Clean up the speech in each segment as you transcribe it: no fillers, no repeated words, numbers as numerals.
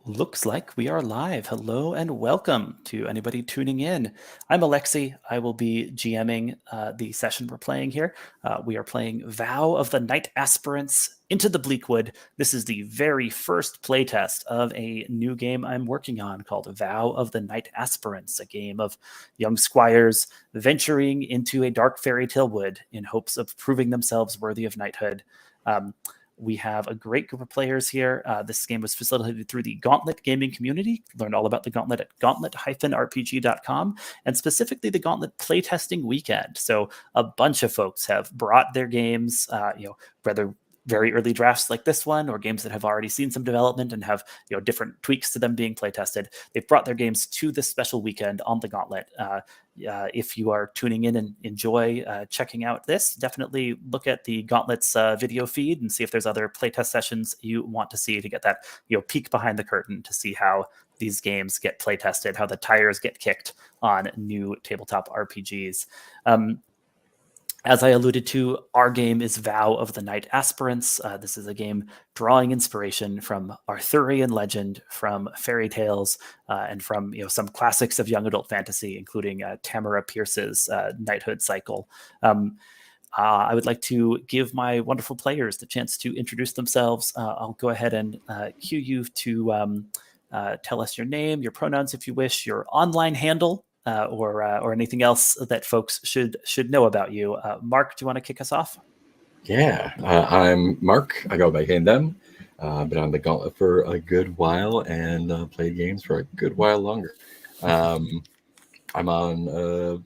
Looks like we are live. Hello and welcome to anybody tuning in. I'm Alexi. I will be GMing the session we're playing here. We are playing Vow of the Knight-Aspirants into the Bleakwood. This is the very first playtest of a new game I'm working on called Vow of the Knight-Aspirants, a game of young squires venturing into a dark fairy tale wood in hopes of proving themselves worthy of knighthood. We have a great group of players here. This game was facilitated through the Gauntlet gaming community. Learned all about the Gauntlet at gauntlet-rpg.com, and specifically the Gauntlet playtesting weekend. So a bunch of folks have brought their games, whether very early drafts like this one or games that have already seen some development and have different tweaks to them being play tested. They've brought their games to this special weekend on the Gauntlet. If you are tuning in and enjoy checking out this, definitely look at the Gauntlet's video feed and see if there's other playtest sessions you want to see to get that peek behind the curtain to see how these games get play tested, how the tires get kicked on new tabletop RPGs. As I alluded to, our game is Vow of the Knight-Aspirants. This is a game drawing inspiration from Arthurian legend, from fairy tales, and from some classics of young adult fantasy, including Tamara Pierce's knighthood cycle. I would like to give my wonderful players the chance to introduce themselves. I'll go ahead and cue you to tell us your name, your pronouns if you wish, your online handle, or anything else that folks should know about you. Mark, do you want to kick us off? Yeah, I'm Mark. I go by him, them. Been on the Gauntlet for a good while and played games for a good while longer. I'm on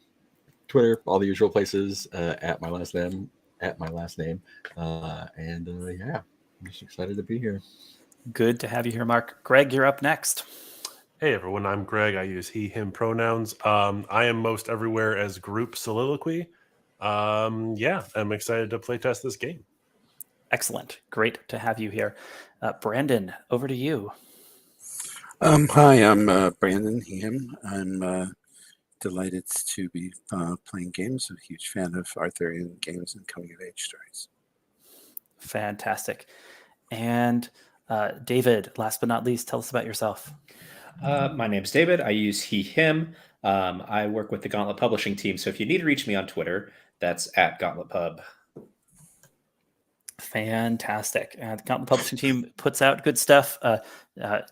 Twitter, all the usual places, at my last name. And yeah, I'm just excited to be here. Good to have you here, Mark. Greg, you're up next. Hey everyone, I'm Greg. I use he, him pronouns. I am most everywhere as Group Soliloquy. Yeah, I'm excited to play test this game. Excellent. Great to have you here. Brandon, over to you. Hi, I'm Brandon, he, him. I'm delighted to be playing games. I'm a huge fan of Arthurian games and coming-of-age stories. Fantastic. And David, last but not least, tell us about yourself. My name's David. I use he, him. I work with the Gauntlet publishing team. So if you need to reach me on Twitter, that's at GauntletPub. Fantastic. The Gauntlet publishing team puts out good stuff.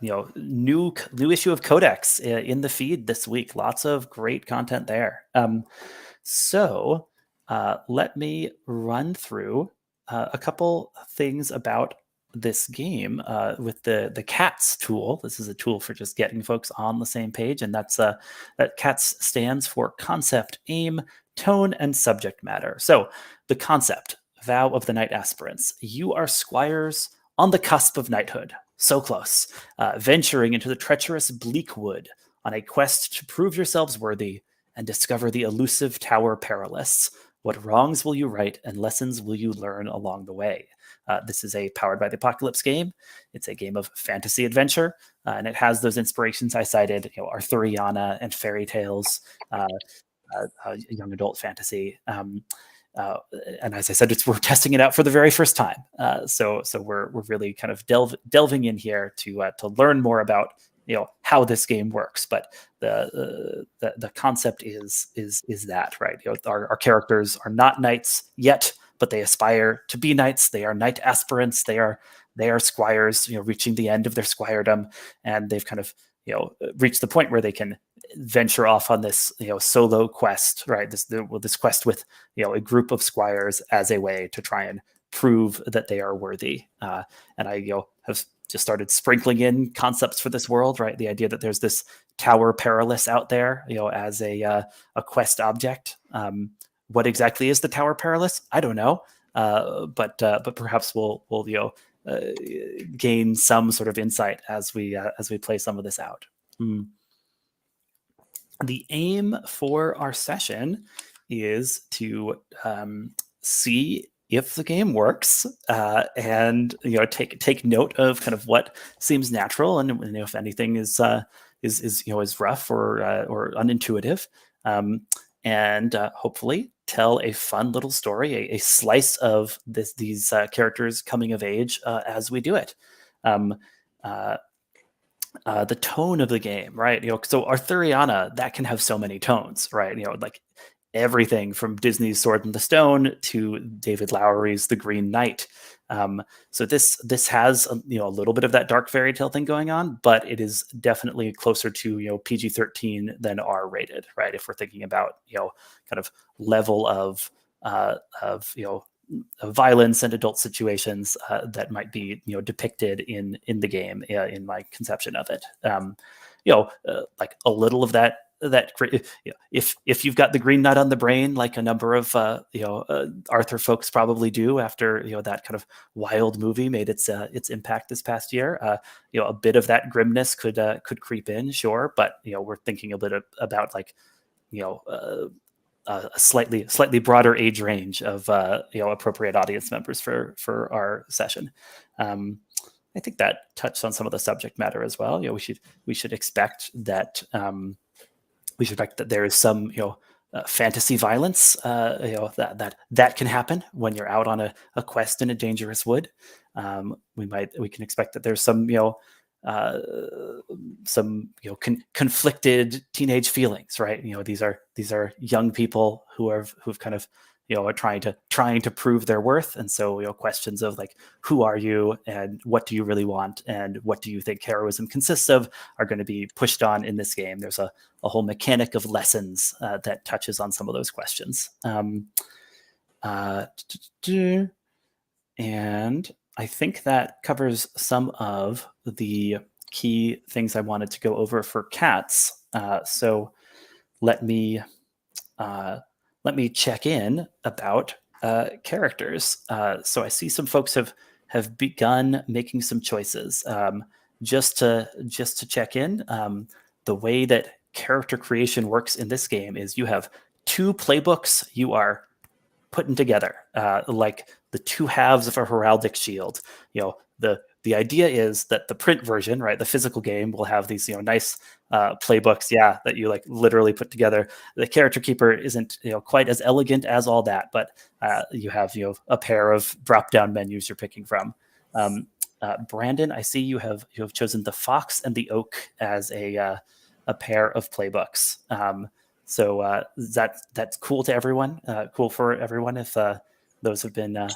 New issue of Codex in the feed this week. Lots of great content there. So let me run through a couple things about this game with the CATS tool. This is a tool for just getting folks on the same page, and that CATS stands for concept, aim, tone, and subject matter. So the concept, Vow of the Knight-Aspirants. You are squires on the cusp of knighthood, so close, venturing into the treacherous Bleakwood on a quest to prove yourselves worthy and discover the elusive Tower Perilous. What wrongs will you right and lessons will you learn along the way? This is a Powered by the Apocalypse game. It's a game of fantasy adventure, and it has those inspirations I cited, Arthuriana and fairy tales, young adult fantasy. And as I said, we're testing it out for the very first time. So we're really kind of delving in here to learn more about how this game works. But the concept is that, right? Our characters are not knights yet, but they aspire to be knights. They are Knight-Aspirants. They are squires, reaching the end of their squiredom, and they've kind of reached the point where they can venture off on this solo quest, right? This quest with a group of squires as a way to try and prove that they are worthy. And I have just started sprinkling in concepts for this world, right? The idea that there's this Tower Perilous out there, as a quest object. What exactly is the Tower Perilous? I don't know, but perhaps we'll gain some sort of insight as we play some of this out. The aim for our session is to see if the game works, and take note of kind of what seems natural, and if anything is rough or unintuitive, and hopefully tell a fun little story, a slice of these characters coming of age as we do it. the tone of the game, right? So Arthuriana, that can have so many tones, right? Like everything from Disney's Sword in the Stone to David Lowery's The Green Knight. So this has a little bit of that dark fairy tale thing going on, but it is definitely closer to PG-13 than R-rated, right? If we're thinking about kind of level of violence and adult situations that might be depicted in the game, in my conception of it. Like a little of that if you've got the Green Knight on the brain, like a number of Arthur folks probably do after that kind of wild movie made its impact this past year, a bit of that grimness could creep in, sure, but we're thinking a bit about like a slightly broader age range of appropriate audience members for our session. I think that touched on some of the subject matter as well. We should expect that. We should expect that there is some, fantasy violence, that can happen when you're out on a quest in a dangerous wood. We can expect that there's some, conflicted teenage feelings, right? These are young people who've kind of, are trying to prove their worth, and so questions of like, who are you and what do you really want and what do you think heroism consists of are going to be pushed on in this game. There's a whole mechanic of lessons that touches on some of those questions, and I think that covers some of the key things I wanted to go over for cats. So let me check in about characters. So I see some folks have begun making some choices. Just to check in, the way that character creation works in this game is you have two playbooks you are putting together, like the two halves of a heraldic shield. The idea is that the print version, right, the physical game, will have these nice playbooks, that you like literally put together. The character keeper isn't quite as elegant as all that, but you have a pair of drop down menus you're picking from. Brandon, I see you have chosen the fox and the oak as a pair of playbooks. So that's cool to everyone. Cool for everyone if those have been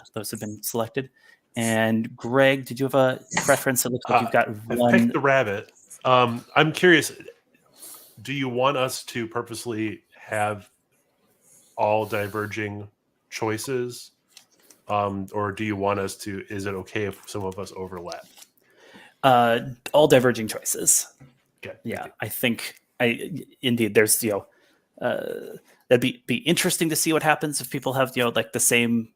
selected. And Greg, did you have a preference? It looks like you've got one. I've picked the rabbit. I'm curious. Do you want us to purposely have all diverging choices, or do you want us to? Is it okay if some of us overlap? All diverging choices. Okay. Yeah, I think indeed there's that'd be interesting to see what happens if people have like the same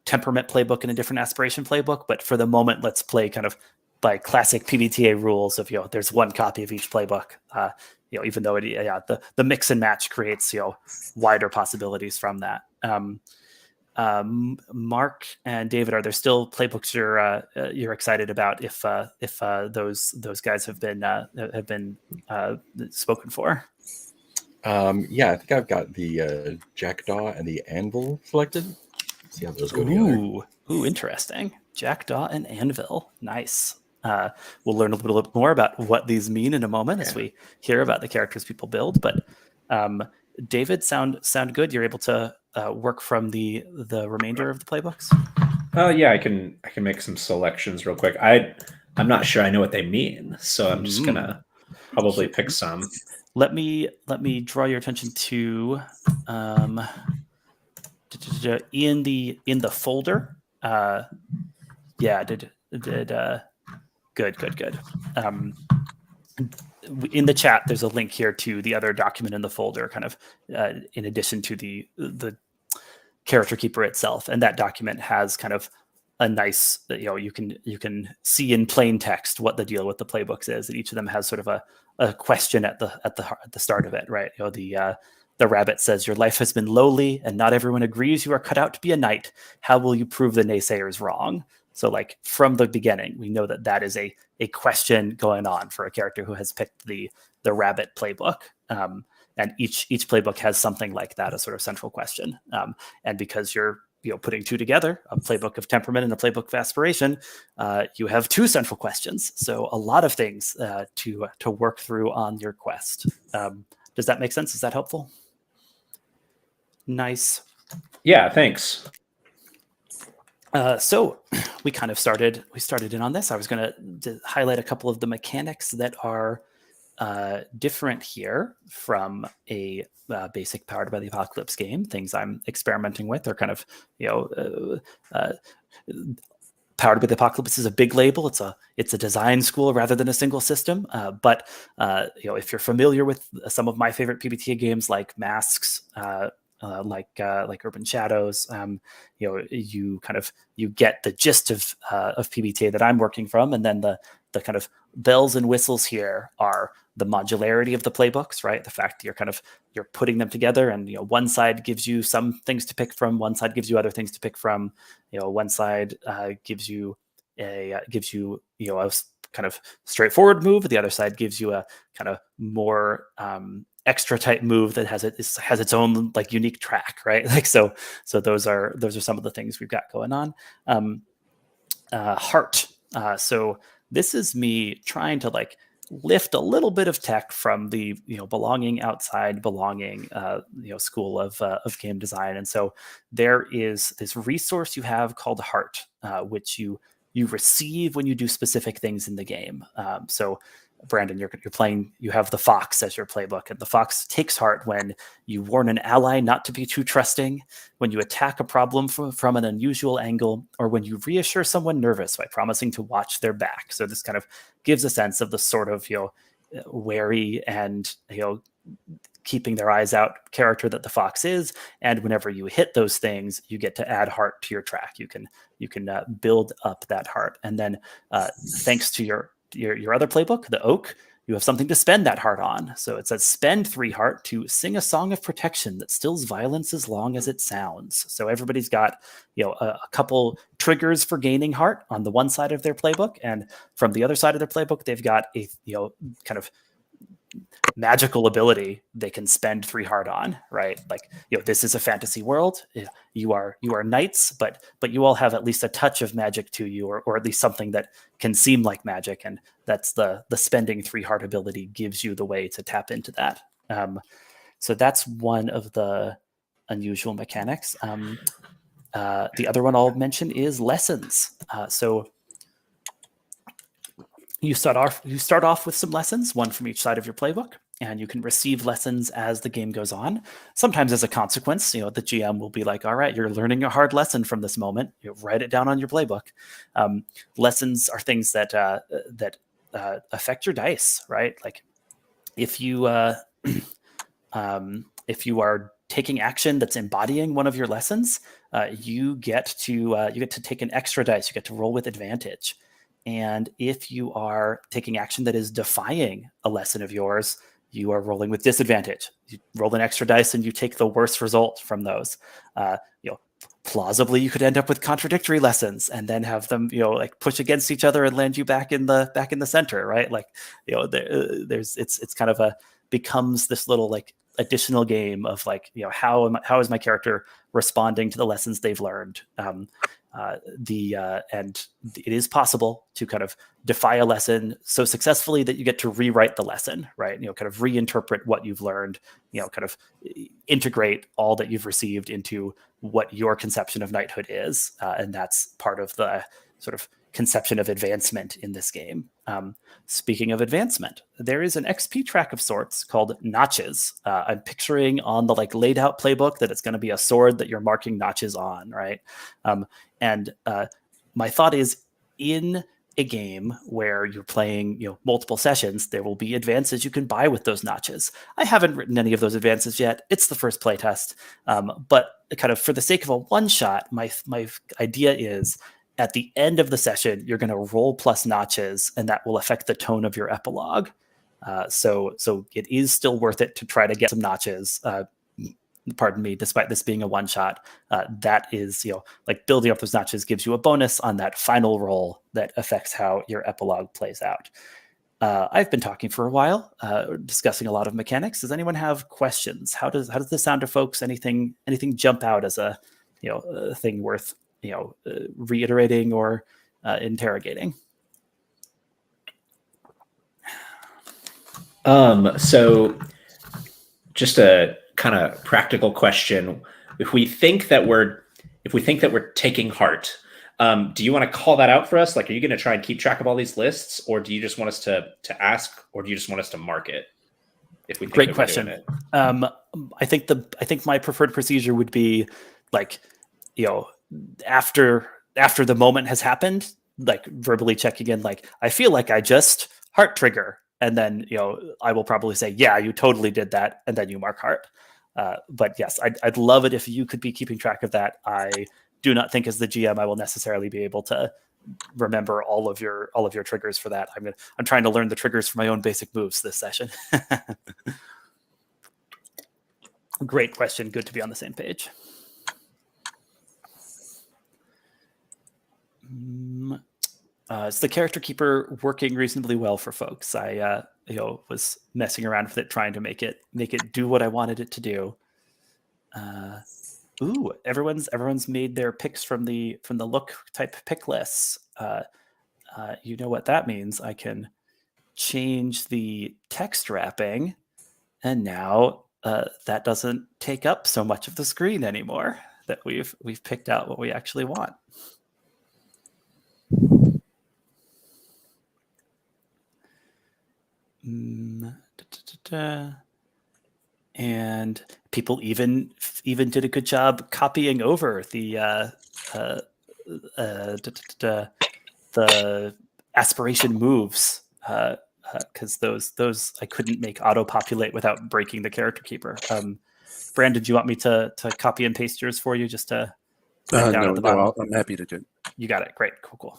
temperament playbook and a different aspiration playbook, but for the moment let's play kind of by classic PBTA rules of there's one copy of each playbook, even though the mix and match creates wider possibilities from that. Mark and David, are there still playbooks you're excited about if those guys have been spoken for? Yeah, I think I've got the Jackdaw and the Anvil selected. See how those go together. Ooh, interesting. Jackdaw and Anvil. Nice. We'll learn a little bit more about what these mean in a moment as we hear about the characters people build. But David, sound good? You're able to work from the remainder of the playbooks? Yeah, I can make some selections real quick. I'm not sure I know what they mean, so I'm just gonna probably pick some. Let me draw your attention to in the folder. Good. In the chat, there's a link here to the other document in the folder, kind of in addition to the character keeper itself, and that document has kind of a nice, you can see in plain text what the deal with the playbooks is, and each of them has sort of a question at the start of it, right? The rabbit says, "Your life has been lowly, and not everyone agrees you are cut out to be a knight. How will you prove the naysayers wrong?" So, like from the beginning, we know that is a question going on for a character who has picked the rabbit playbook, and each playbook has something like that, a sort of central question. And because you're putting two together, a playbook of temperament and a playbook of aspiration, you have two central questions. So a lot of things to work through on your quest. Does that make sense? Is that helpful? Nice. Yeah, thanks. So we kind of started in on this. I was going to highlight a couple of the mechanics that are different here from a basic Powered by the Apocalypse game. Things I'm experimenting with are kind of, Powered by the Apocalypse is a big label. It's a design school rather than a single system. But if you're familiar with some of my favorite PBTA games like Masks, like Urban Shadows, you get the gist of PBTA that I'm working from, and then the kind of bells and whistles here are the modularity of the playbooks, right? The fact that you're putting them together, and one side gives you some things to pick from, one side gives you other things to pick from. One side gives you a kind of straightforward move, the other side gives you a kind of more extra type move that has its own like unique track, right? Like so those are some of the things we've got going on. Heart. So this is me trying to like lift a little bit of tech from the belonging school of game design, and so there is this resource you have called Heart, which you receive when you do specific things in the game. So Brandon, you're playing, you have the Fox as your playbook, and the Fox takes Heart when you warn an ally not to be too trusting, when you attack a problem from an unusual angle, or when you reassure someone nervous by promising to watch their back. So this kind of gives a sense of the sort of wary and keeping their eyes out character that the Fox is. And whenever you hit those things, you get to add Heart to your track. You can build up that Heart, and then thanks to your other playbook, the Oak, you have something to spend that Heart on. So it says spend 3 Heart to sing a song of protection that stills violence as long as it sounds. So everybody's got a couple triggers for gaining Heart on the one side of their playbook, and from the other side of their playbook, they've got a kind of magical ability they can spend 3 Heart on, right? Like this is a fantasy world. You are knights, but you all have at least a touch of magic to you, or at least something that can seem like magic, and that's the spending 3 Heart ability gives you the way to tap into that. So that's one of the unusual mechanics. The other one I'll mention is lessons. So you start off with some lessons, one from each side of your playbook, and you can receive lessons as the game goes on. Sometimes as a consequence, the GM will be like, all right, you're learning a hard lesson from this moment. You write it down on your playbook. Lessons are things that affect your dice, right? Like if you are taking action that's embodying one of your lessons, you get to take an extra dice. You get to roll with advantage. And if you are taking action that is defying a lesson of yours, you are rolling with disadvantage. You roll an extra dice and you take the worst result from those. Plausibly, you could end up with contradictory lessons and then have them, like push against each other and land you back in the center, right? Like, it's kind of becomes this little like additional game of like, how is my character responding to the lessons they've learned? And it is possible to kind of defy a lesson so successfully that you get to rewrite the lesson, right? Kind of reinterpret what you've learned, kind of integrate all that you've received into what your conception of knighthood is. And that's part of the sort of conception of advancement in this game. Speaking of advancement, there is an XP track of sorts called notches. I'm picturing on the like laid out playbook that it's going to be a sword that you're marking notches on, right? And my thought is, in a game where you're playing, multiple sessions, there will be advances you can buy with those notches. I haven't written any of those advances yet. It's the first playtest, but kind of for the sake of a one shot, my idea is, at the end of the session, you're going to roll plus notches, and that will affect the tone of your epilogue. So it is still worth it to try to get some notches. Pardon me, despite this being a one shot, that is, like building up those notches gives you a bonus on that final roll that affects how your epilogue plays out. I've been talking for a while, discussing a lot of mechanics. Does anyone have questions? How does this sound to folks? Anything jump out as a thing worth reiterating or interrogating. So just a kind of practical question. If we think that we're taking heart, do you want to call that out for us? Like, are you going to try and keep track of all these lists, or do you just want us to ask, or do you just want us to mark it? If we think Great that question. We're doing it? I think my preferred procedure would be like, after the moment has happened, like verbally checking in, like, I feel like I just heart trigger. And then, I will probably say, yeah, you totally did that. And then you mark heart. But yes, I'd love it if you could be keeping track of that. I do not think as the GM, I will necessarily be able to remember all of your triggers for that. I'm trying to learn the triggers for my own basic moves this session. Great question. Good to be on the same page. Is the character keeper working reasonably well for folks? I was messing around with it, trying to make it do what I wanted it to do. Everyone's made their picks from the look type pick lists. You know what that means? I can change the text wrapping, and now that doesn't take up so much of the screen anymore. That we've picked out what we actually want. And people even did a good job copying over the aspiration moves, because those I couldn't make auto populate without breaking the character keeper. Brandon, do you want me to copy and paste yours for you just to put it down at the bottom? I'm happy to do it. You got it. Great. Cool.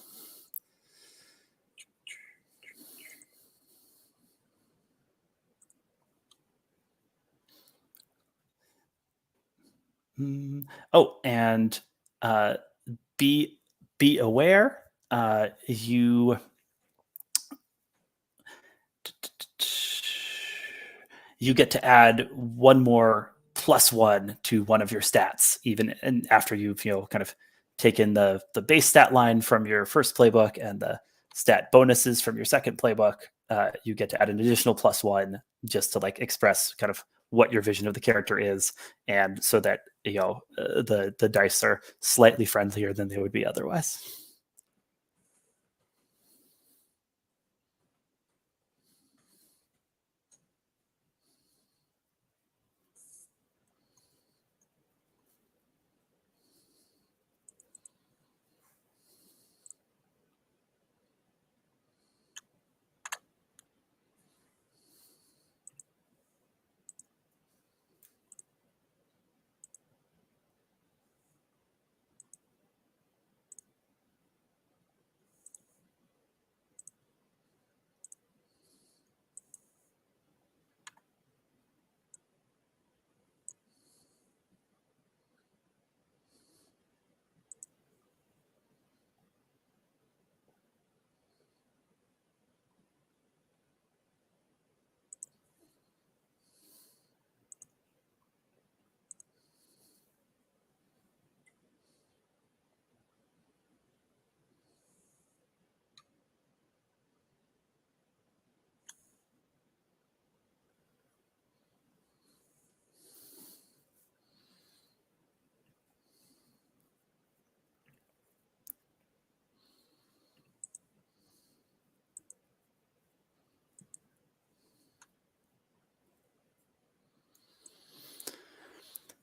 Oh, and be aware. You get to add one more +1 to one of your stats, even and after you've kind of taken the base stat line from your first playbook and the stat bonuses from your second playbook. You get to add an additional +1 just to like express kind of what your vision of the character is, and so that the dice are slightly friendlier than they would be otherwise.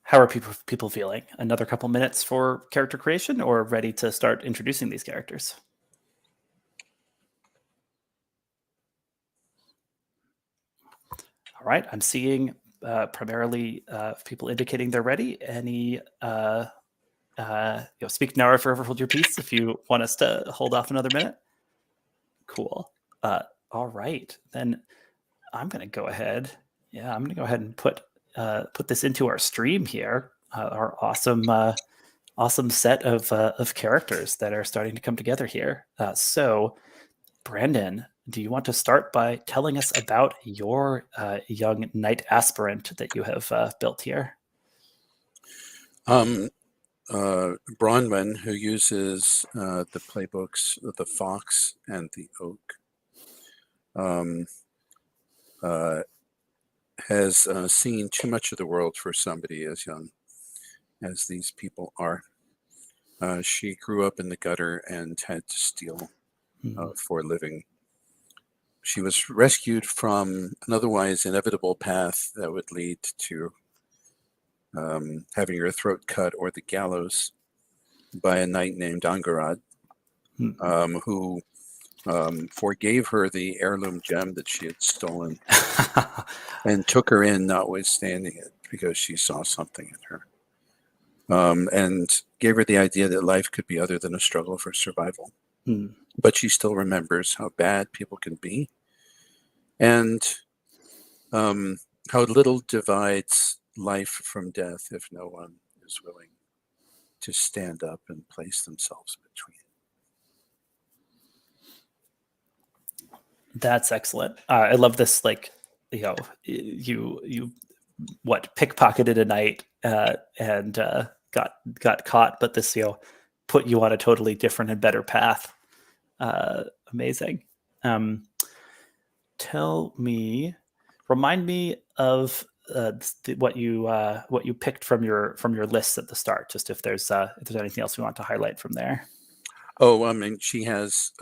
How are people feeling? Another couple minutes for character creation, or ready to start introducing these characters? All right, I'm seeing primarily people indicating they're ready. Any speak now or forever hold your peace if you want us to hold off another minute. Cool. All right, then I'm going to go ahead. Yeah, I'm going to go ahead and put this into our stream here. Our awesome set of characters that are starting to come together here. So, Brandon, do you want to start by telling us about your young knight aspirant that you have built here? Bronwen, who uses the playbooks of the Fox and the Oak, has seen too much of the world for somebody as young as these people are. She grew up in the gutter and had to steal for a living. She was rescued from an otherwise inevitable path that would lead to having her throat cut or the gallows by a knight named Angarad, who forgave her the heirloom gem that she had stolen and took her in, notwithstanding it, because she saw something in her. And gave her the idea that life could be other than a struggle for survival. But she still remembers how bad people can be, and how little divides life from death if no one is willing to stand up and place themselves between. That's excellent. I love this. Like, you pickpocketed a knight and got caught, but this put you on a totally different and better path. Amazing. Remind me of what you picked from your lists at the start. Just if there's anything else we want to highlight from there. Oh, I mean, she has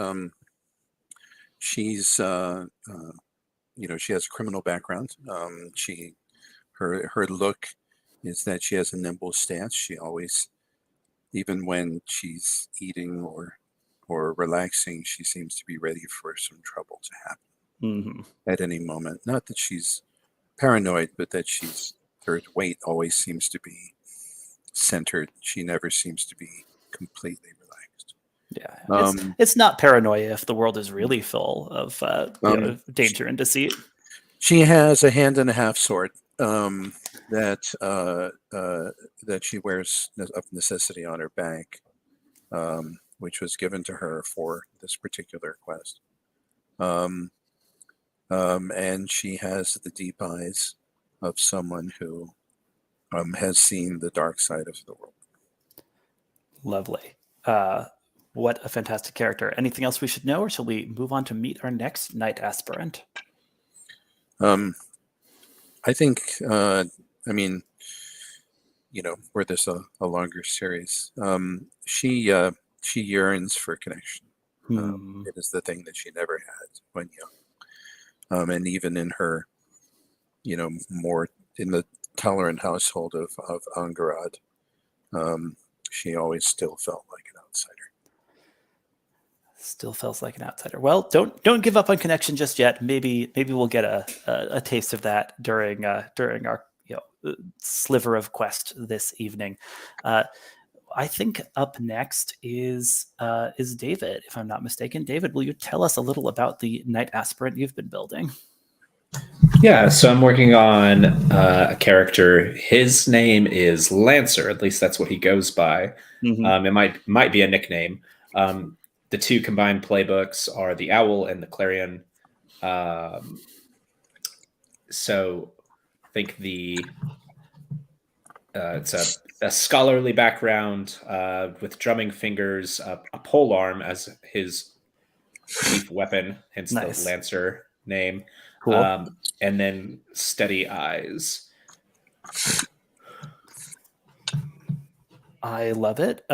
she has a criminal background. Her look is that she has a nimble stance. She always, even when she's eating or relaxing, she seems to be ready for some trouble to happen at any moment. Not that she's paranoid, but that her weight always seems to be centered. She never seems to be completely relaxed. Yeah, it's not paranoia if the world is really full of danger and deceit. She has a hand and a half sword that she wears of necessity on her back, which was given to her for this particular quest. And she has the deep eyes of someone who has seen the dark side of the world. Lovely. What a fantastic character. Anything else we should know, or shall we move on to meet our next Knight-Aspirant? I think, were this a longer series, she yearns for connection. It is the thing that she never had when young. And even in her, more in the tolerant household of Angarad, she always still felt like an outsider. Still feels like an outsider. Well, don't give up on connection just yet. Maybe we'll get a taste of that during our sliver of quest this evening. I think up next is David, if I'm not mistaken. David, will you tell us a little about the Knight-Aspirant you've been building? Yeah, so I'm working on a character. His name is Lancer. At least that's what he goes by. It might be a nickname. The two combined playbooks are the Owl and the Clarion. So I think it's a scholarly background with drumming fingers, a pole arm as his chief weapon, hence Nice. the Lancer name. Cool. And then steady eyes. I love it.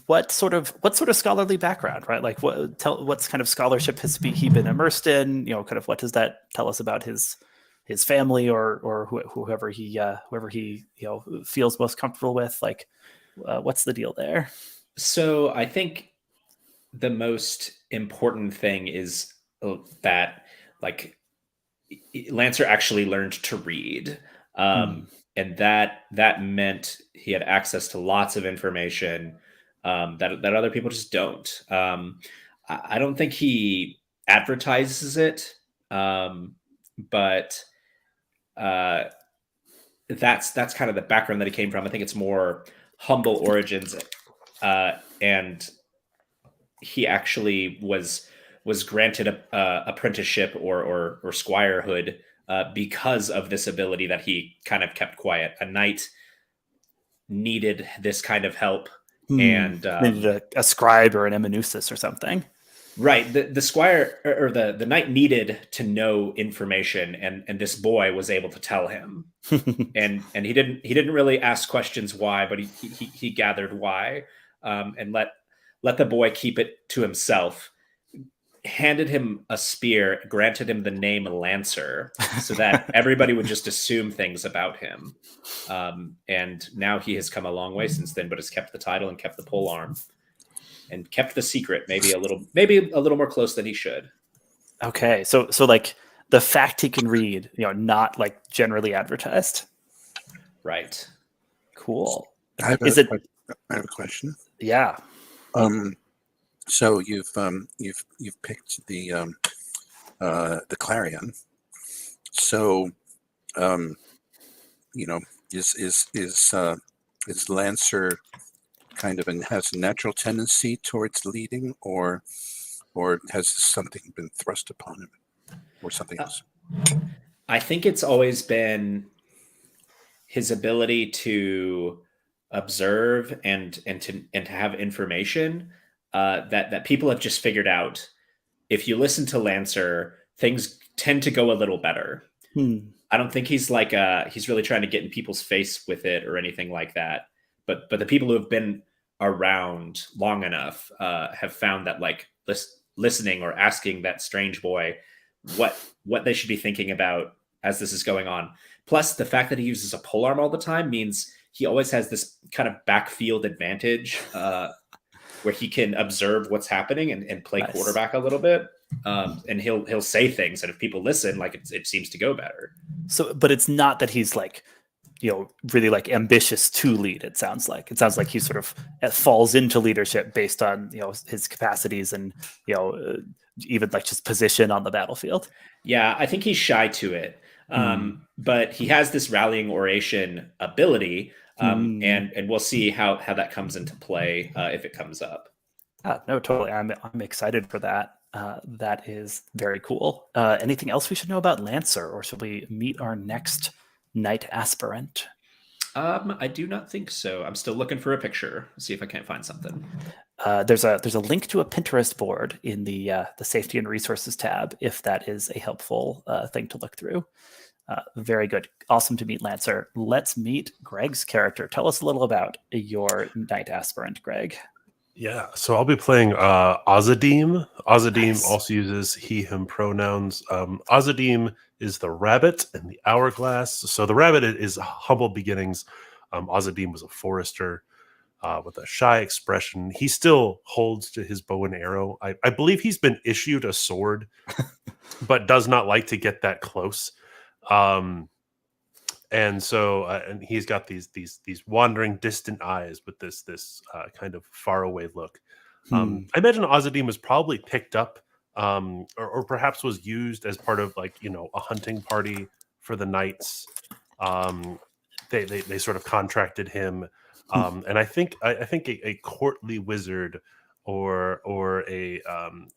What sort of scholarly background, right? Like what's kind of scholarship has he been immersed in? Kind of what does that tell us about his family or whoever he feels most comfortable with? Like, what's the deal there? So I think the most important thing is that Lancer actually learned to read. And that meant he had access to lots of information that other people just don't. I don't think he advertises it, but that's kind of the background that he came from. I think it's more humble origins, and he actually was granted a apprenticeship or squirehood because of this ability that he kind of kept quiet. A knight needed this kind of help. And needed a scribe or an amanuensis or something. Right. The squire or the knight needed to know information, and this boy was able to tell him. and he didn't really ask questions why, but he gathered why, and let the boy keep it to himself. Handed him a spear, granted him the name Lancer, so that everybody would just assume things about him. And now he has come a long way since then, but has kept the title and kept the pole arm. And kept the secret maybe a little more close than he should. Okay, so like the fact he can read, not like generally advertised. Right. Cool. I have a question. Yeah. So you've picked the Clarion. So is Lancer kind of has a natural tendency towards leading, or has something been thrust upon him, or something else? I think it's always been his ability to observe and to have information that people have just figured out. If you listen to Lancer, things tend to go a little better. I don't think he's really trying to get in people's face with it or anything like that. But the people who have been around long enough have found that like listening or asking that strange boy what they should be thinking about as this is going on. Plus, the fact that he uses a polearm all the time means he always has this kind of backfield advantage where he can observe what's happening and play Nice. quarterback a little bit. And he'll say things, and if people listen, like it seems to go better. So, but it's not that he's like, really like ambitious to lead. It sounds like he sort of falls into leadership based on, his capacities and, even like just position on the battlefield. Yeah, I think he's shy to it. But he has this rallying oration ability, and we'll see how that comes into play if it comes up. No, totally. I'm excited for that. That is very cool. Anything else we should know about Lancer, or should we meet our next Knight-Aspirant? I do not think so. I'm still looking for a picture. See if I can't find something. There's a link to a Pinterest board in the safety and resources tab, if that is a helpful thing to look through. Very good. Awesome to meet Lancer. Let's meet Greg's character. Tell us a little about your Knight-Aspirant, Greg. Yeah, so I'll be playing Ozadeam. Ozadeam Nice. also uses he, him pronouns. Ozadeam is the rabbit and the hourglass. So the rabbit is humble beginnings. Ozadeam was a forester with a shy expression. He still holds to his bow and arrow. I believe he's been issued a sword, but does not like to get that close. And so, and he's got these wandering, distant eyes with this kind of faraway look. I imagine Ozadeam was probably picked up, or perhaps was used as part of a hunting party for the knights. They sort of contracted him, and I think a courtly wizard or a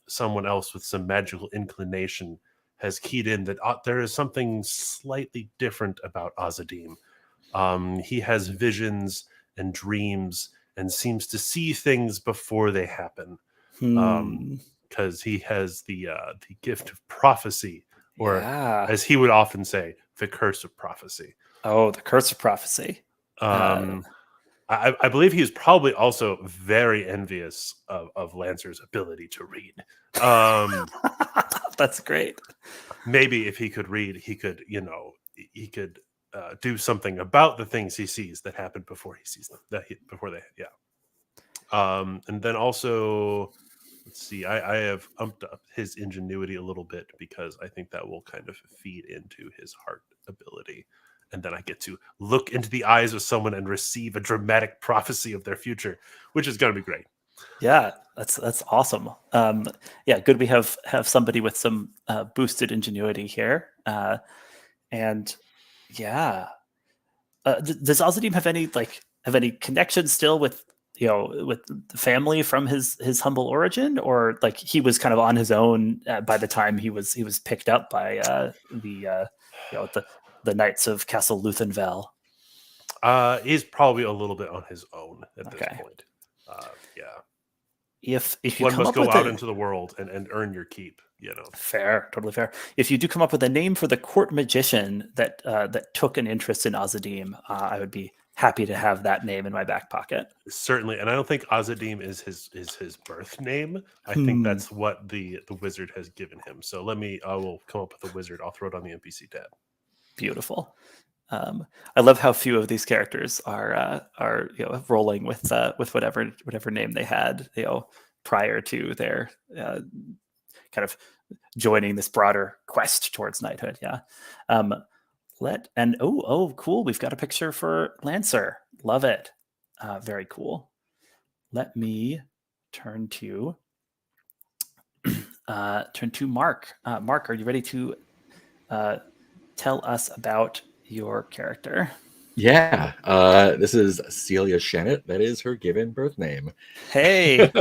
someone else with some magical inclination has keyed in that there is something slightly different about Ozadeam. He has visions and dreams and seems to see things before they happen, because he has the gift of prophecy, or as he would often say, the curse of prophecy. Oh, the curse of prophecy. I believe he is probably also very envious of Lancer's ability to read. That's great. Maybe if he could read, he could do something about the things he sees that happen before he sees them. And then also, let's see, I have umped up his ingenuity a little bit, because I think that will kind of feed into his heart ability. And then I get to look into the eyes of someone and receive a dramatic prophecy of their future, which is going to be great. Yeah, that's awesome. Good. We have somebody with some boosted ingenuity here, and yeah. Does Ozadeam have any connections still with the family from his humble origin, or like he was kind of on his own by the time he was picked up by the Knights of Castle Luthenvel? He's probably a little bit on his own at this Okay. point. Yeah. If you One come must up go with out a into the world and earn your keep, you know. fair, totally fair. If you do come up with a name for the court magician that that took an interest in Ozadeam, I would be happy to have that name in my back pocket. Certainly. And I don't think Ozadeam is his birth name. I think Hmm. that's what the wizard has given him. So I will come up with a wizard. I'll throw it on the NPC tab. Beautiful. I love how few of these characters are rolling with whatever name they had prior to their kind of joining this broader quest towards knighthood. Yeah. Cool. We've got a picture for Lancer. Love it. Very cool. Let me turn to Mark. Mark, are you ready to tell us about your character? Yeah, this is Celia Shannon. That is her given birth name. Hey.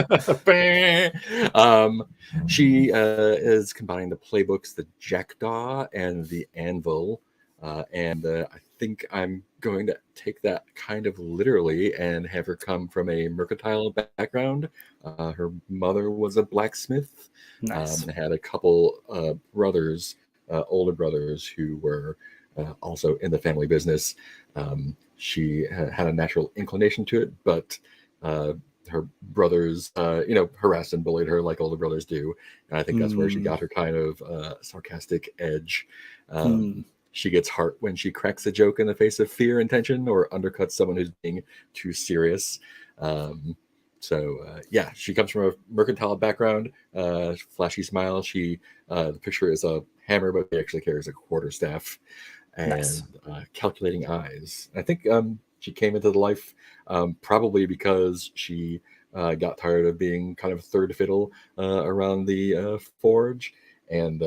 She is combining the playbooks, the Jackdaw and the Anvil, and I think I'm going to take that kind of literally and have her come from a mercantile background. Her mother was a blacksmith, Nice. and had a couple brothers, older brothers, who were also in the family business. She had a natural inclination to it, but her brothers, harassed and bullied her like older brothers do. And I think that's where she got her kind of sarcastic edge. She gets heart when she cracks a joke in the face of fear and tension, or undercuts someone who's being too serious. She comes from a mercantile background, flashy smile. The picture is a hammer, but she actually carries a quarterstaff. And Nice. Calculating eyes. I think she came into the life probably because she got tired of being kind of third fiddle around the forge, and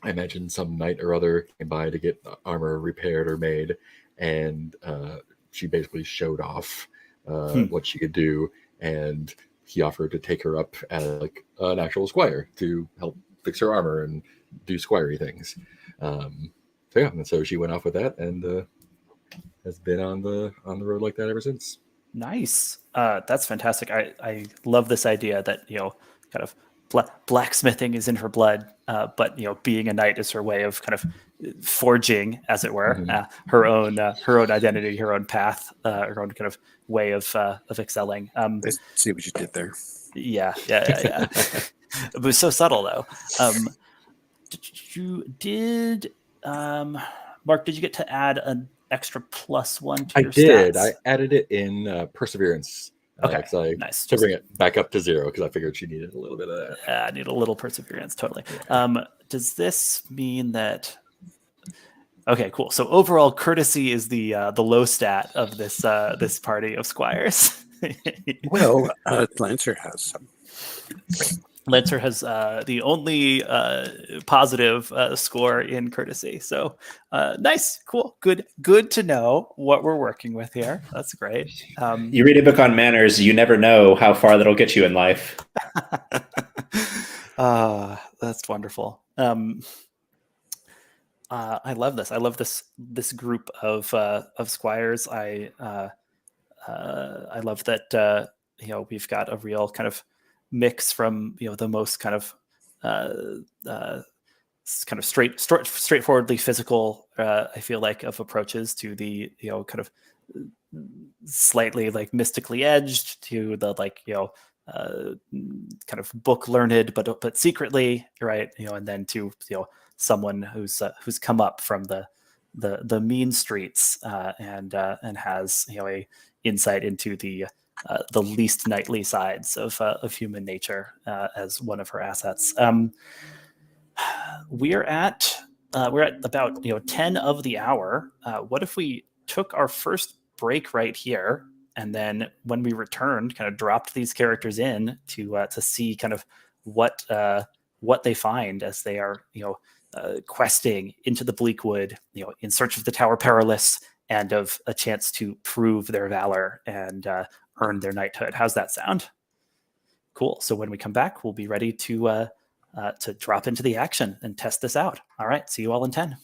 I imagine some knight or other came by to get armor repaired or made, and she basically showed off what she could do, and he offered to take her up as like an actual squire to help fix her armor and do squirey things. And so she went off with that, and has been on the road like that ever since. Nice. That's fantastic. I love this idea that kind of blacksmithing is in her blood, but being a knight is her way of kind of forging, as it were, her own identity, her own path, her own kind of way of excelling. I see what you did there. Yeah. It was so subtle, though. Mark, did you get to add an extra +1 to your did. stats? I added it in perseverance. Okay, nice. To bring it back up to 0, because I figured she needed a little bit of that. I need a little perseverance, totally. Does this mean that? Okay, cool. So overall, courtesy is the low stat of this party of squires. Well, Lancer has some. Lancer has the only positive score in courtesy. So nice, cool, good to know what we're working with here. That's great. You read a book on manners, you never know how far that'll get you in life. That's wonderful. I love this. I love this group of squires. I love that we've got a real kind of mix from the most kind of straightforwardly physical I feel like of approaches to the kind of slightly like mystically edged to the kind of book learned but secretly, right, and then to someone who's come up from the mean streets and has a insight into the least knightly sides of human nature as one of her assets. We're at about 10 of the hour. What if we took our first break right here, and then when we returned, kind of dropped these characters in to see kind of what they find as they are questing into the Bleakwood, in search of the Tower Perilous and of a chance to prove their valor and earn their knighthood. How's that sound? Cool. So when we come back, we'll be ready to drop into the action and test this out. All right. See you all in 10.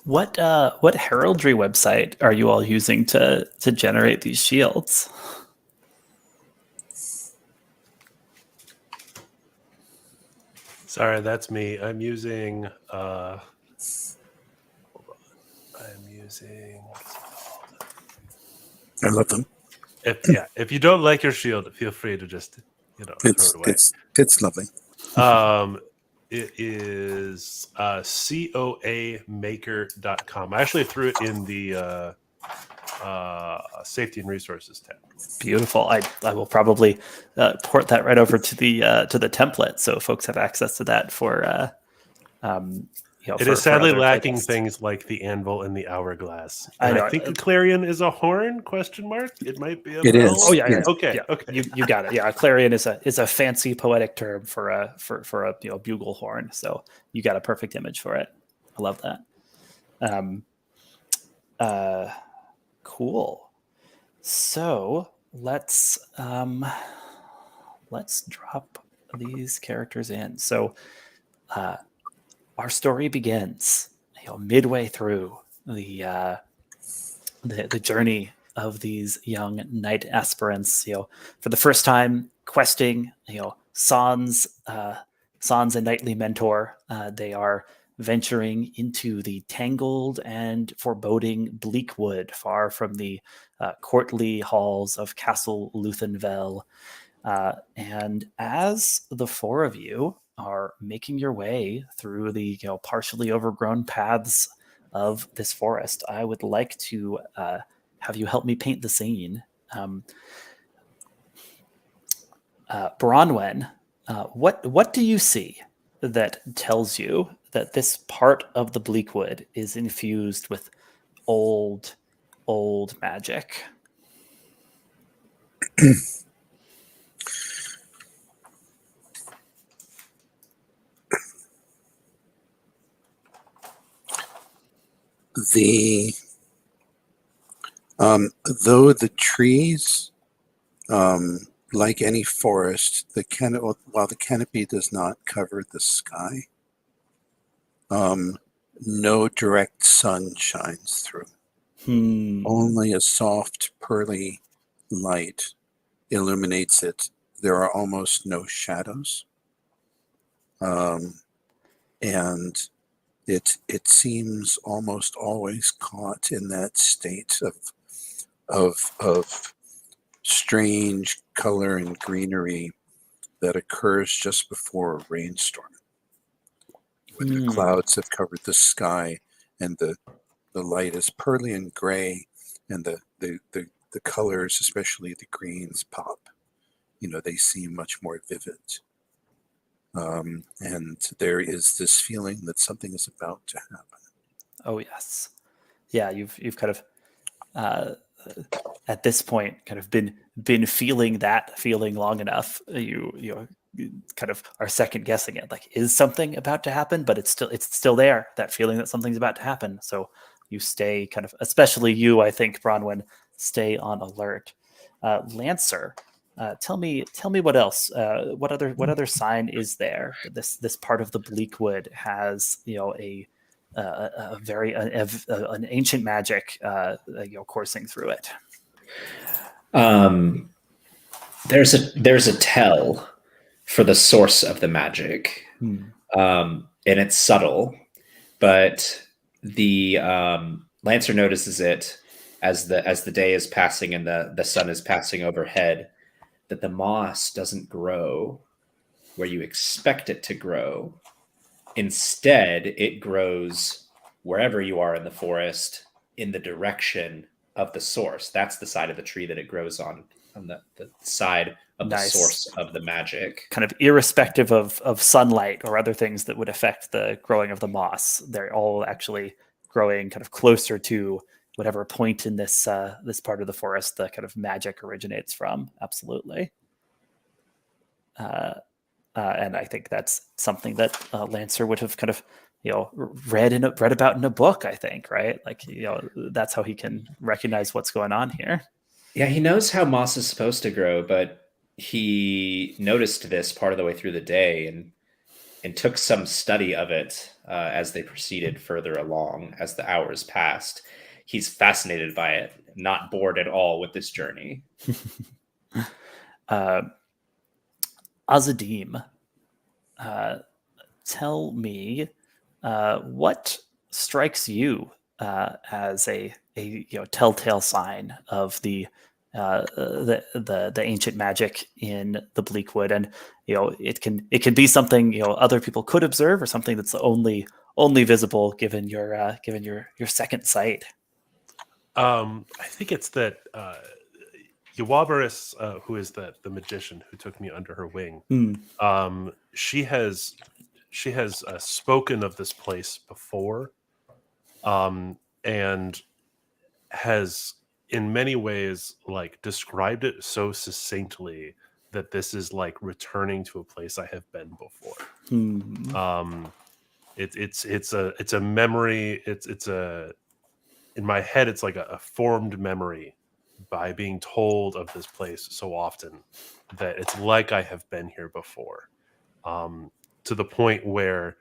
What heraldry website are you all using to generate these shields? Sorry, that's me. I'm using. Hold on. I'm using. I love them. If you don't like your shield, feel free to just throw it away. It's lovely. It is coamaker.com. I actually threw it in the safety and resources tab. Beautiful. I will probably port that right over to the template, so folks have access to that for. It is sadly other lacking playtests. things like the anvil and the hourglass. I And know. I think a clarion is a horn? Question mark. It might be a It bell. is. Oh yeah, Yes. Okay. yeah. Okay. You got it. Yeah, a clarion is a fancy poetic term for a bugle horn. So you got a perfect image for it. I love that. Cool. So let's drop these characters in. So our story begins midway through the journey of these young Knight-Aspirants, for the first time questing, Sans a knightly mentor. They are venturing into the tangled and foreboding Bleakwood, far from the courtly halls of Castle Luthenvel. And as the four of you are making your way through the partially overgrown paths of this forest, I would like to have you help me paint the scene. Bronwen, what do you see that tells you that this part of the Bleakwood is infused with old magic? Though the trees, like any forest, while the canopy does not cover the sky, no direct sun shines through. Only a soft, pearly light illuminates it. There are almost no shadows, and it seems almost always caught in that state of strange color and greenery that occurs just before a rainstorm, when the clouds have covered the sky and the light is pearly and gray, and the colors, especially the greens, pop. They seem much more vivid. And there is this feeling that something is about to happen. Oh yes, yeah. You've kind of at this point kind of been feeling that feeling long enough. You kind of are second guessing it. Like, is something about to happen? But it's still there. That feeling that something's about to happen. So you stay kind of, especially you, I think, Bronwen, stay on alert. Lancer, tell me what else. What other sign is there that this part of the Bleakwood has a very an ancient magic coursing through it? There's a tell for the source of the magic, and it's subtle, but the Lancer notices it as the day is passing and the sun is passing overhead, that the moss doesn't grow where you expect it to grow. Instead, it grows wherever you are in the forest, in the direction of the source. That's the side of the tree that it grows on the side of the source of the magic. Kind of irrespective of sunlight or other things that would affect the growing of the moss. They're all actually growing kind of closer to whatever point in this part of the forest the kind of magic originates from. Absolutely. And I think that's something that Lancer would have kind of read about in a book, I think, right? Like, that's how he can recognize what's going on here. Yeah, he knows how moss is supposed to grow, but he noticed this part of the way through the day and took some study of it as they proceeded further along as the hours passed. He's fascinated by it, not bored at all with this journey. Ozadeam, tell me what strikes you as a telltale sign of the ancient magic in the Bleakwood, and it can be something other people could observe, or something that's only visible given your second sight. I think it's that Yawabaris, who is the magician who took me under her wing. She has spoken of this place before, and has in many ways like described it so succinctly that this is like returning to a place I have been before. It's a memory. It's a, in my head, it's like a formed memory by being told of this place so often that it's like I have been here before, to the point where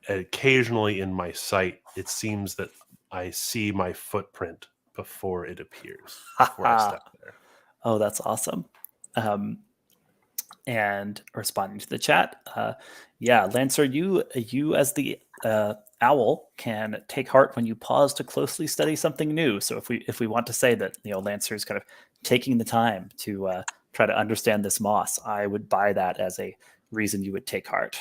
occasionally in my sight, it seems that I see my footprint before it appears, before I step there. Oh, that's awesome. And responding to the chat, Lancer, you as the owl can take heart when you pause to closely study something new. So if we want to say that Lancer is kind of taking the time to try to understand this moss, I would buy that as a reason you would take heart.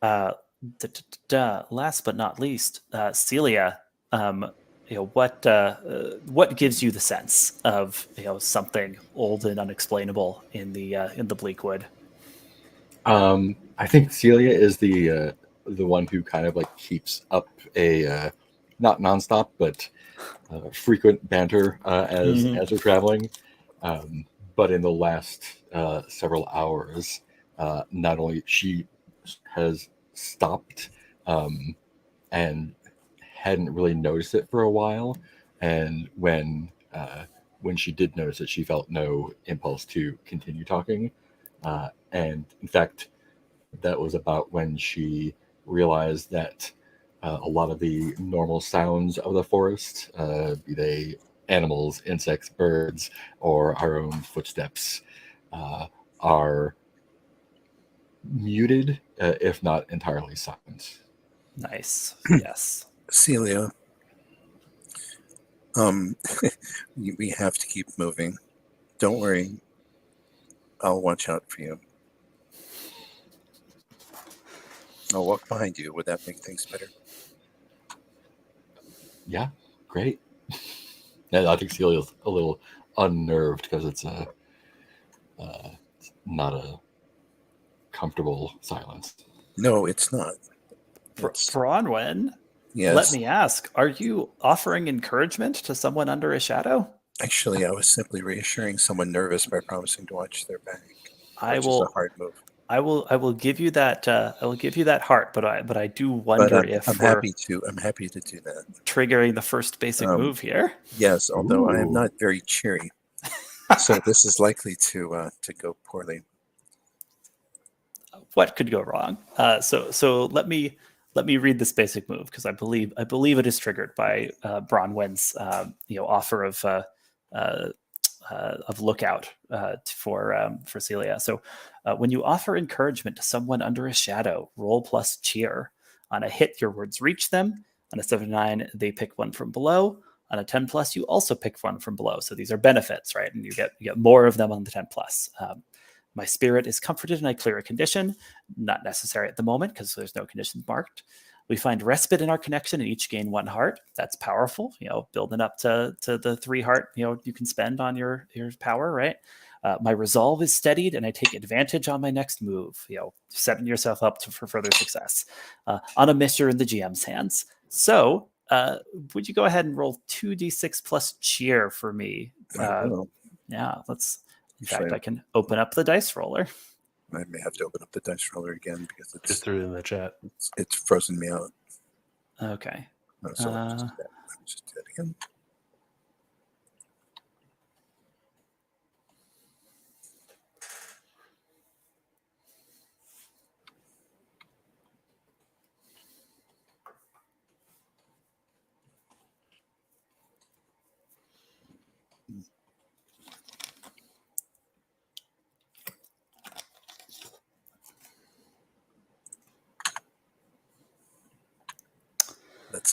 Last but not least, Celia, what gives you the sense of something old and unexplainable in the Bleakwood? I think Celia is the one who kind of like keeps up a not nonstop but frequent banter as we're traveling. But in the last several hours, not only she has stopped and hadn't really noticed it for a while, and when she did notice it, she felt no impulse to continue talking, and in fact that was about when she realized that a lot of the normal sounds of the forest, be they animals, insects, birds, or our own footsteps, are muted, if not entirely silent. Nice. Yes. Celia, we have to keep moving. Don't worry. I'll watch out for you. I'll walk behind you. Would that make things better? Yeah, great. And I think Celia's a little unnerved because it's not a comfortable silence. No, it's not. Bronwen, Yes. let me ask, are you offering encouragement to someone under a shadow? Actually, I was simply reassuring someone nervous by promising to watch their back. I Which will. is a hard move. I will give you that. I will give you that heart, but I do wonder if I'm happy to do that. Triggering the first basic move here. Yes, although I am Ooh. not very cheery, so this is likely to go poorly. What could go wrong? So let me read this basic move, because I believe it is triggered by Bronwen's offer of lookout for Celia. So when you offer encouragement to someone under a shadow, roll plus cheer. On a hit, your words reach them. On a 7 to 9, they pick one from below. On a 10 plus, you also pick one from below. So these are benefits, right? And you get more of them on the 10 plus. My spirit is comforted and I clear a condition. Not necessary at the moment because there's no conditions marked. We find respite in our connection and each gain 1 heart. That's powerful, building up to the 3 heart, you can spend on your power, right? My resolve is steadied and I take advantage on my next move, setting yourself up for further success. On a miss, you're in the GM's hands. So would you go ahead and roll 2d6 plus cheer for me? Yeah, let's, in fact, I can open up the dice roller. I may have to open up the dice roller again because Just threw it in the chat. It's frozen me out. Okay. So let me just do that again.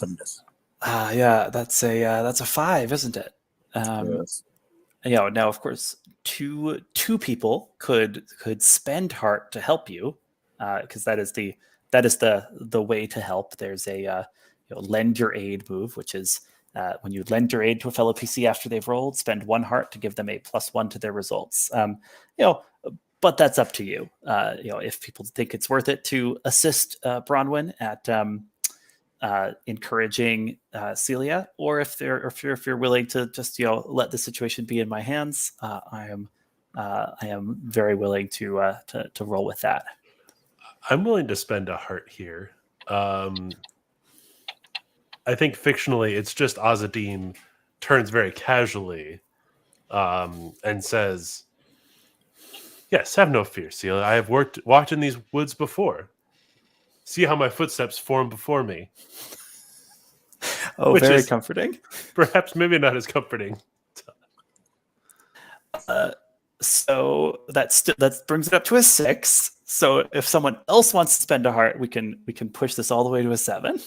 awesomeness. Yeah, that's a 5, isn't it? Yes. Now of course two people could spend heart to help you, because that is the way to help. There's a lend your aid move, which is when you lend your aid to a fellow PC after they've rolled, spend 1 heart to give them a +1 to their results. But that's up to you. If people think it's worth it to assist Bronwen at encouraging Celia, or if you're willing to just let the situation be in my hands, I am very willing to roll with that. I'm willing to spend a heart here. I think fictionally, it's just Ozadeam turns very casually and says, "Yes, have no fear, Celia. I have walked in these woods before. See how my footsteps form before me." Oh, Which very is comforting. Perhaps maybe not as comforting. So that brings it up to a 6. So if someone else wants to spend a heart, we can push this all the way to a 7.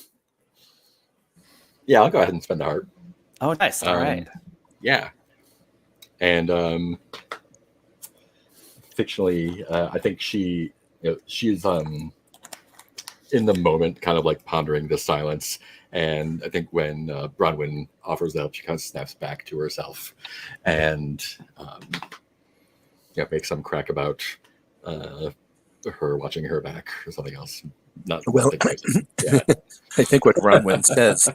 Yeah, I'll go ahead and spend a heart. Oh, nice. All right. Yeah. And fictionally, I think she's in the moment, kind of like pondering the silence. And I think when Bronwen offers that up, she kind of snaps back to herself and makes some crack about her watching her back or something else. Well, yeah. I think what Bronwen says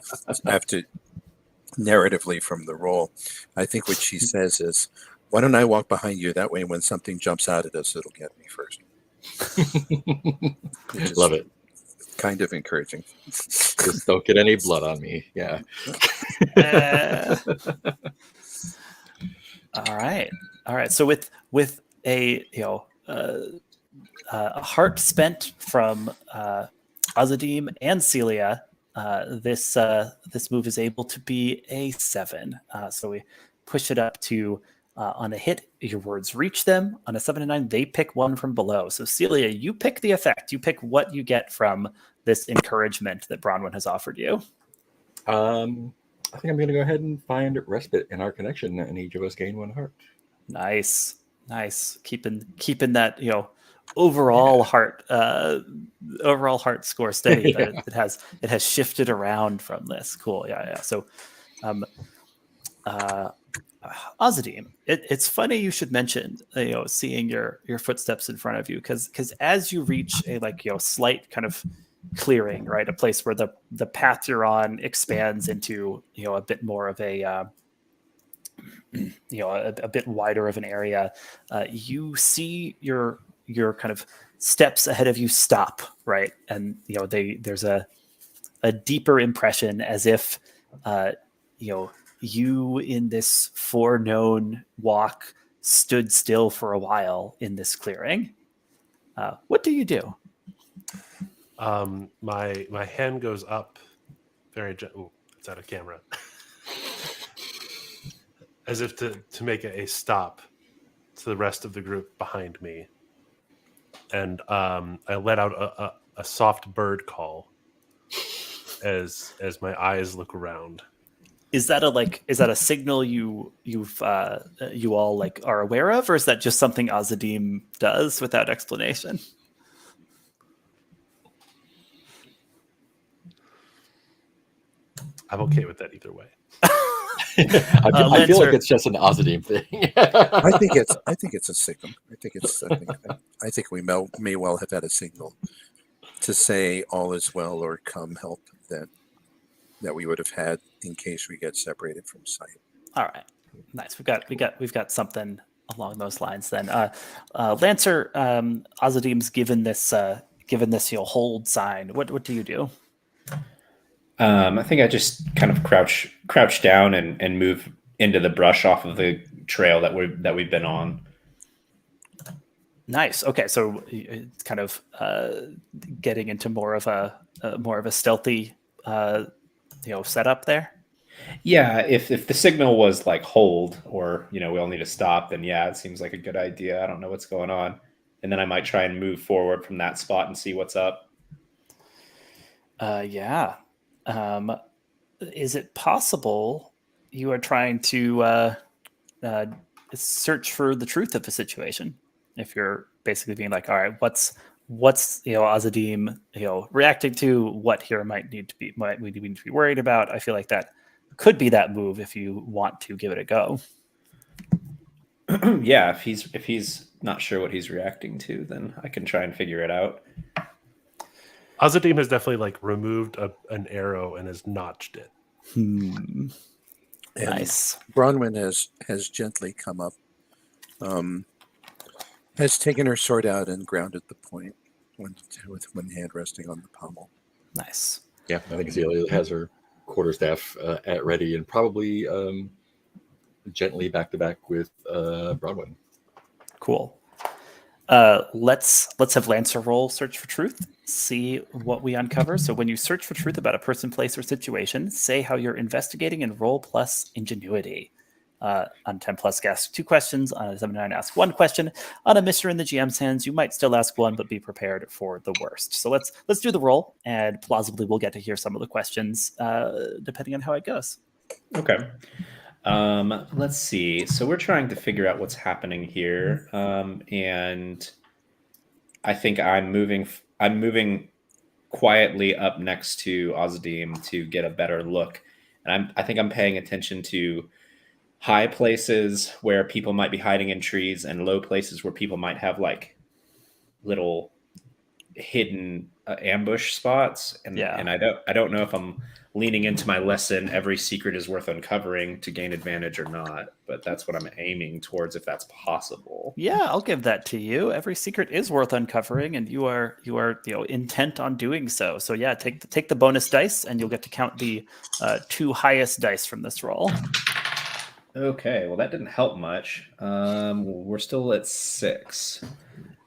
after narratively from the roll, I think what she says is, "Why don't I walk behind you? That way, when something jumps out at us, it'll get me first." Love it. Kind of encouraging. Just don't get any blood on me. Yeah. All right. So with a a heart spent from Ozadeam and Celia, this move is able to be a 7. So we push it up to on a hit, your words reach them. On a 7 and 9, they pick one from below. So Celia, you pick the effect. You pick what you get from this encouragement that Bronwen has offered you. I think I'm going to go ahead and find respite in our connection, and each of us gain 1 heart. Nice. Keeping that overall heart score steady, but it has shifted around from this. Cool. Yeah. So, Ozadeam, it's funny you should mention seeing your footsteps in front of you, because as you reach a slight kind of clearing, right, a place where the path you're on expands into a bit more of a a bit wider of an area, you see your kind of steps ahead of you stop, right, and there's a deeper impression, as if you in this foreknown walk stood still for a while in this clearing. What do you do? My hand goes up very gently. It's out of camera. As if to make a stop to the rest of the group behind me. And I let out a soft bird call as my eyes look around. Is that a signal you all are aware of, or is that just something Ozadeam does without explanation? I'm okay with that either way. I feel like it's just an Ozadeam thing. I think it's a signal. I think we may well have had a signal to say all is well or come help that we would have had in case we get separated from sight. All right, nice. We've got something along those lines then. Lancer, Ozadeam's given this hold sign. What do you do? I think I just kind of crouch down and move into the brush off of the trail that we've been on. Nice. Okay, so it's kind of getting into more of a stealthy setup there. Yeah, if the signal was like hold, or we all need to stop, then yeah, it seems like a good idea. I don't know what's going on, and then I might try and move forward from that spot and see what's up. Yeah. is it possible you are trying to search for the truth of the situation? If you're basically being like, all right, what's Ozadeam reacting to? What here might we need to be worried about? I feel like that could be that move if you want to give it a go. Yeah, if he's not sure what he's reacting to, then I can try and figure it out. Ozadeam has definitely like removed an arrow and has notched it. And Nice. Bronwen has gently come up, has taken her sword out and grounded the point with one hand resting on the pommel. Nice. Yeah, I think Celia has her quarterstaff at ready and probably gently back to back with Bronwen. Cool. Let's have Lancer roll search for truth. See what we uncover. So when you search for truth about a person, place, or situation, say how you're investigating and roll plus ingenuity. On 10 plus, ask 2 questions. On a 7-9, ask 1 question. On a mystery in the GM's hands, you might still ask 1, but be prepared for the worst. So let's do the roll, and plausibly we'll get to hear some of the questions depending on how it goes. Okay. Let's see. So we're trying to figure out what's happening here, and I think I'm moving quietly up next to Ozadeam to get a better look, and I think I'm paying attention to high places where people might be hiding in trees and low places where people might have like little hidden ambush spots. And I don't know if I'm leaning into my lesson, every secret is worth uncovering, to gain advantage or not, but that's what I'm aiming towards, if that's possible. Yeah, I'll give that to you. Every secret is worth uncovering, and you are intent on doing so. So yeah, take the bonus dice, and you'll get to count the 2 highest dice from this roll. Okay, well that didn't help much. We're still at 6.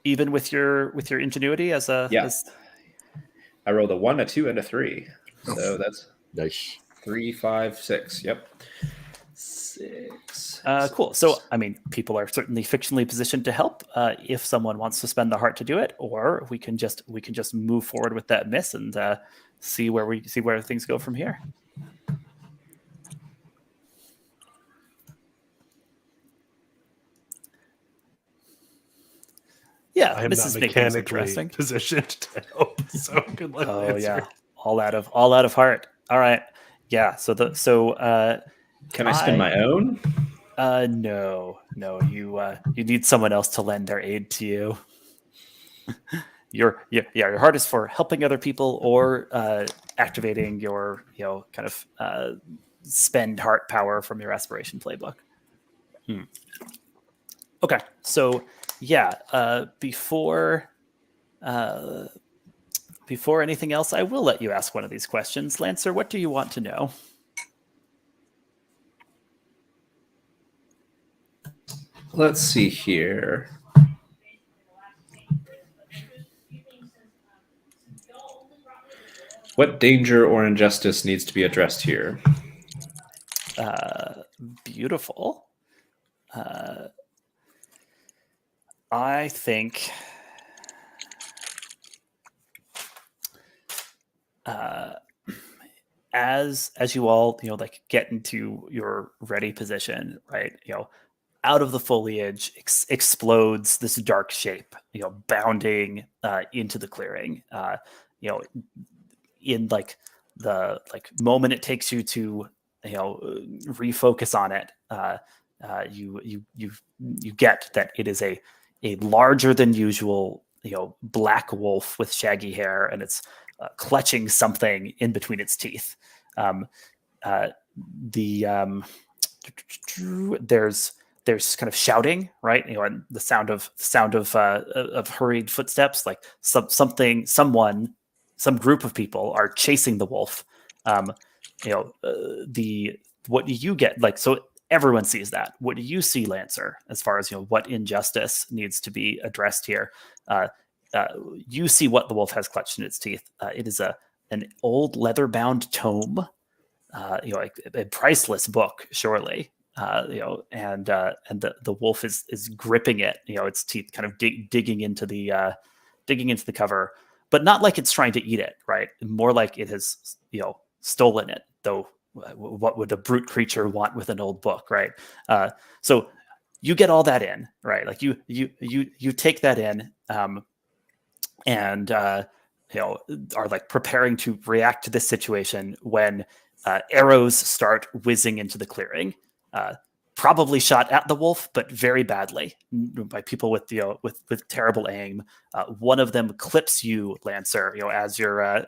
Even with your ingenuity as a I rolled a 1, a 2, and a 3. So that's Nice. 3, 5, 6. Yep. 6. Cool. So, I mean, people are certainly fictionally positioned to help if someone wants to spend the heart to do it, or we can just move forward with that miss and see where things go from here. Yeah, I am misses not make things mechanically interesting. positioned to help. So good luck. Oh Lancer. yeah, all out of heart. All right. Yeah. Can I spend my own? No. You need someone else to lend their aid to you. Your heart is for helping other people or activating your kind of spend heart power from your aspiration playbook. Okay, so yeah, before anything else, I will let you ask one of these questions. Lancer, what do you want to know? Let's see here. What danger or injustice needs to be addressed here? Beautiful. I think as you all like get into your ready position, right? Out of the foliage explodes this dark shape, bounding into the clearing. In like the moment it takes you to refocus on it, you get that it is a larger than usual black wolf with shaggy hair, and it's clutching something in between its teeth. There's kind of shouting, right? And the sound of hurried footsteps, like some group of people are chasing the wolf. What do you get? Like, so everyone sees that. What do you see, Lancer, as far as what injustice needs to be addressed here? You see what the wolf has clutched in its teeth. It is an old leather-bound tome, a priceless book, surely. And the wolf is gripping it. Its teeth kind of digging into the cover, but not like it's trying to eat it, right? More like it has stolen it. Though what would a brute creature want with an old book, right? So you get all that in, right? Like you take that in, and are like preparing to react to this situation when arrows start whizzing into the clearing. Probably shot at the wolf, but very badly by people with with terrible aim. One of them clips you, Lancer, as you're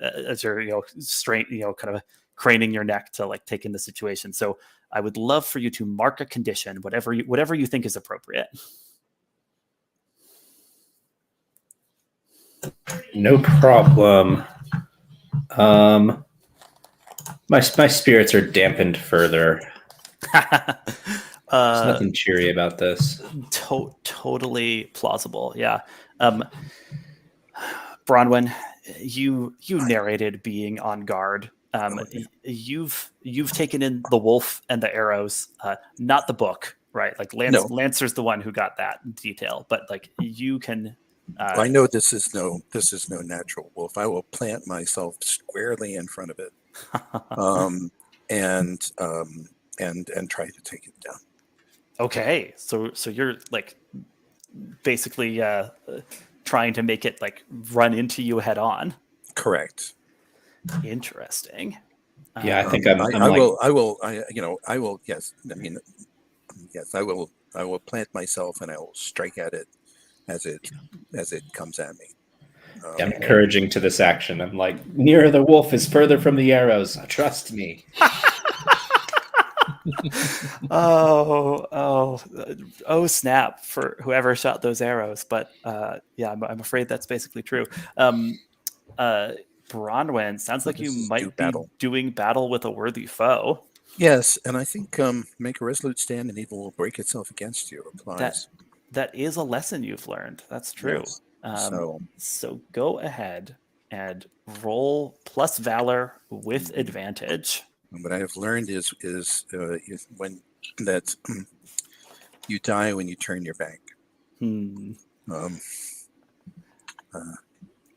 straight, kind of craning your neck to like take in the situation. So I would love for you to mark a condition, whatever you think is appropriate. No problem. My spirits are dampened further. There's nothing cheery about this. Totally plausible. Yeah. Bronwen, you narrated being on guard. You've taken in the wolf and the arrows, not the book, right? Like Lancer's the one who got that detail, but like you can. I know this is no natural wolf. I will plant myself squarely in front of it, and try to take it down. Okay, so you're like basically trying to make it like run into you head on. Correct. Interesting. Yeah, I think I will. Yes, I mean, yes, I will plant myself and I will strike at it as it comes at me. I'm encouraging to this action. I'm like, nearer the wolf is further from the arrows. Trust me. oh snap for whoever shot those arrows, but yeah, I'm afraid that's basically true. Bronwen, sounds like you might be doing battle with a worthy foe. Yes, and I think make a resolute stand and evil will break itself against you applies. That is a lesson you've learned. That's true. Yes. So go ahead and roll plus valor with advantage. What I have learned is when that you die when you turn your back.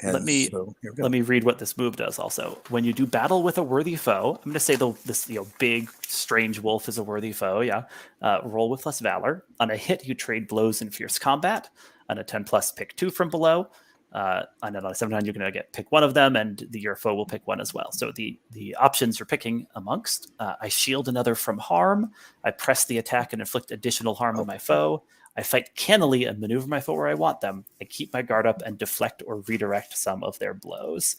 Let me read what this move does. Also, when you do battle with a worthy foe, I'm going to say this big strange wolf is a worthy foe. Yeah, roll with plus valor. On a hit, you trade blows in fierce combat. On a 10+, pick 2 from below. And then on a 7-9, you're going to pick one of them, and your foe will pick one as well. So the options you're picking amongst: I shield another from harm. I press the attack and inflict additional harm on my foe. I fight cannily and maneuver my foe where I want them. I keep my guard up and deflect or redirect some of their blows.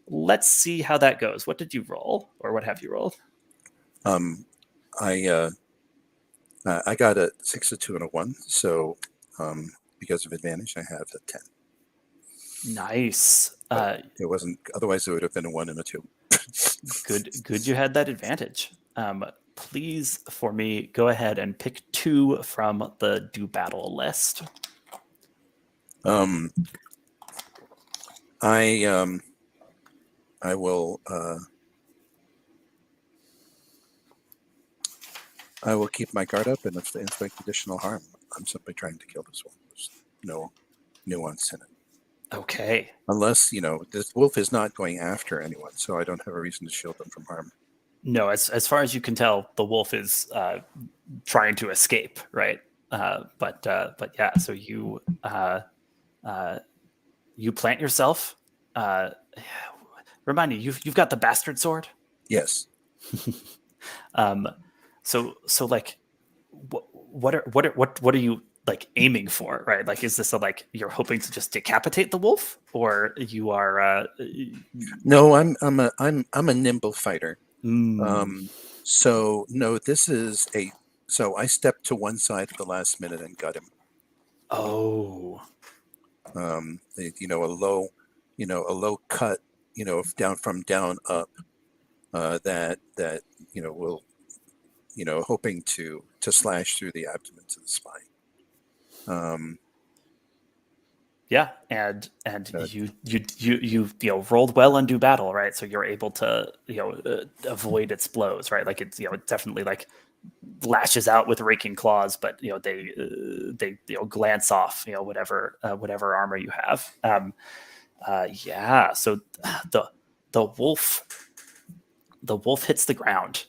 Let's see how that goes. What did you roll, or what have you rolled? I got a 6, a 2, and a 1. So because of advantage, I have a 10. Nice. It wasn't. Otherwise, it would have been a 1 and a 2. Good. You had that advantage. Please, for me, go ahead and pick 2 from the do battle list. I will keep my guard up and inflict additional harm. I'm simply trying to kill this one. There's no nuance in it. Okay. Unless, this wolf is not going after anyone, so I don't have a reason to shield them from harm. No, as far as you can tell, the wolf is trying to escape, right? But yeah, so you plant yourself. Remind me, you've got the bastard sword. Yes. So like, what are you like aiming for, right? Like, is this you're hoping to just decapitate the wolf, or you are? No, I'm a nimble fighter. So no, this is so I stepped to one side at the last minute and got him. Oh. A low cut, down up, that will, hoping to slash through the abdomen to the spine. Yeah, and you rolled well and do battle, right? So you're able to avoid its blows, right? Like it's it definitely like lashes out with raking claws, but they glance off whatever armor you have. Yeah, so the wolf the wolf hits the ground.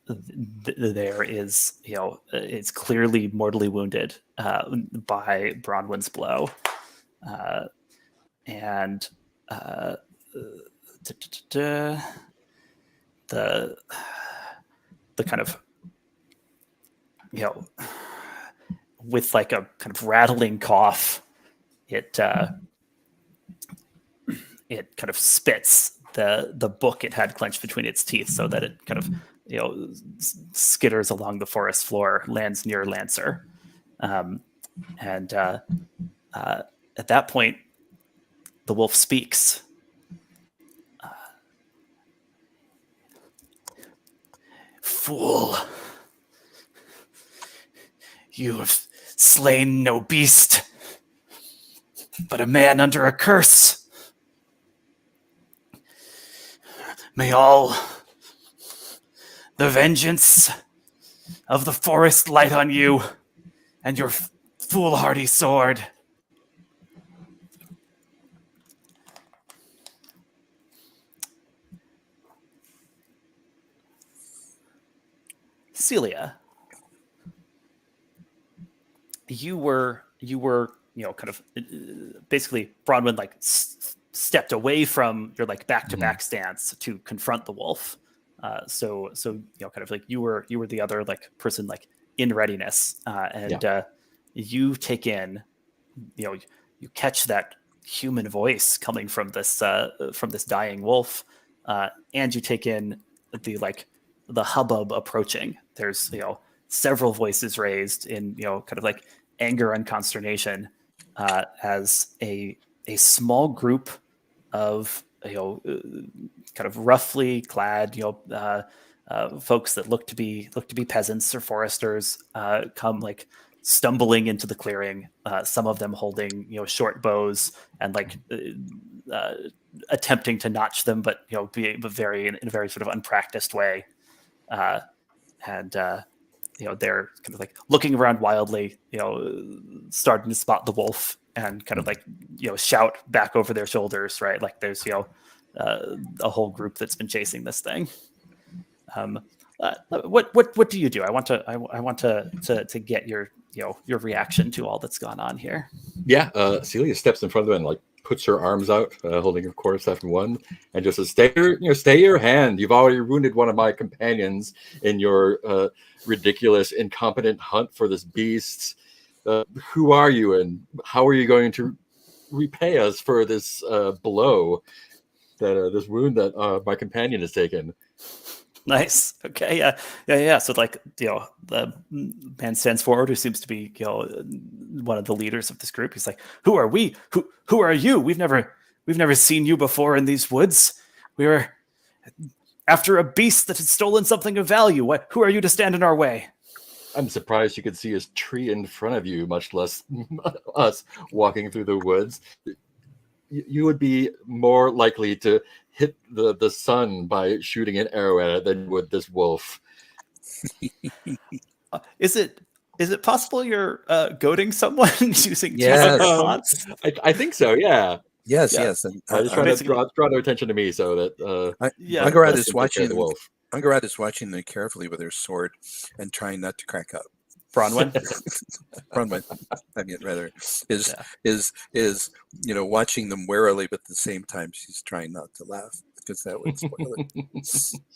There is, it's clearly mortally wounded by Bronwen's blow, and the kind of, with like a kind of rattling cough, it kind of spits the book it had clenched between its teeth, so that it kind of skitters along the forest floor, lands near Lancer, and at that point, the wolf speaks. Fool, you have slain no beast, but a man under a curse. May all the vengeance of the forest light on you and your foolhardy sword. Celia, you were kind of basically Bronwen like stepped away from your like back-to-back stance to confront the wolf. So kind of like you were the other like person like in readiness, and you take in, you catch that human voice coming from this dying wolf, and you take in the hubbub approaching. There's several voices raised in kind of like anger and consternation, as a small group of kind of roughly clad folks that look to be peasants or foresters come like stumbling into the clearing, some of them holding short bows and like attempting to notch them, but in a very sort of unpracticed way, and they're kind of like looking around wildly, starting to spot the wolf and kind of like shout back over their shoulders, right? Like there's a whole group that's been chasing this thing. What do you do? I want to get your reaction to all that's gone on here. Yeah, Celia steps in front of them and like puts her arms out, holding of course after one, and just says, "Stay your hand. You've already wounded one of my companions in your ridiculous, incompetent hunt for this beast. Who are you, and how are you going to repay us for this blow, this wound that my companion has taken?" Nice. Okay. Yeah. So like, the man stands forward, who seems to be, one of the leaders of this group. He's like, "Who are we? Who are you? We've never seen you before in these woods. We were after a beast that had stolen something of value. Who are you to stand in our way?" I'm surprised you could see a tree in front of you, much less us walking through the woods. You would be more likely to hit the sun by shooting an arrow at it than you would this wolf. Is it possible you're goading someone using Yes. taunts? I think so. Yeah. Yes. And I just trying to draw their attention to me so that Angarad is watching the wolf. Angarad is watching them carefully with her sword and trying not to crack up. Bronwen. Bronwen, I mean, rather is watching them warily, but at the same time she's trying not to laugh because that would spoil it.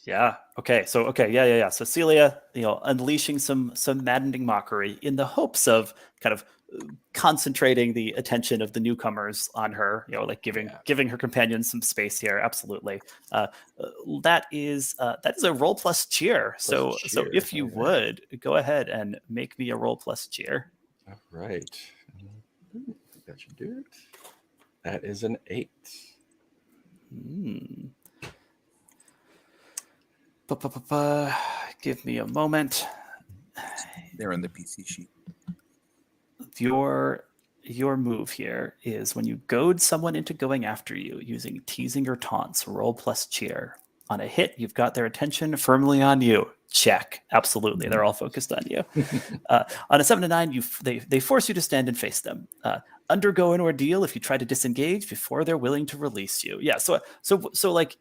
Yeah. Okay. So yeah. So Celia, unleashing some maddening mockery in the hopes of kind of concentrating the attention of the newcomers on her, like giving her companion some space here. Absolutely. That is a roll plus cheer. So if you would go ahead and make me a roll plus cheer. All right. That should do it. That is an 8. Give me a moment. They're on the PC sheet. Your move here is when you goad someone into going after you using teasing or taunts, roll plus cheer. On a hit, you've got their attention firmly on you. Check. Absolutely. They're all focused on you. On a 7 to 9, they force you to stand and face them. Undergo an ordeal if you try to disengage before they're willing to release you. Yeah. So like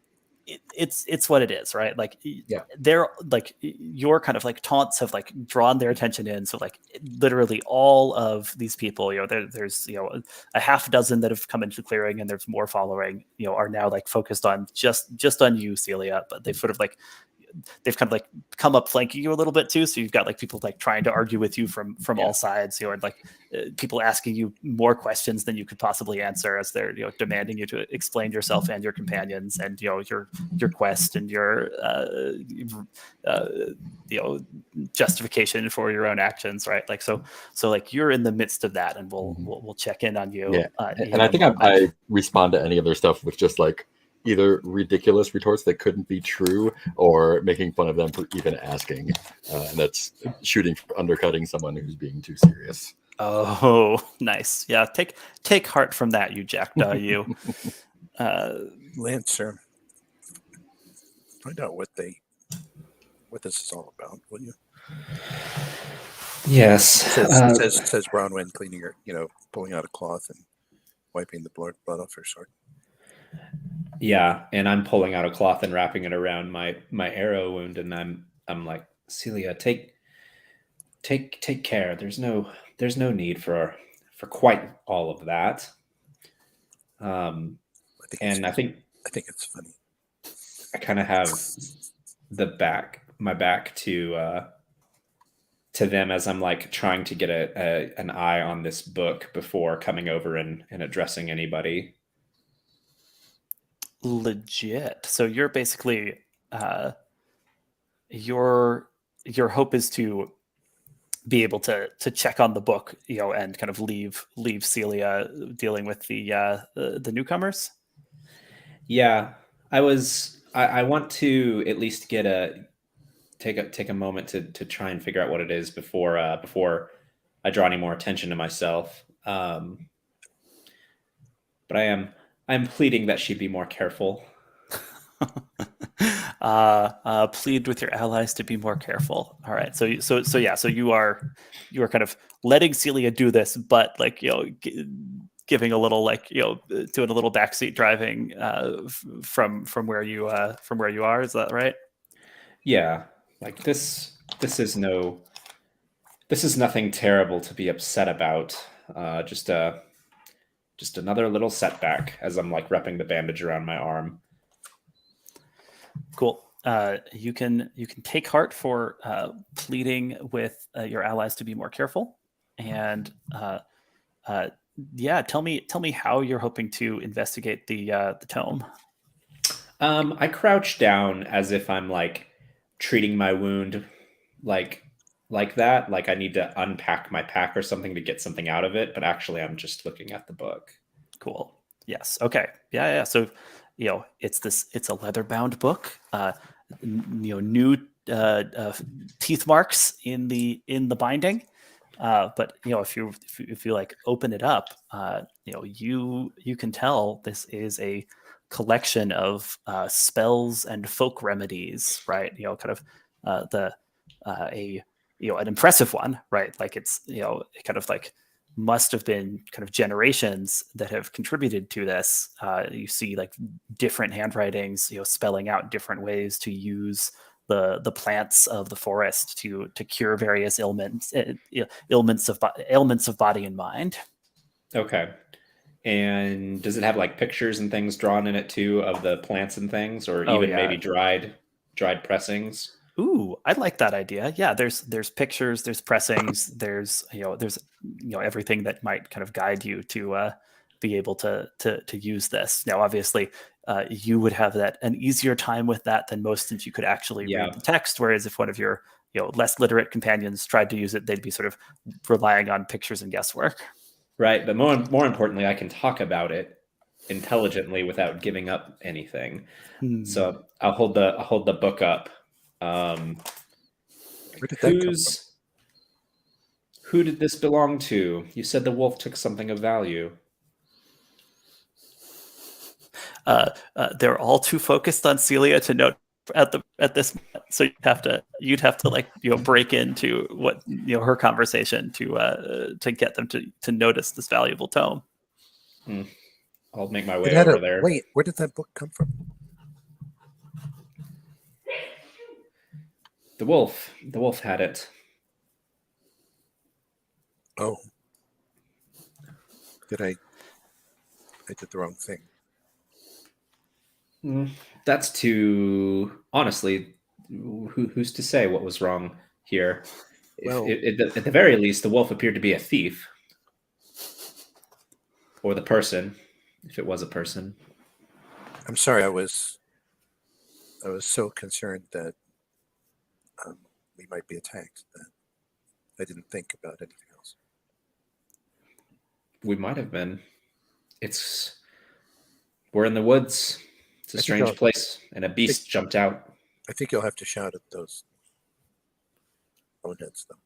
it's what it is, right? Like Yeah. they're like your kind of like taunts have like drawn their attention in. So like literally all of these people, there's a half dozen that have come into the clearing, and there's more following, are now like focused on just on you, Celia. But they've sort of like they've kind of like come up flanking you a little bit too. So you've got like people like trying to argue with you from all sides, and like people asking you more questions than you could possibly answer as they're, demanding you to explain yourself and your companions and, your quest and your, justification for your own actions. Right. Like, so like you're in the midst of that, and we'll check in on you. Yeah. And I think I respond to any of their stuff with just like either ridiculous retorts that couldn't be true or making fun of them for even asking. And that's undercutting someone who's being too serious. Oh, nice. Yeah. Take heart from that, you jackdaw, you. Lancer, find out what this is all about, will you? Yes. Says Bronwen, cleaning her, pulling out a cloth and wiping the blood off her sword. Yeah, and I'm pulling out a cloth and wrapping it around my arrow wound, and I'm like, Celia, take care. There's no need for quite all of that. I think it's funny. I kind of have my back to them as I'm like trying to get an eye on this book before coming over and addressing anybody. Legit. So you're basically your hope is to be able to check on the book, and kind of leave Celia dealing with the newcomers. Yeah, I want to at least take a moment to try and figure out what it is before I draw any more attention to myself. But I'm pleading that she be more careful. Plead with your allies to be more careful. All right. So you are kind of letting Celia do this, but like, giving a little like, doing a little backseat driving from where you are. Is that right? Yeah. Like this is nothing terrible to be upset about. Just another little setback as I'm like wrapping the bandage around my arm. Cool. You can take heart for pleading with your allies to be more careful, and tell me how you're hoping to investigate the tome. I crouch down as if I'm like treating my wound, like that. Like I need to unpack my pack or something to get something out of it, but actually I'm just looking at the book. Cool. Yes. Okay. Yeah. So, it's a leather-bound book. New teeth marks in the binding. But if you like open it up, you can tell this is a collection of spells and folk remedies, right? Kind of an impressive one, right? Like it's kind of like must have been kind of generations that have contributed to this. You see like different handwritings, spelling out different ways to use the plants of the forest to cure various ailments of body and mind. Okay. And does it have like pictures and things drawn in it too of the plants and things, or maybe dried pressings? Ooh, I like that idea. Yeah, there's pictures, there's pressings, there's everything that might kind of guide you to be able to use this. Now, obviously, you would have an easier time with that than most, since you could actually read the text. Whereas if one of your less literate companions tried to use it, they'd be sort of relying on pictures and guesswork. Right, but more importantly, I can talk about it intelligently without giving up anything. So I'll hold the book up. Where did that come from? Who did this belong to? You said the wolf took something of value. They're all too focused on Celia to note at this. So you'd have to like break into what her conversation to get them to notice this valuable tome. I'll make my way over there. Wait, where did that book come from? The wolf. The wolf had it. Oh. I did the wrong thing. That's too honestly. Who's to say what was wrong here? Well- At the very least, the wolf appeared to be a thief, or the person, if it was a person. I'm sorry. I was so concerned that we might be attacked that I didn't think about anything else. We might have been. We're in the woods. It's a I think strange I'll- place, and a beast jumped out. I think you'll have to shout at those boneheads, though,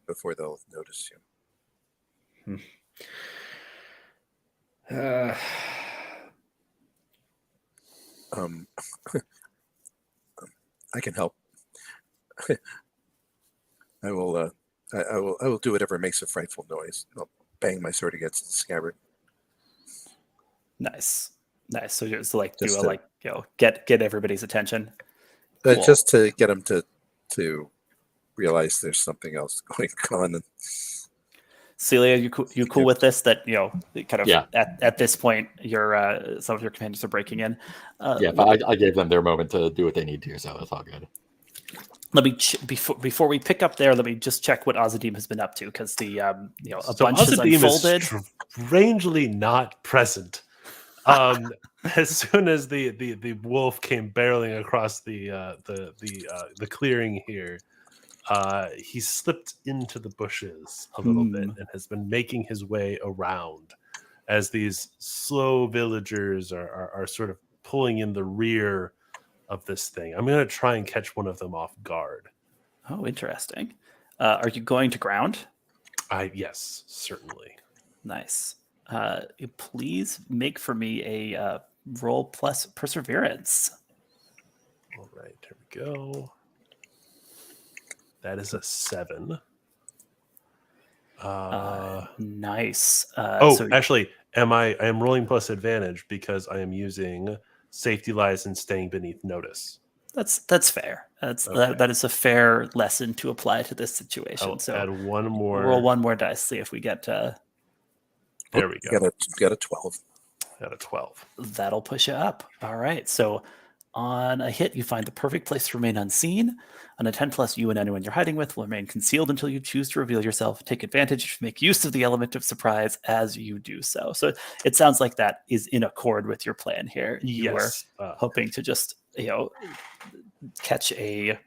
before they'll notice you. I can help. I will. I will do whatever makes a frightful noise. I'll bang my sword against the scabbard. Nice. So just like Just do a to- like get everybody's attention. But Cool. just to get them to realize there's something else going on. And Celia, you cool with this? That kind of Yeah. at this point, your some of your companions are breaking in. Yeah, but I gave them their moment to do what they need to, so it's all good. Let me before we pick up there. Let me just check what Ozadeam has been up to, because the a So bunch has Ozadeam unfolded. is strangely not present. As soon as the wolf came barreling across the clearing here, he slipped into the bushes a little bit and has been making his way around as these slow villagers are sort of pulling in the rear of this thing. I'm going to try and catch one of them off guard. Oh, interesting. Are you going to ground? Yes, certainly. Nice. Please make for me a roll plus perseverance. All right, here we go. That is a 7. Nice. Actually, I am rolling plus advantage because I am using safety lies and staying beneath notice. That's fair. Okay. That is a fair lesson to apply to this situation. I'll So add one more. roll one more dice, see if we get There we you go. got a 12. At a 12. that'll push you up. All right. So on a hit, you find the perfect place to remain unseen. On a 10 plus, you and anyone you're hiding with will remain concealed until you choose to reveal yourself. Take advantage, make use of the element of surprise as you do so. So it sounds like that is in accord with your plan here. You were Yes. hoping to just catch a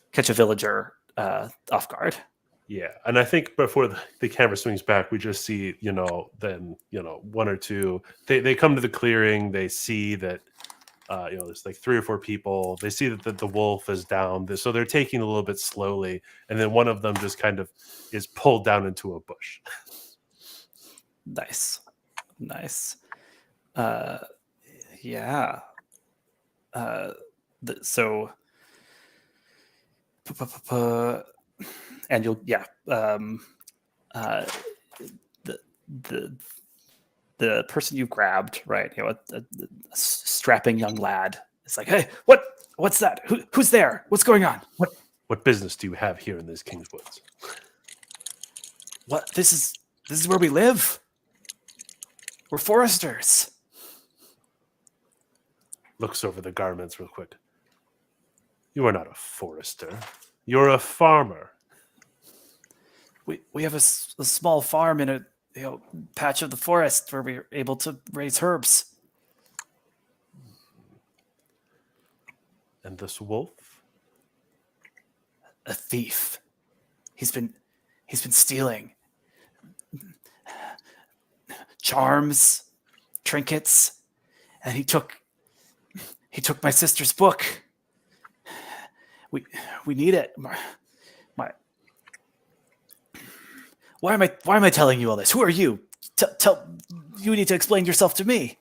villager off guard. Yeah, and I think before the camera swings back, we just see, then, one or two. They come to the clearing. They see that, there's like 3 or 4 people. They see that the wolf is down. So they're taking a little bit slowly. And then one of them just kind of is pulled down into a bush. Nice. Yeah. So, and you'll the person you grabbed, right? A strapping young lad. It's like, hey, what's that? Who's there? What's going on? What business do you have here in this King's Woods? What? This is where we live. We're foresters. Looks over the garments real quick. You are not a forester. You're a farmer. We have a small farm in a patch of the forest where we're able to raise herbs. And this wolf? A thief. He's been stealing charms, trinkets, and he took my sister's book. We need it. Why am I telling you all this? Who are you? You need to explain yourself to me.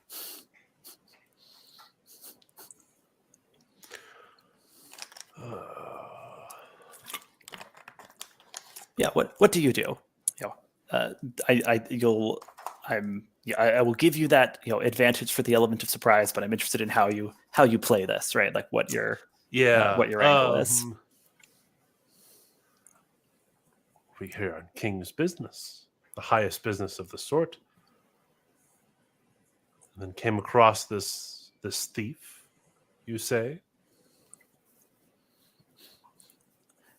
Yeah. What do you do? I will give you that advantage for the element of surprise, but I'm interested in how you play this, right? Like what your Yeah. what your angle is. We here on King's business, the highest business of the sort. And then came across this thief, you say?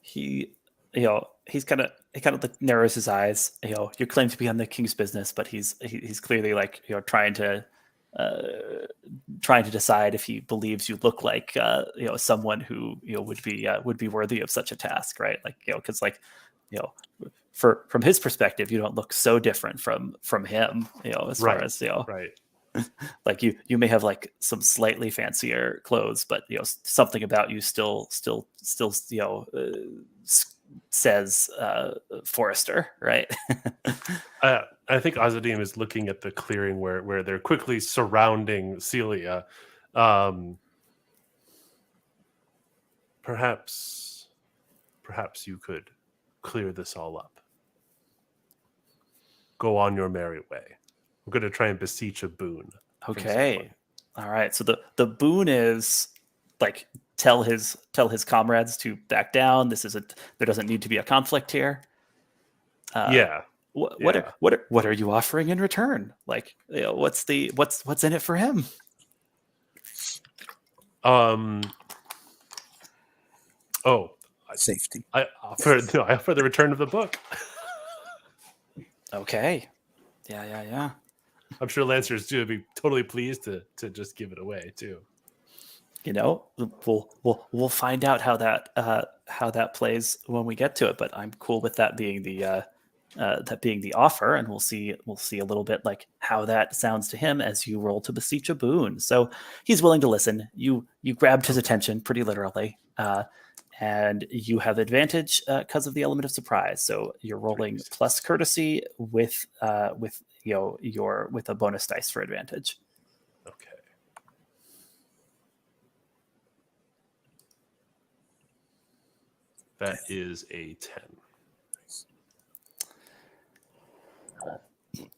He he kind of like narrows his eyes. You claim to be on the king's business, but he's clearly like trying to decide if he believes you look like someone who would be worthy of such a task, right? Like because from his perspective, you don't look so different from him, as far as right. like you may have like some slightly fancier clothes, but something about you still says Forester, right? I think Ozadeam is looking at the clearing where they're quickly surrounding Celia. Perhaps you could clear this all up. Go on your merry way. I'm going to try and beseech a boon. Okay. All right. So the boon is like tell his comrades to back down. There doesn't need to be a conflict here. Yeah. What are you offering in return? Like, what's in it for him? Safety. I offer the return of the book. Okay. Yeah. I'm sure Lancers too would be totally pleased to just give it away too. We'll find out how that plays when we get to it. But I'm cool with that being the offer, and we'll see a little bit like how that sounds to him as you roll to beseech a boon. So he's willing to listen. You grabbed his attention pretty literally, and you have advantage because of the element of surprise. So you're rolling plus courtesy with a bonus dice for advantage. Okay. That is a 10.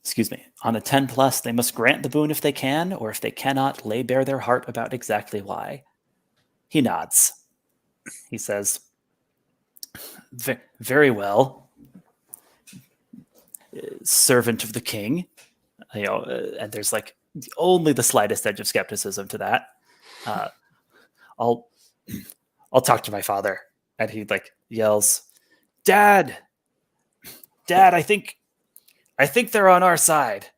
Excuse me. On a 10 plus, they must grant the boon if they can, or if they cannot, lay bare their heart about exactly why. He nods. He says, very well, servant of the king. And there's like only the slightest edge of skepticism to that. I'll talk to my father. And he like yells, Dad, I think they're on our side.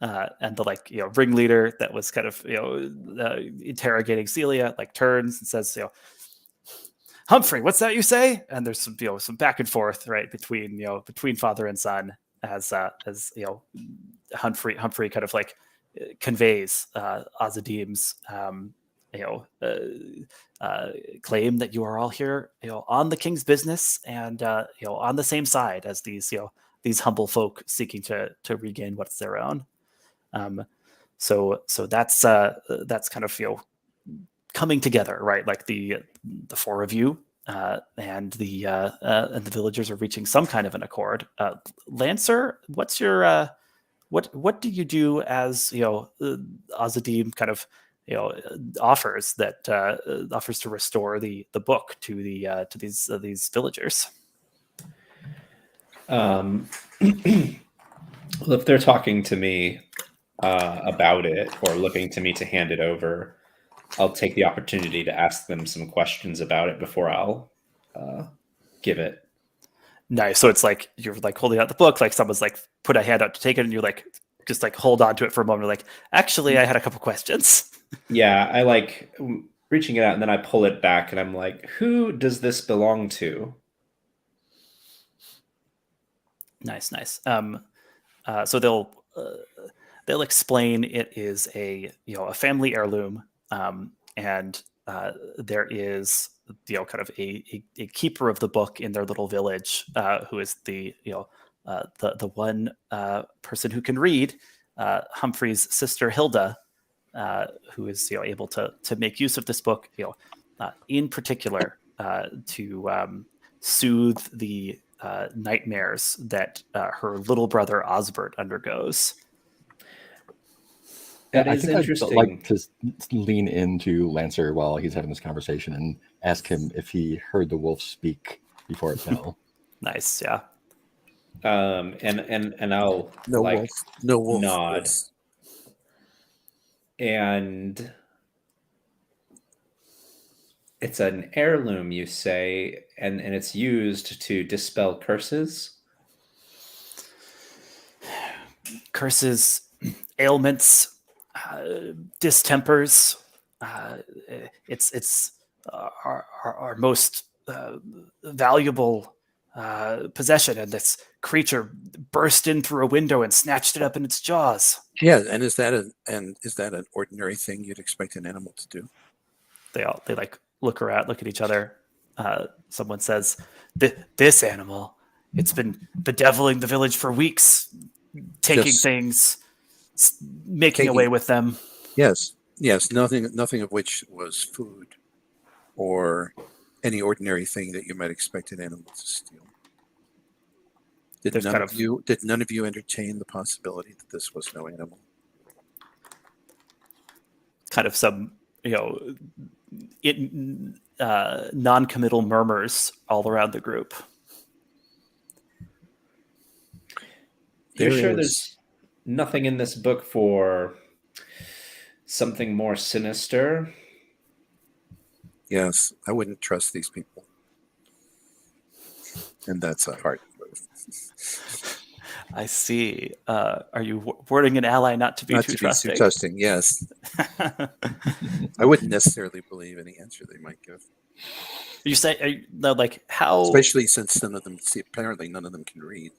And the ringleader that was kind of interrogating Celia like turns and says, Humphrey, what's that you say? And there's some back and forth right between father and son as Humphrey kind of like conveys Ozadeam's claim that you are all here on the king's business and on the same side as these humble folk seeking to regain what's their own. So that's kind of coming together, right? Like the four of you and the villagers are reaching some kind of an accord. Lancer, what's your what do you do as Ozadeam kind of offers to restore the book to these villagers? Well, if they're talking to me about it or looking to me to hand it over, I'll take the opportunity to ask them some questions about it before I'll give it. Nice. So it's like you're like holding out the book, like someone's like put a hand out to take it, and you're like just like hold on to it for a moment. Like, actually, I had a couple questions. Yeah, I like reaching it out, and then I pull it back, and I'm like, who does this belong to? Nice. So they'll explain it is a family heirloom, and there is kind of a keeper of the book in their little village who is the one person who can read, Humphrey's sister Hilda, who is able to make use of this book, in particular to soothe the nightmares that her little brother Osbert undergoes. That I is think I'd interesting. like to lean into Lancer while he's having this conversation and ask him if he heard the wolf speak before it fell. Nice. Yeah. And I'll No like wolf. No wolf. nod. Was, And it's an heirloom, you say, and it's used to dispel curses. Curses, ailments, distempers. It's our most valuable possession, and this creature burst in through a window and snatched it up in its jaws. yeah, and is that an ordinary thing you'd expect an animal to do? They like look around, look at each other. Someone says, "This animal, it's been bedeviling the village for weeks, taking Just things, making taking- away with them." Yes, nothing of which was food or any ordinary thing that you might expect an animal to steal. Did There's none kind of you entertain the possibility that this was no animal? Kind of some, non-committal murmurs all around the group. You're There sure is- there's nothing in this book for something more sinister? Yes, I wouldn't trust these people. And that's a hard move. I see. Are you wording an ally not to be Not too to trusting? be too trusting, yes. I wouldn't necessarily believe any answer they might give. You say like how Especially since apparently none of them can read.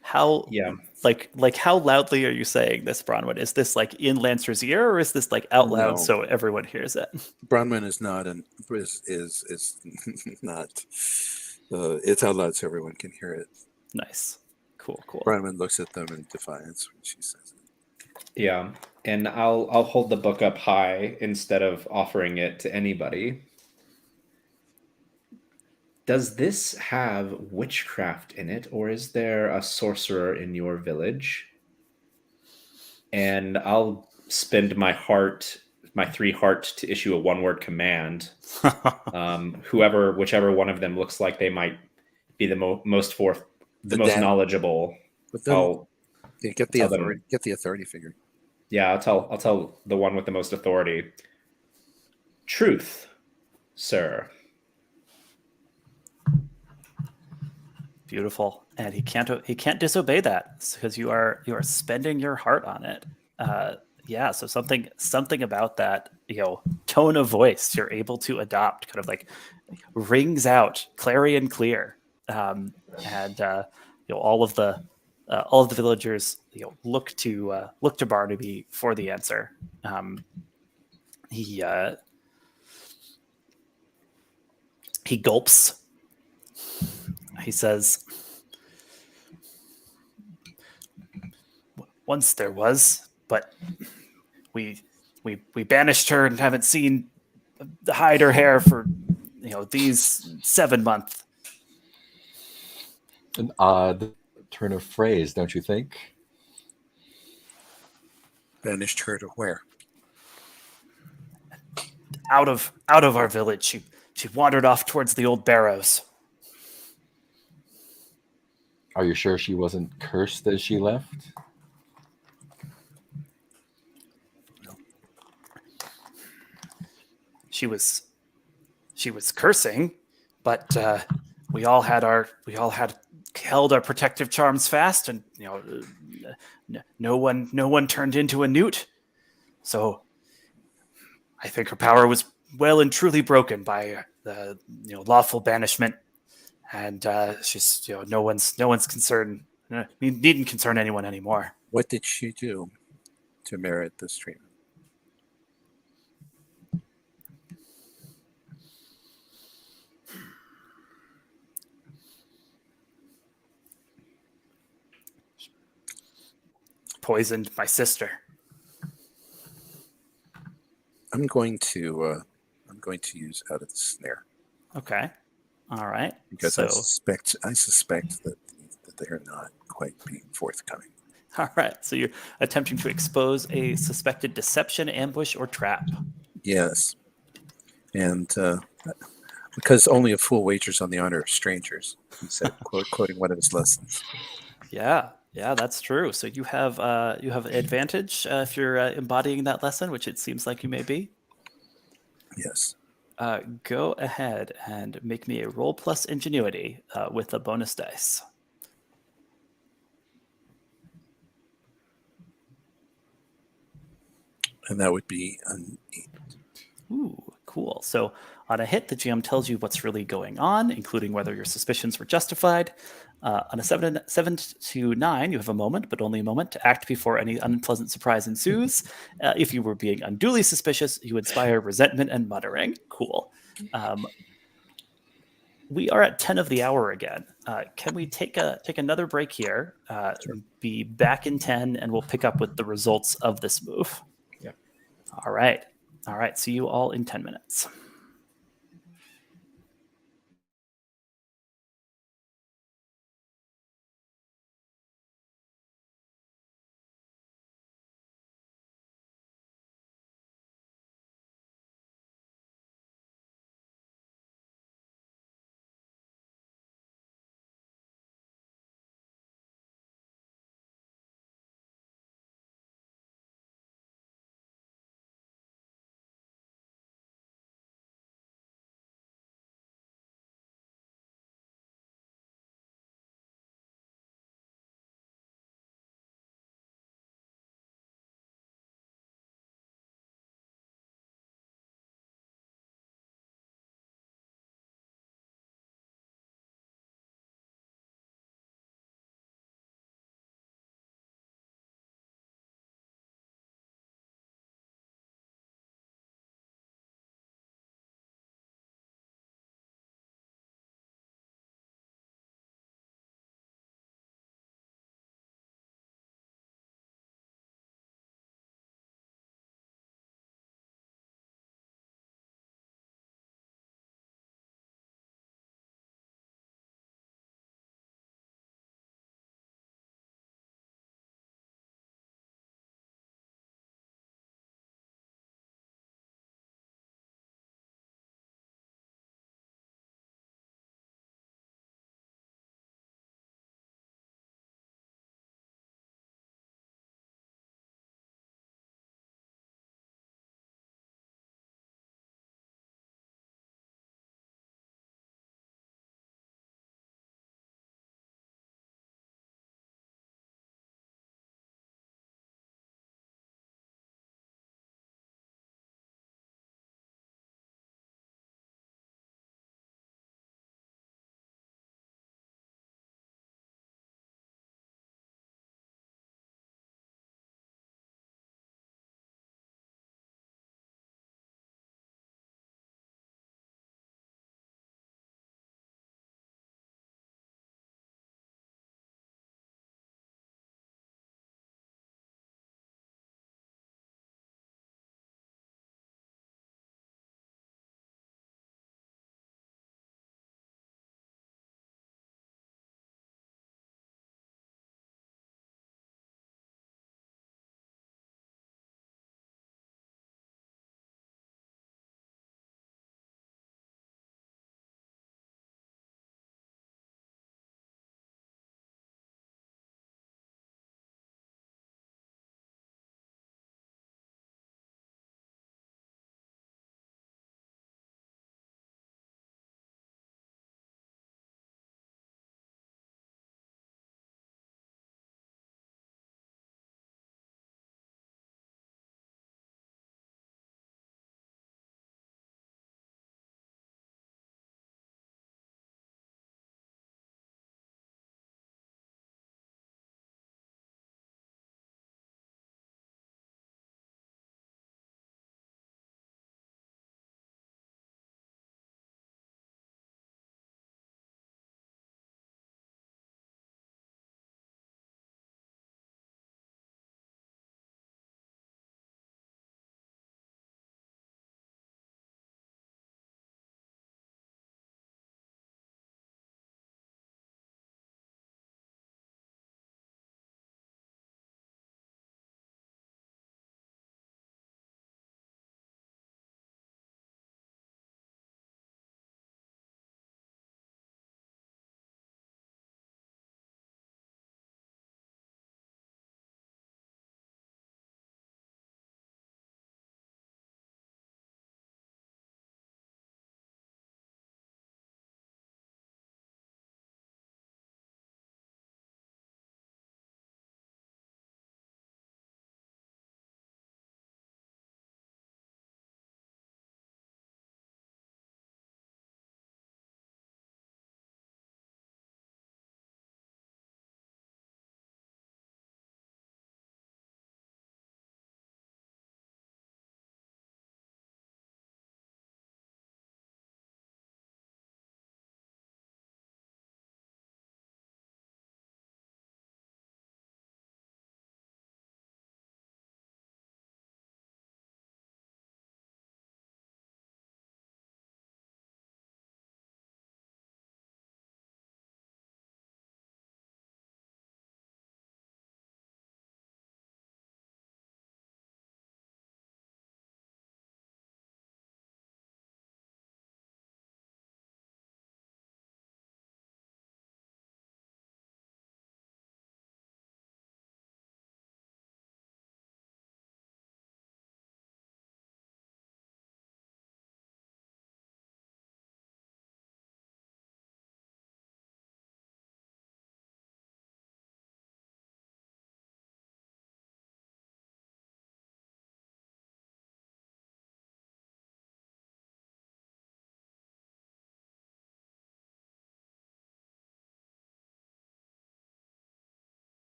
how Yeah. like how loudly are you saying this, Bronwen? Is this like in Lancer's ear, or is this like out loud No. so everyone hears it? Bronwen is not is not it's out loud so everyone can hear it. Nice. Cool. Bronwen looks at them in defiance when she says it. Yeah. And I'll hold the book up high instead of offering it to anybody. Does this have witchcraft in it, or is there a sorcerer in your village? And I'll spend my 3 heart to issue a one-word command. Whichever one of them looks like they might be the most knowledgeable. But then I'll get the tell them- authority. Get the authority figure. Yeah, I'll tell the one with the most authority. Truth, sir. Beautiful. And he can't disobey that because you are spending your heart on it. Yeah, so something about that, tone of voice you're able to adopt kind of like rings out clarion clear. And all of the villagers look to Barnaby for the answer. He gulps. He says, "Once there was, but we banished her and haven't seen the hide or hair for these 7 months." An odd turn of phrase, don't you think? Banished her to where? Out of our village. She wandered off towards the old barrows. Are you sure she wasn't cursed as she left? She was cursing, but we all had held our protective charms fast, and no one turned into a newt. So I think her power was well and truly broken by the lawful banishment, and she's no one's concern. Needn't concern anyone anymore. What did she do to merit this treatment? Poisoned my sister. I'm going to use out of the snare Okay. All right. because So I suspect that they're not quite being forthcoming. All right. So you're attempting to expose a suspected deception, ambush, or trap. Yes. And because only a fool wagers on the honor of strangers, he said, quoting one of his lessons. Yeah, that's true. So you have advantage if you're embodying that lesson, which it seems like you may be. Yes. Go ahead and make me a roll plus ingenuity with a bonus dice. And that would be an 8. Ooh, cool. So on a hit, the GM tells you what's really going on, including whether your suspicions were justified. On a 7 to 9, you have a moment, but only a moment, to act before any unpleasant surprise ensues. If you were being unduly suspicious, you inspire resentment and muttering. Cool. We are at 10 of the hour again. Can we take another break here? Sure. Be back in 10, and we'll pick up with the results of this move. Yep. All right. See you all in 10 minutes.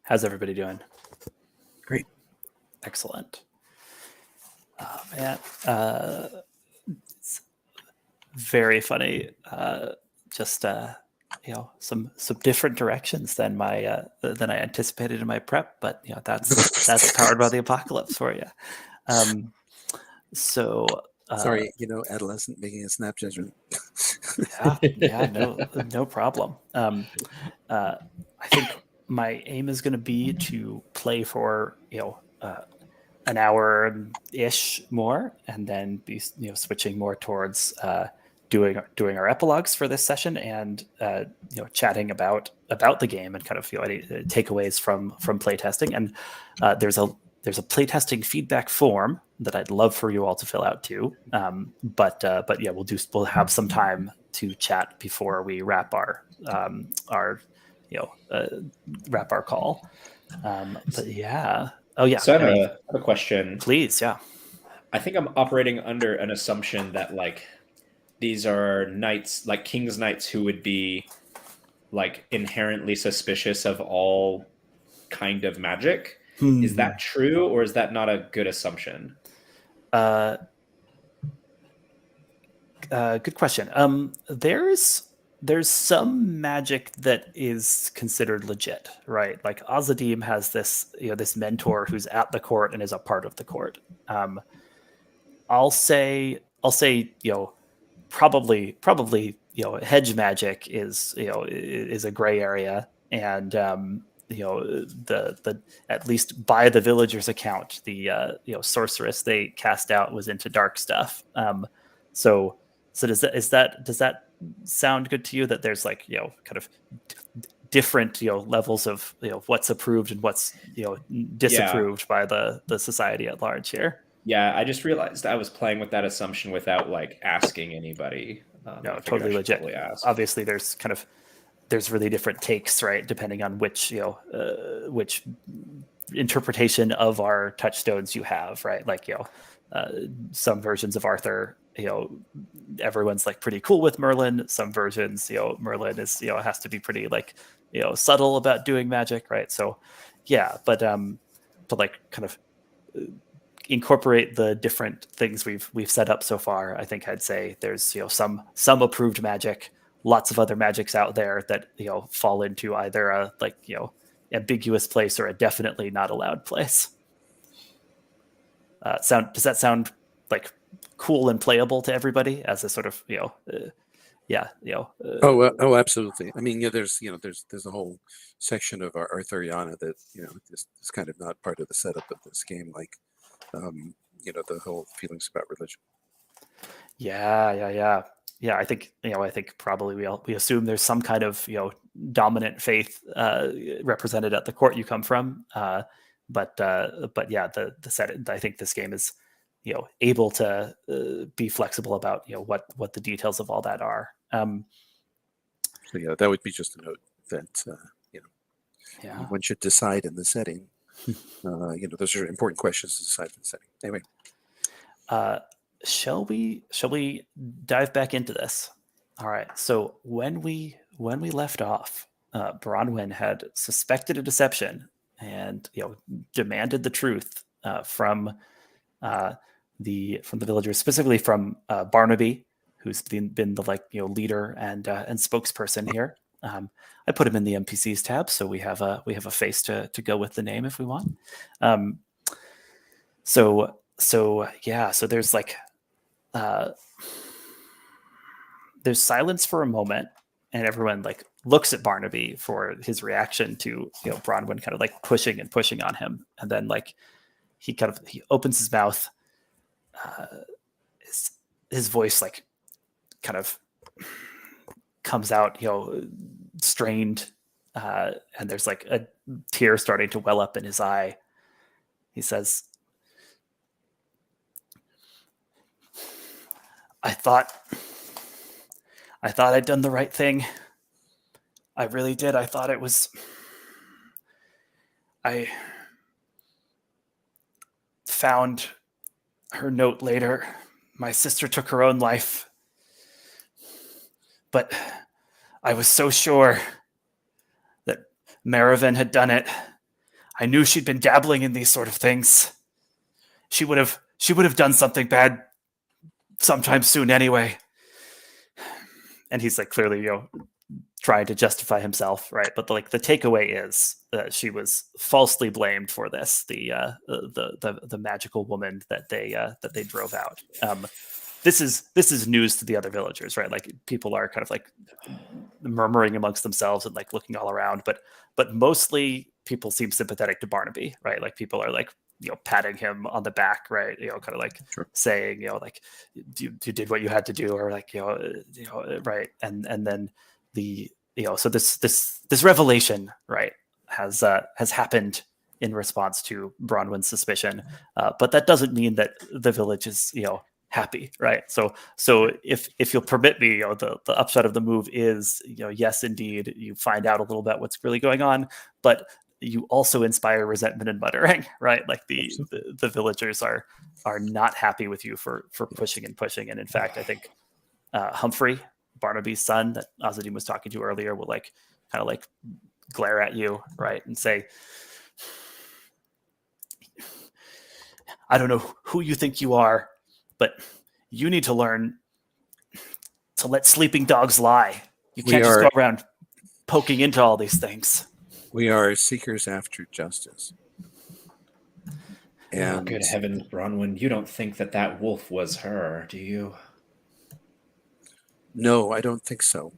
How's everybody doing? Great. Excellent. Man, it's very funny. Just some different directions than my than I anticipated in my prep, but that's powered by the apocalypse for you. Sorry, adolescent making a snap judgment. No problem. I think my aim is going to be to play for an hour ish more, and then be switching more towards doing our epilogues for this session, and chatting about the game and kind of any takeaways from playtesting. And there's a playtesting feedback form that I'd love for you all to fill out too. But yeah, we'll have some time to chat before we wrap our wrap our call. But yeah. Oh yeah. So I have a question. Please, yeah. I think I'm operating under an assumption that these are knights, like king's knights, who would be inherently suspicious of all kind of magic. Is that true, or is that not a good assumption? Good question. There's some magic that is considered legit, right? Like Ozadeam has this this mentor who's at the court and is a part of the court. I'll say probably hedge magic is a gray area, and the at least by the villagers' account, the sorceress they cast out was into dark stuff. So does that sound good to you, that there's kind of different levels of what's approved and what's disapproved by the society at large here? Yeah, I just realized I was playing with that assumption without asking anybody. No, totally legit. Obviously, there's really different takes, right? Depending on which interpretation of our touchstones you have, right? Some versions of Arthur, everyone's pretty cool with Merlin. Some versions, Merlin is has to be pretty subtle about doing magic, right? So yeah, but kind of incorporate the different things we've set up so far. I think I'd say there's some approved magic, lots of other magics out there that fall into either a ambiguous place or a definitely not allowed place. Does that sound cool and playable to everybody as a sort of Absolutely. I mean, there's a whole section of our Arthuriana that is kind of not part of the setup of this game, the whole feelings about religion. Yeah. I think probably we assume there's some kind of dominant faith represented at the court you come from. But yeah, the set. I think this game is able to be flexible about what the details of all that are. So yeah, that would be just a note that one should decide in the setting. Those are important questions to decide in the setting. Anyway, shall we dive back into this? All right. So when we left off, Bronwen had suspected a deception and demanded the truth from the villagers, specifically from Barnaby, who's been the leader and spokesperson here. I put him in the NPCs tab, so we have a face to go with the name if we want. So there's there's silence for a moment, and everyone looks at Barnaby for his reaction to Bronwen kind of pushing on him, and then he opens his mouth, his voice kind of comes out strained, and there's a tear starting to well up in his eye. He says, I thought I'd done the right thing. I really did. I thought it was... I found her note later. My sister took her own life. But I was so sure that Maravan had done it. I knew she'd been dabbling in these sort of things. She would have done something bad sometime soon anyway. And he's like clearly, trying to justify himself, right? But the takeaway is that she was falsely blamed for this. The magical woman that they drove out. This is news to the other villagers, right? Like people are kind of like murmuring amongst themselves and like looking all around, but mostly people seem sympathetic to Barnaby, right? Like people are like patting him on the back, right? Kind of like saying, like you did what you had to do, or like right? And then so this revelation, right, has happened in response to Bronwen's suspicion, but that doesn't mean that the village is happy, right? So if you'll permit me, the upshot of the move is yes, indeed, you find out a little bit what's really going on, but you also inspire resentment and muttering, right? Like the villagers are not happy with you for pushing, and in fact, I think Humphrey, Barnaby's son that Ozadeam was talking to earlier, will like kind of like glare at you, right, and say, I don't know who you think you are, but you need to learn to let sleeping dogs lie. You can't just go around poking into all these things. We are seekers after justice. And good heavens, Bronwen, you don't think that wolf was her, do you? No, I don't think so.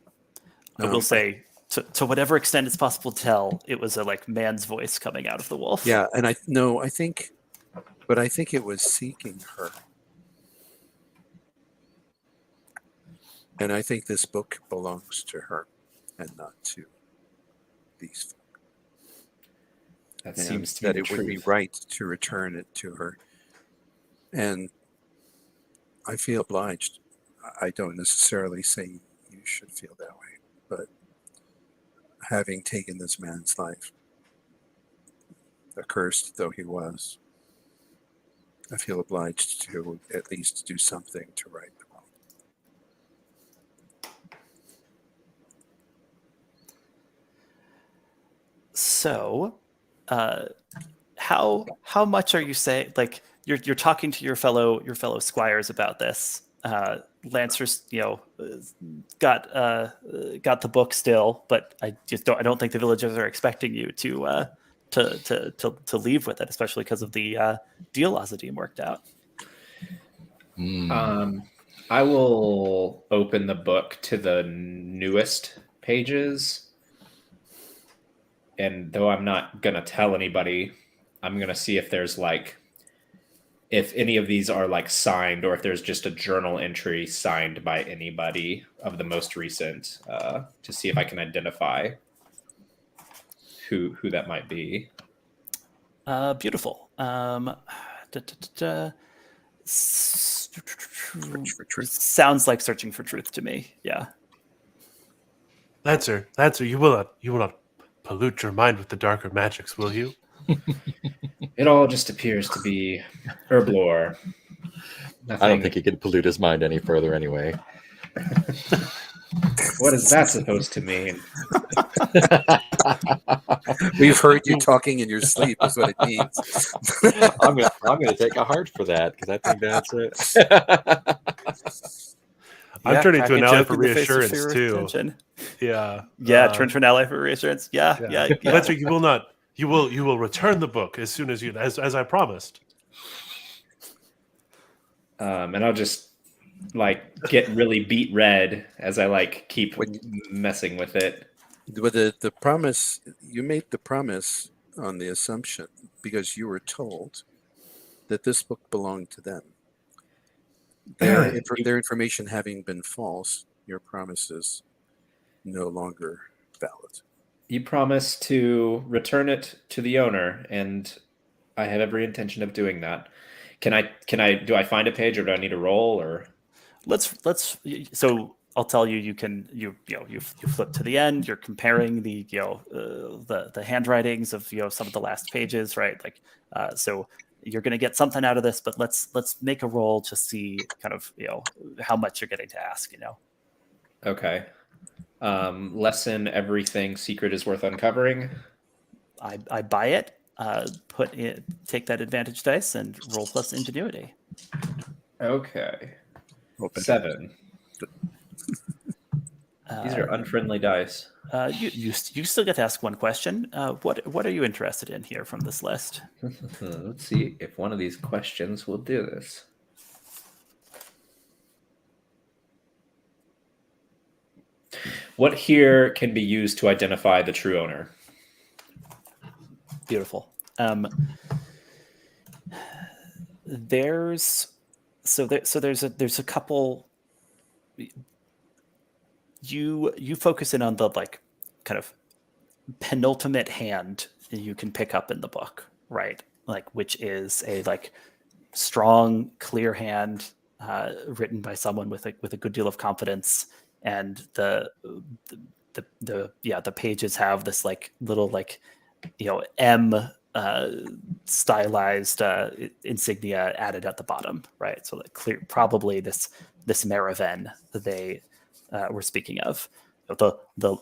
I will say, to whatever extent it's possible to tell, it was a like man's voice coming out of the wolf. Yeah, and I think it was seeking her. And I think this book belongs to her and not to these folk. That seems to be that be it would be right to return it to her. And I feel obliged. I don't necessarily say you should feel that way, but having taken this man's life, accursed though he was, I feel obliged to at least do something to right the wrong. So, how much are you saying? Like you're talking to your fellow squires about this. Lancer's, got the book still, but I don't think the villagers are expecting you to leave with it, especially because of the deal Ozadeam worked out. I will open the book to the newest pages, and though I'm not gonna tell anybody, I'm gonna see if there's if any of these are like signed, or if there's just a journal entry signed by anybody of the most recent, to see if I can identify who that might be. Beautiful. Search for truth. Sounds like searching for truth to me. Yeah. Lancer, you will not pollute your mind with the darker magics, will you? It all just appears to be herb lore. Nothing. I don't think he could pollute his mind any further anyway. What is that supposed to mean? We've heard you talking in your sleep is what it means. I'm gonna take a heart for that, because I think that's it. I'm turning to an ally for reassurance too. Yeah. Turn to an ally for reassurance. Yeah. Lancer, you will not. You will return the book as soon as as I promised. And I'll just get really beat red as I keep messing with it. But the promise, you made the promise on the assumption, because you were told that this book belonged to them. Their information having been false, your promise is no longer valid. You promised to return it to the owner, and I have every intention of doing that. Do I find a page, or do I need a roll, or? So I'll tell you, you flip to the end, you're comparing the handwritings of, some of the last pages, right? So you're going to get something out of this, but let's make a roll to see kind of, how much you're getting to ask, Okay. Lesson: everything secret is worth uncovering. I buy it. take that advantage dice and roll plus ingenuity. Okay. Open. 7. These are unfriendly dice. You still get to ask one question. What are you interested in here from this list? Let's see if one of these questions will do this. What here can be used to identify the true owner? Beautiful. There's a couple. You focus in on the like kind of penultimate hand you can pick up in the book, right? Like which is a like strong, clear hand written by someone with a good deal of confidence, and the pages have this like little like M stylized insignia added at the bottom, right? So like clear, probably this Maraven that they were speaking of. The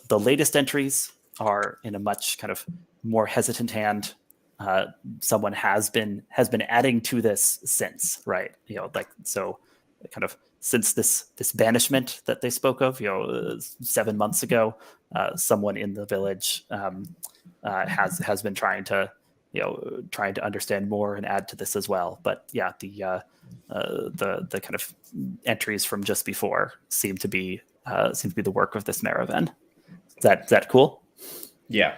latest entries are in a much kind of more hesitant hand. Someone has been adding to this since, right? Like so, kind of since this banishment that they spoke of, 7 months ago, someone in the village has been trying to understand more and add to this as well. But yeah, the kind of entries from just before seem to be the work of this Maraven. Is that cool? Yeah.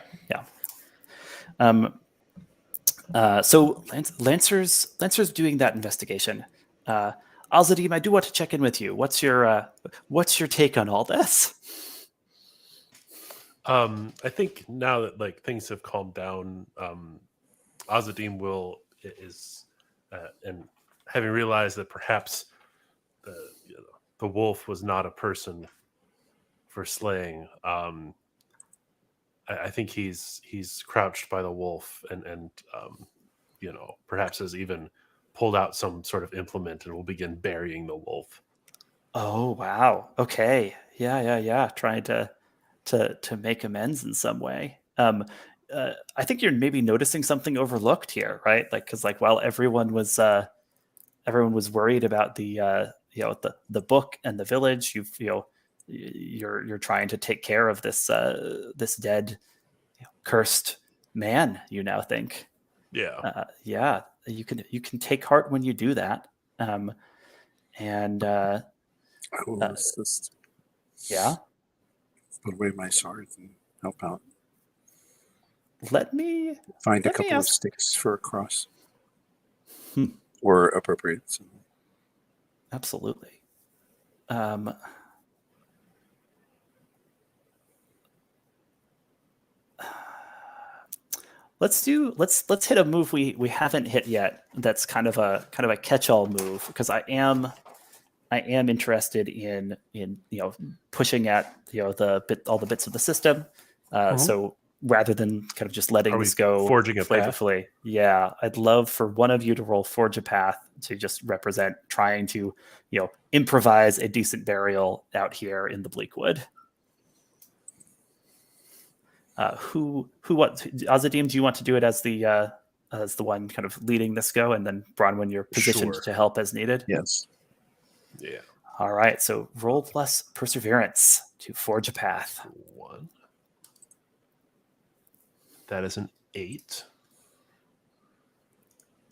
So Lancer's doing that investigation. Ozadeam, I do want to check in with you. What's your take on all this? I think now that like things have calmed down, Ozadeam is and having realized that perhaps the wolf was not a person for slaying. I think he's crouched by the wolf and perhaps has even pulled out some sort of implement and will begin burying the wolf. Oh wow. Okay. Yeah. Trying to make amends in some way. I think you're maybe noticing something overlooked here, right? Like because like while everyone was worried about the book and the village, you're trying to take care of this dead cursed man. You now think, yeah, you can take heart when you do that, and I will assist. yeah. Put away my sword and help out. Let me Find a let me couple of ask- sticks for a cross. Hmm. Or appropriate symbol. Absolutely. Let's hit a move we haven't hit yet. That's kind of a catch-all move because I am interested in pushing at all the bits of the system. So rather than kind of just letting this go forging a path? flavorfully, yeah, I'd love for one of you to roll Forge a Path to just represent trying to improvise a decent burial out here in the Bleakwood. What? Ozadeam, do you want to do it as the one kind of leading this go, and then Bronwen, you're positioned Sure. to help as needed? Yes. Yeah. All right, so roll plus perseverance to forge a path. 1. That is an 8.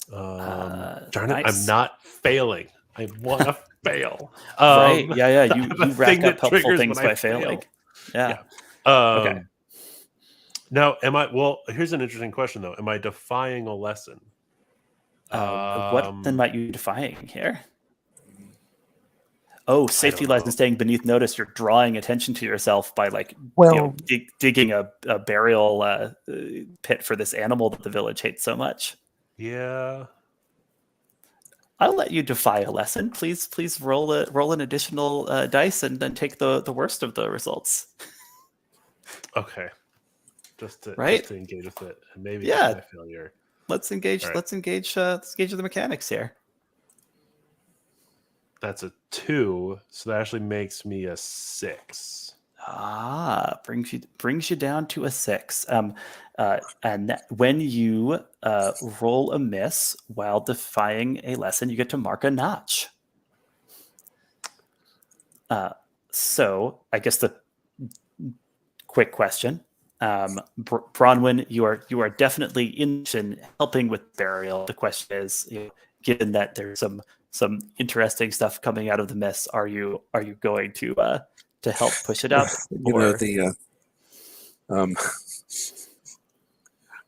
Darn it, nice. I'm not failing. I want to fail. Right? Yeah. You I have a rack thing up that helpful triggers things when I by failing. fail. Yeah. Okay. Now, well, here's an interesting question, though. Am I defying a lesson? What then might you defying here? Oh, safety lies in staying beneath notice. You're drawing attention to yourself by digging a burial pit for this animal that the village hates so much. Yeah. I'll let you defy a lesson. Please roll an additional dice and then take the worst of the results. Okay. Just to engage with it, and maybe Yeah. my failure. Let's engage. Right. Let's engage the mechanics here. That's a 2, so that actually makes me a 6. Brings you down to a 6. When you roll a miss while defying a lesson, you get to mark a notch. So I guess the quick question, Bronwen, you are definitely in helping with burial. The question is, given that there's some interesting stuff coming out of the miss, are you going to help push it up?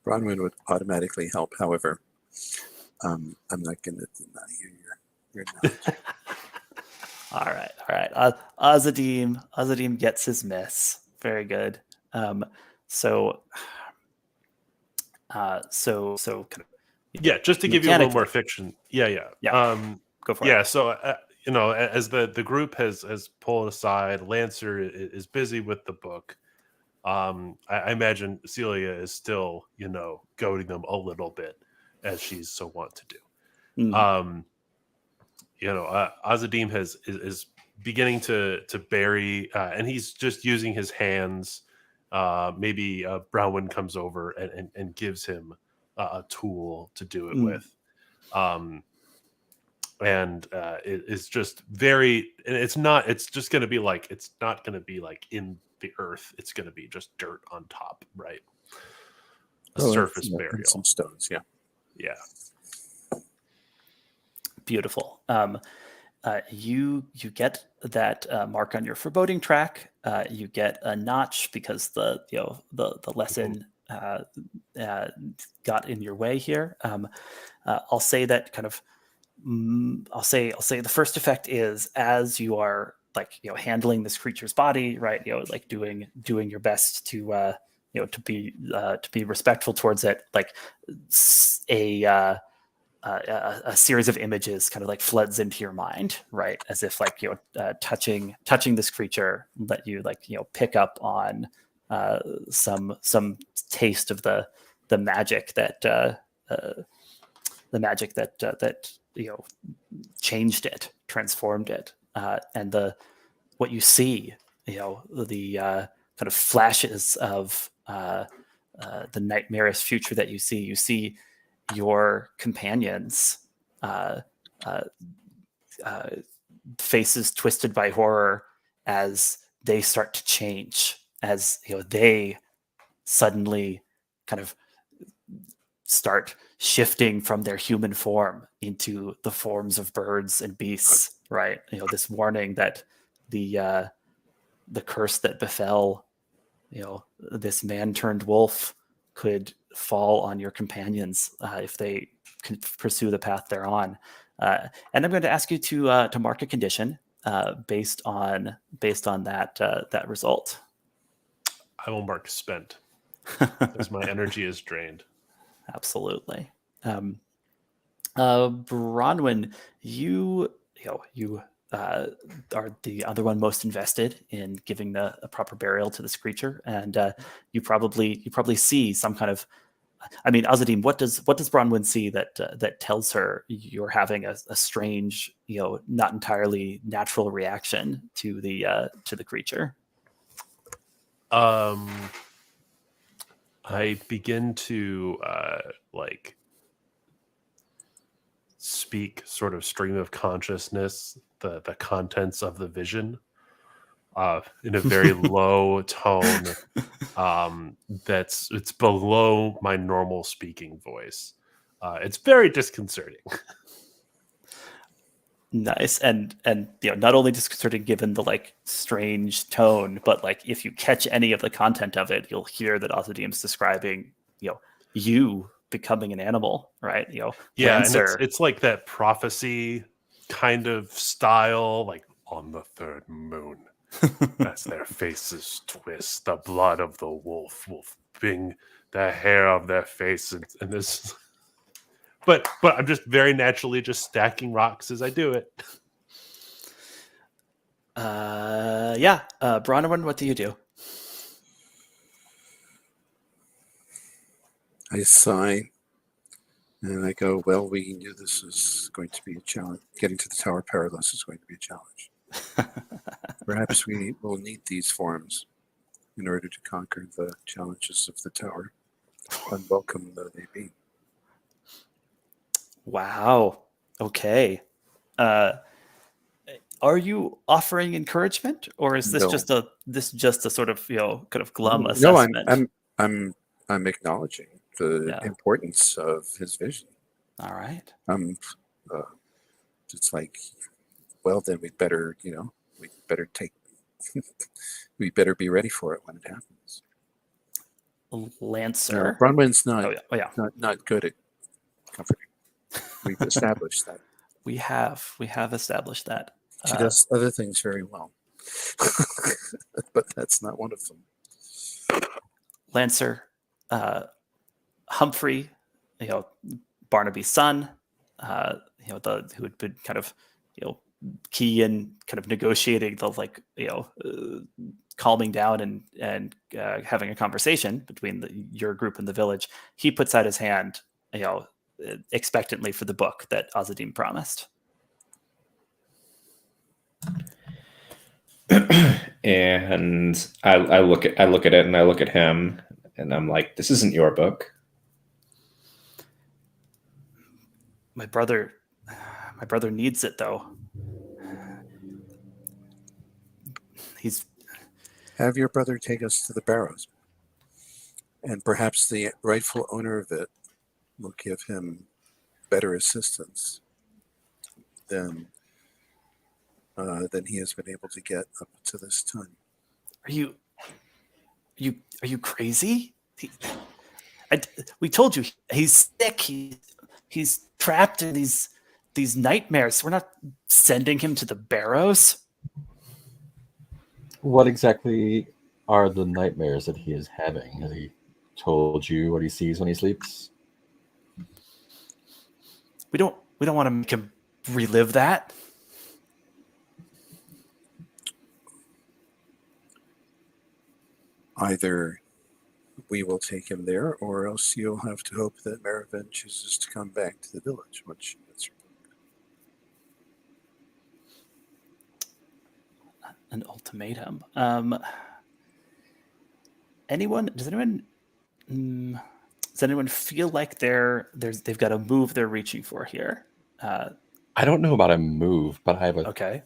Bronwen would automatically help. However, I'm not going to deny you your knowledge. All right. Ozadeam gets his miss. Very good. So kind of, Yeah, just to give you a little more fiction. Yeah. Go for it. Yeah, so as the group has pulled aside, Lancer is busy with the book. I imagine Celia is still, goading them a little bit, as she's so wont to do. Ozadeam is beginning to bury, and he's just using his hands. Maybe Bronwen comes over and gives him a tool to do it with. And it is just very, it's not going to be like in the earth. It's going to be just dirt on top, right? Surface burial. And some stones, yeah. Beautiful. You get that mark on your foreboding track. You get a notch because the lesson got in your way here. I'll say that kind of. I'll say the first effect is, as you are handling this creature's body, right? Like doing your best to to be respectful towards it. Like a series of images kind of like floods into your mind, right? As if touching this creature let you pick up on some taste of the magic that changed it, transformed it, and what you see, the kind of flashes of the nightmarish future that you see your companions faces twisted by horror as they start to change, as they suddenly kind of start shifting from their human form into the forms of birds and beasts, right? This warning that the curse that befell this man turned wolf could fall on your companions if they can pursue the path they're on. And I'm going to ask you to mark a condition based on that result. I will mark spent as my energy is drained. Absolutely. Bronwen, you are the other one most invested in giving a proper burial to this creature, and you probably see some kind of. I mean, Ozadeam, what does Bronwen see that tells her you're having a strange, not entirely natural reaction to the creature? I begin to speak sort of stream of consciousness, the contents of the vision, in a very low tone. It's below my normal speaking voice. It's very disconcerting. Nice. And not only disconcerting given the strange tone, but if you catch any of the content of it, you'll hear that Ozadeam's describing you becoming an animal, right? Yeah, and it's like that prophecy kind of style, like on the third moon, as their faces twist, the blood of the wolf will bring the hair of their face, and this. But I'm just very naturally just stacking rocks as I do it. Bronwen, what do you do? I sigh and I go, well, we knew this was going to be a challenge. Getting to the Tower Perilous is going to be a challenge. Perhaps we will need these forms in order to conquer the challenges of the tower, unwelcome though they be. Wow. Okay. Are you offering encouragement, or is this No. just a sort of kind of glum No, assessment? I'm acknowledging the Yeah. importance of his vision. All right. Uh, it's like, well, then we better take, we better be ready for it when it happens. Lancer. Bronwen's not, Oh yeah. not good at comforting. We've established that. We have established that. She does other things very well, but that's not one of them. Lancer, Humphrey, Barnaby's son, who had been kind of, key in kind of negotiating the calming down and having a conversation between your group and the village. He puts out his hand, expectantly for the book that Ozadeam promised. And I look at it and I look at him and I'm like, this isn't your book. My brother needs it though. Have your brother take us to the barrows, and perhaps the rightful owner of it will give him better assistance than he has been able to get up to this time. Are you crazy? We told you he's sick. He's trapped in these nightmares. We're not sending him to the barrows. What exactly are the nightmares that he is having? Has he told you what he sees when he sleeps? We don't want to make him relive that. Either we will take him there, or else you'll have to hope that Maraven chooses to come back to the village once she gets her book. An ultimatum. Does anyone feel like they've got a move they're reaching for here? I don't know about a move, but I have a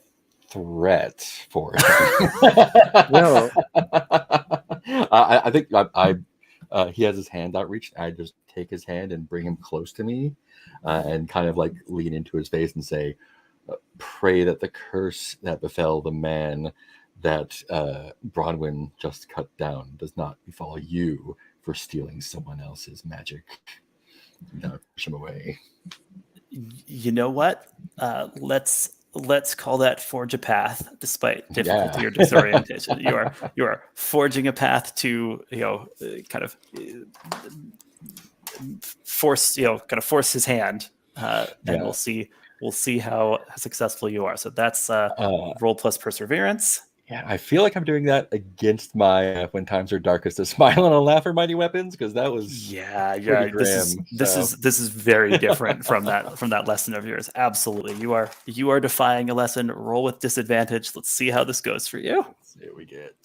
threat for him. Well, I think he has his hand outreached. I just take his hand and bring him close to me, and kind of like lean into his face and say, "Pray that the curse that befell the man that Bronwen just cut down does not befall you for stealing someone else's magic." Now push him away. You know what? Let's call that forge a path, despite difficulty or disorientation. You are forging a path to kind of force his hand, and we'll see how successful you are. So that's roll plus perseverance. Yeah, I feel like I'm doing that against my when times are darkest to smile and laugh are mighty weapons, because that was pretty grim. This is very different from that lesson of yours. Absolutely, you are defying a lesson. Roll with disadvantage. Let's see how this goes for you. Let's see what we get.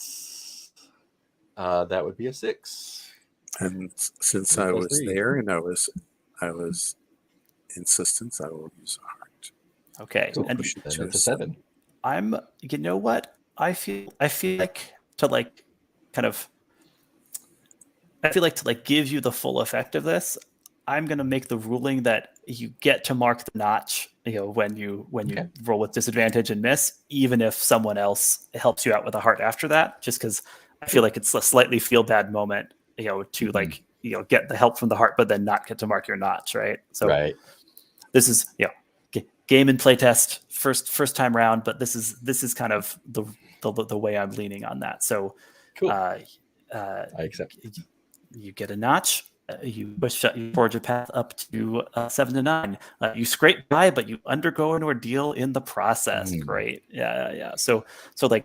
That would be a 6. And since I was there and I was insistent, I will use a heart. Okay, So and push it to a 7. You know what? I feel like to give you the full effect of this, I'm going to make the ruling that you get to mark the notch, when you roll with disadvantage and miss, even if someone else helps you out with a heart after that, just because I feel like it's a slightly feel bad moment, to get the help from the heart, but then not get to mark your notch. Right. So this is, game and playtest first time round, but this is kind of the way I'm leaning on that. So cool. I accept. You get a notch. You forge a path up to 7 to 9. You scrape by, but you undergo an ordeal in the process. Great. Yeah. So like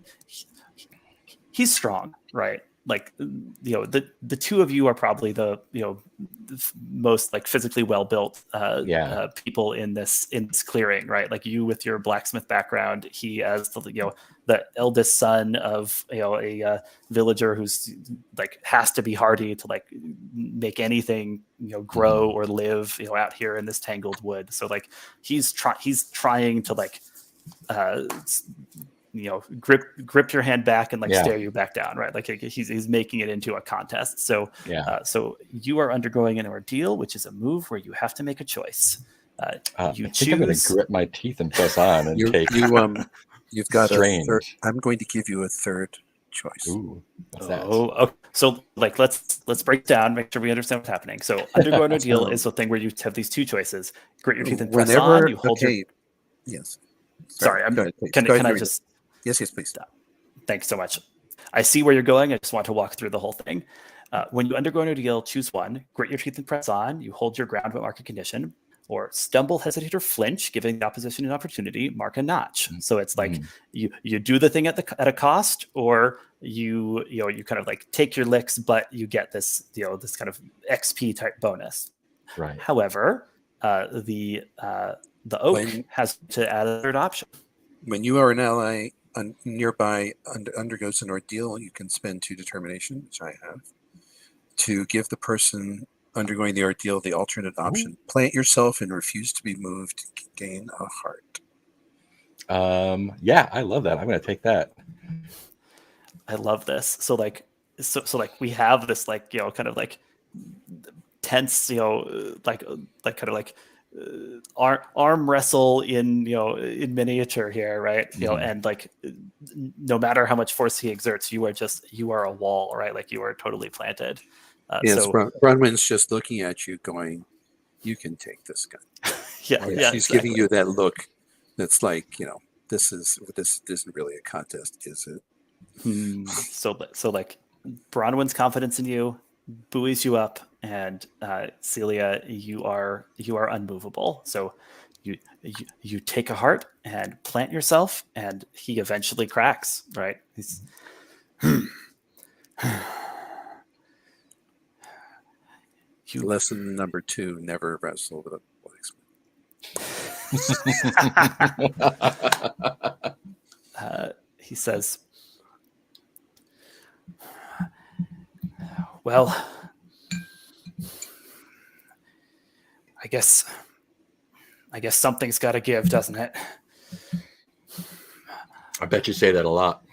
he's strong, right? the two of you are probably the most like physically well built people in this clearing, right? Like you with your blacksmith background, he as the eldest son of a villager who's like has to be hardy to like make anything grow or live out here in this tangled wood. So like he's trying to like grip your hand back and like stare you back down, right? Like he's making it into a contest. So so you are undergoing an ordeal, which is a move where you have to make a choice. You choose. I'm going to grit my teeth and press on and take. You've got strange. a third. I'm going to give you a third choice. Ooh, what's that? Okay. So like let's break it down, make sure we understand what's happening. So undergo an ordeal is the thing where you have these two choices: grit your teeth and press on. You hold your. Yes. Sorry, can I just? Yes, please. Thanks so much. I see where you're going. I just want to walk through the whole thing. When you undergo an ordeal, choose one. Grit your teeth and press on. You hold your ground but mark a condition. Or stumble, hesitate, or flinch, giving the opposition an opportunity, mark a notch. So it's like you do the thing at a cost, or you kind of like take your licks, but you get this this kind of XP type bonus. Right. However, the oak has to add a third option. When you are an ally nearby undergoes an ordeal, you can spend 2 determination, which I have, to give the person undergoing the ordeal the alternate option. Plant yourself and refuse to be moved, gain a heart. Yeah, I love that. I'm going to take that. I love this. So like we have this like kind of like tense like kind of like arm wrestle in in miniature here, right? And like no matter how much force he exerts, you are a wall, right? Like you are totally planted. Yes, Bronwen's just looking at you going, you can take this gun. She's giving you that look that's like, this isn't really a contest, is it? So like Bronwen's confidence in you buoys you up, and Celia, you are unmovable. So you take a heart and plant yourself, and he eventually cracks, right? He's Lesson number 2, never wrestle with a blacksmith. He says, well, I guess something's got to give, doesn't it? I bet you say that a lot.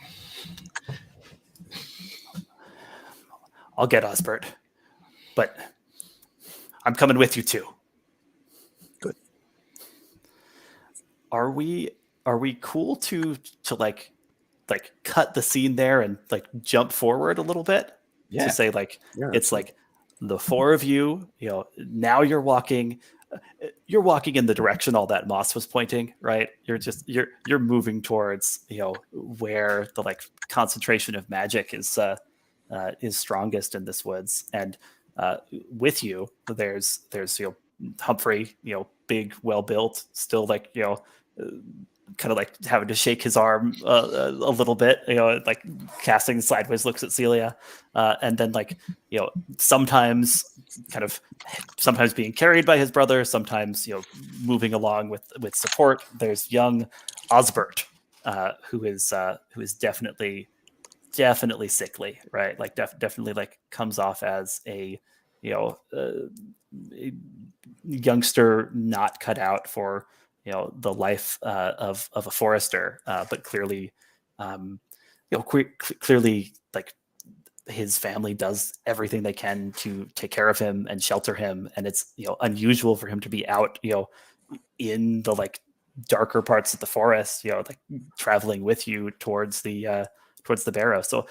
I'll get Osbert, but I'm coming with you too. Good. Are we cool to like cut the scene there and like jump forward a little bit to say like it's like the 4 of you, now you're walking in the direction all that moss was pointing, right? You're moving towards where the like concentration of magic is strongest in this woods. And with you there's Humphrey, big, well built, still like kind of like having to shake his arm a little bit, like casting sideways looks at Celia, and then like sometimes being carried by his brother, sometimes moving along with support. There's young Osbert, who is definitely sickly, right? Like definitely like comes off as a a youngster not cut out for the life of a forester, but clearly clearly like his family does everything they can to take care of him and shelter him, and it's unusual for him to be out in the like darker parts of the forest, like traveling with you towards the barrow. So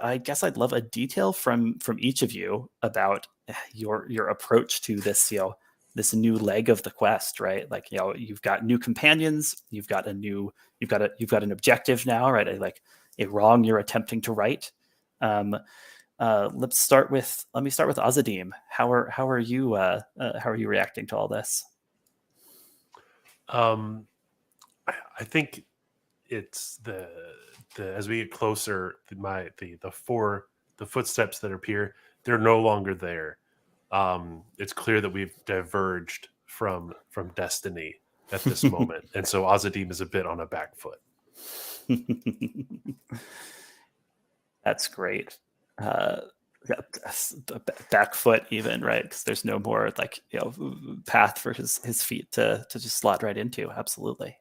I guess I'd love a detail from each of you about your approach to this this new leg of the quest, right? Like you've got new companions, you've got an objective now, right? Like a wrong you're attempting to right. Let me start with Ozadeam. How are you reacting to all this? I think it's the as we get closer, the 4 the footsteps that appear, they're no longer there. It's clear that we've diverged from destiny at this moment, and so Ozadeam is a bit on a back foot. That's great. Back foot even, right? Because there's no more like path for his feet to just slot right into. Absolutely.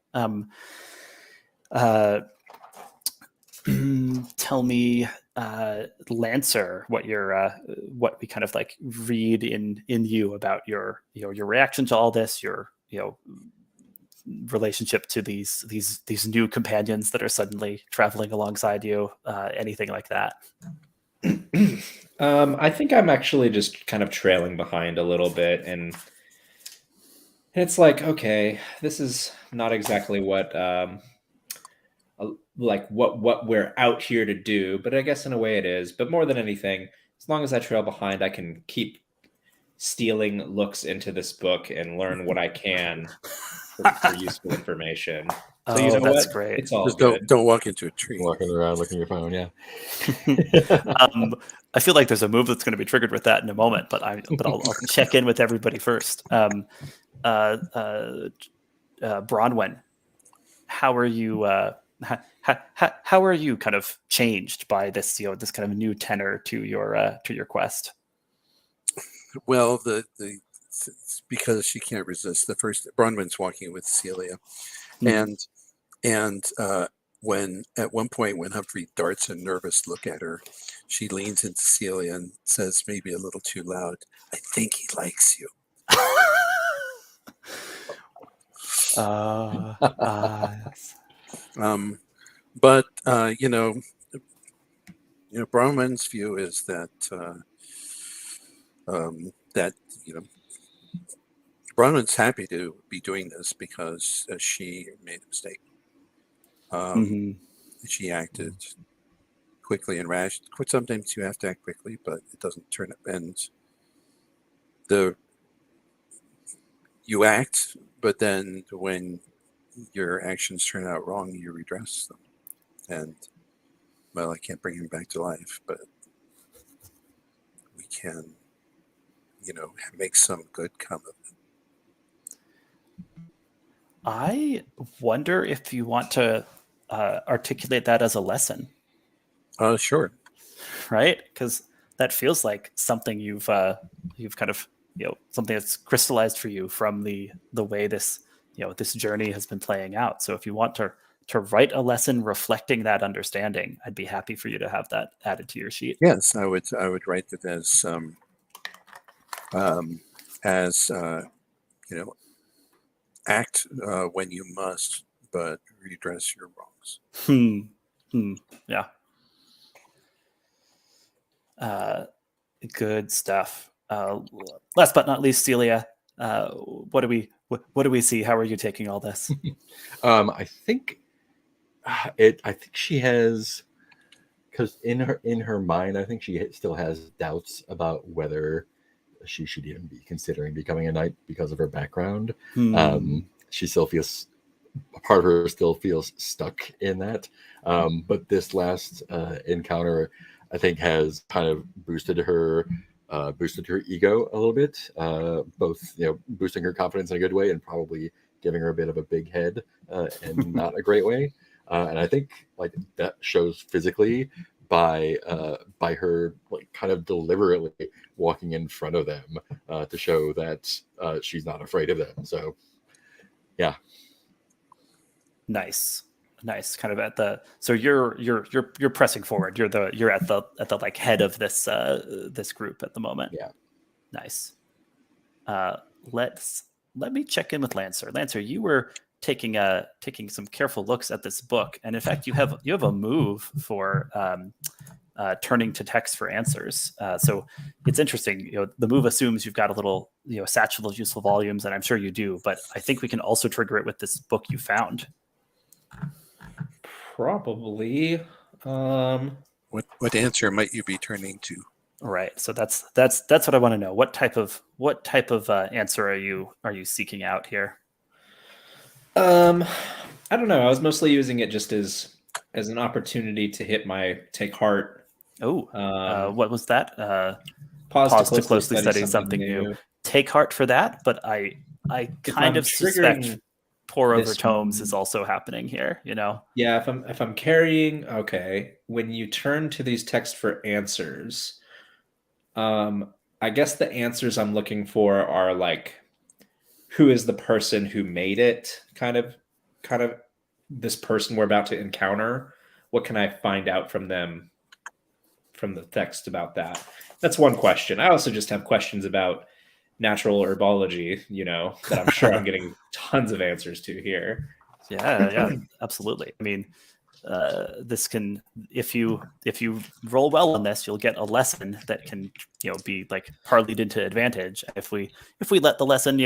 Tell me, Lancer, what we kind of like read in you about your reaction to all this, your relationship to these new companions that are suddenly traveling alongside you, anything like that. I think I'm actually just kind of trailing behind a little bit, and it's like, okay, this is not exactly what what we're out here to do, but I guess in a way it is. But more than anything, as long as I trail behind, I can keep stealing looks into this book and learn what I can for useful information. So you know that's what? great. It's all Just good. don't walk into a tree. Walking around looking at your phone, yeah. I feel like there's a move that's going to be triggered with that in a moment, but I'll check in with everybody first. Bronwen, how are you? How are you kind of changed by this this kind of new tenor to your quest? Well, it's because she can't resist. The first Bronwen's walking with Celia, and when at one point when Humphrey darts a nervous look at her, she leans into Celia and says, maybe a little too loud, "I think he likes you." Yes. But Bronwen's view is that Bronwen's happy to be doing this because she made a mistake. She acted quickly and rash. Sometimes you have to act quickly, but it doesn't turn up. And you act, but then when your actions turn out wrong, you redress them. And well, I can't bring him back to life, but we can, make some good come of it. I wonder if you want to articulate that as a lesson. Sure. Right? Because that feels like something you've kind of something that's crystallized for you from the way this this journey has been playing out. So if you want to write a lesson reflecting that understanding, I'd be happy for you to have that added to your sheet. Yes, I would write it as act when you must, but redress your wrongs. Yeah. Good stuff. Last but not least, Celia, what do we see? How are you taking all this? I think she has, because in her mind, I think she still has doubts about whether she should even be considering becoming a knight because of her background. She still feels, a part of her still feels stuck in that. But this last encounter, I think, has kind of boosted her ego a little bit, both boosting her confidence in a good way and probably giving her a bit of a big head and not a great way. And I think like that shows physically by her like kind of deliberately walking in front of them to show that she's not afraid of them. So yeah. Nice. Kind of at the, so you're pressing forward. You're at the like head of this this group at the moment. Yeah. Nice. Let me check in with Lancer. Lancer, you were taking some careful looks at this book, and in fact, you have a move for turning to text for answers. So it's interesting. The move assumes you've got a little satchel of useful volumes, and I'm sure you do. But I think we can also trigger it with this book you found. Probably. What answer might you be turning to? Right. So that's what I want to know. What type of answer are you seeking out here? I don't know. I was mostly using it just as an opportunity to take heart Oh, what was that? Pause To closely study something new. Take heart for that, but I If kind I'm of suspect triggering pour over this tomes is also happening here. You know. Yeah, if I'm carrying, okay, when you turn to these texts for answers, I guess the answers I'm looking for are like, who is the person who made it? Kind of this person we're about to encounter. What can I find out from them from the text about that? That's one question. I also just have questions about natural herbology, that I'm sure I'm getting tons of answers to here. Yeah, absolutely. I mean, this can, if you roll well on this, you'll get a lesson that can be like parlayed into advantage. If we let the lesson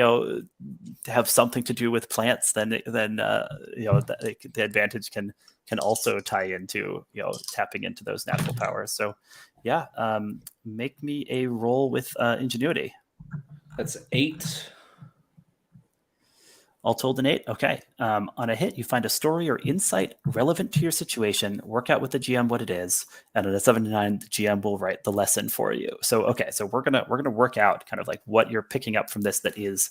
have something to do with plants, then the advantage can also tie into tapping into those natural powers. So yeah, make me a roll with ingenuity. That's 8. All told an 8. Okay. On a hit, you find a story or insight relevant to your situation. Work out with the GM what it is, and at a 7 to 9, the GM will write the lesson for you. So okay, so we're gonna work out kind of like what you're picking up from this that is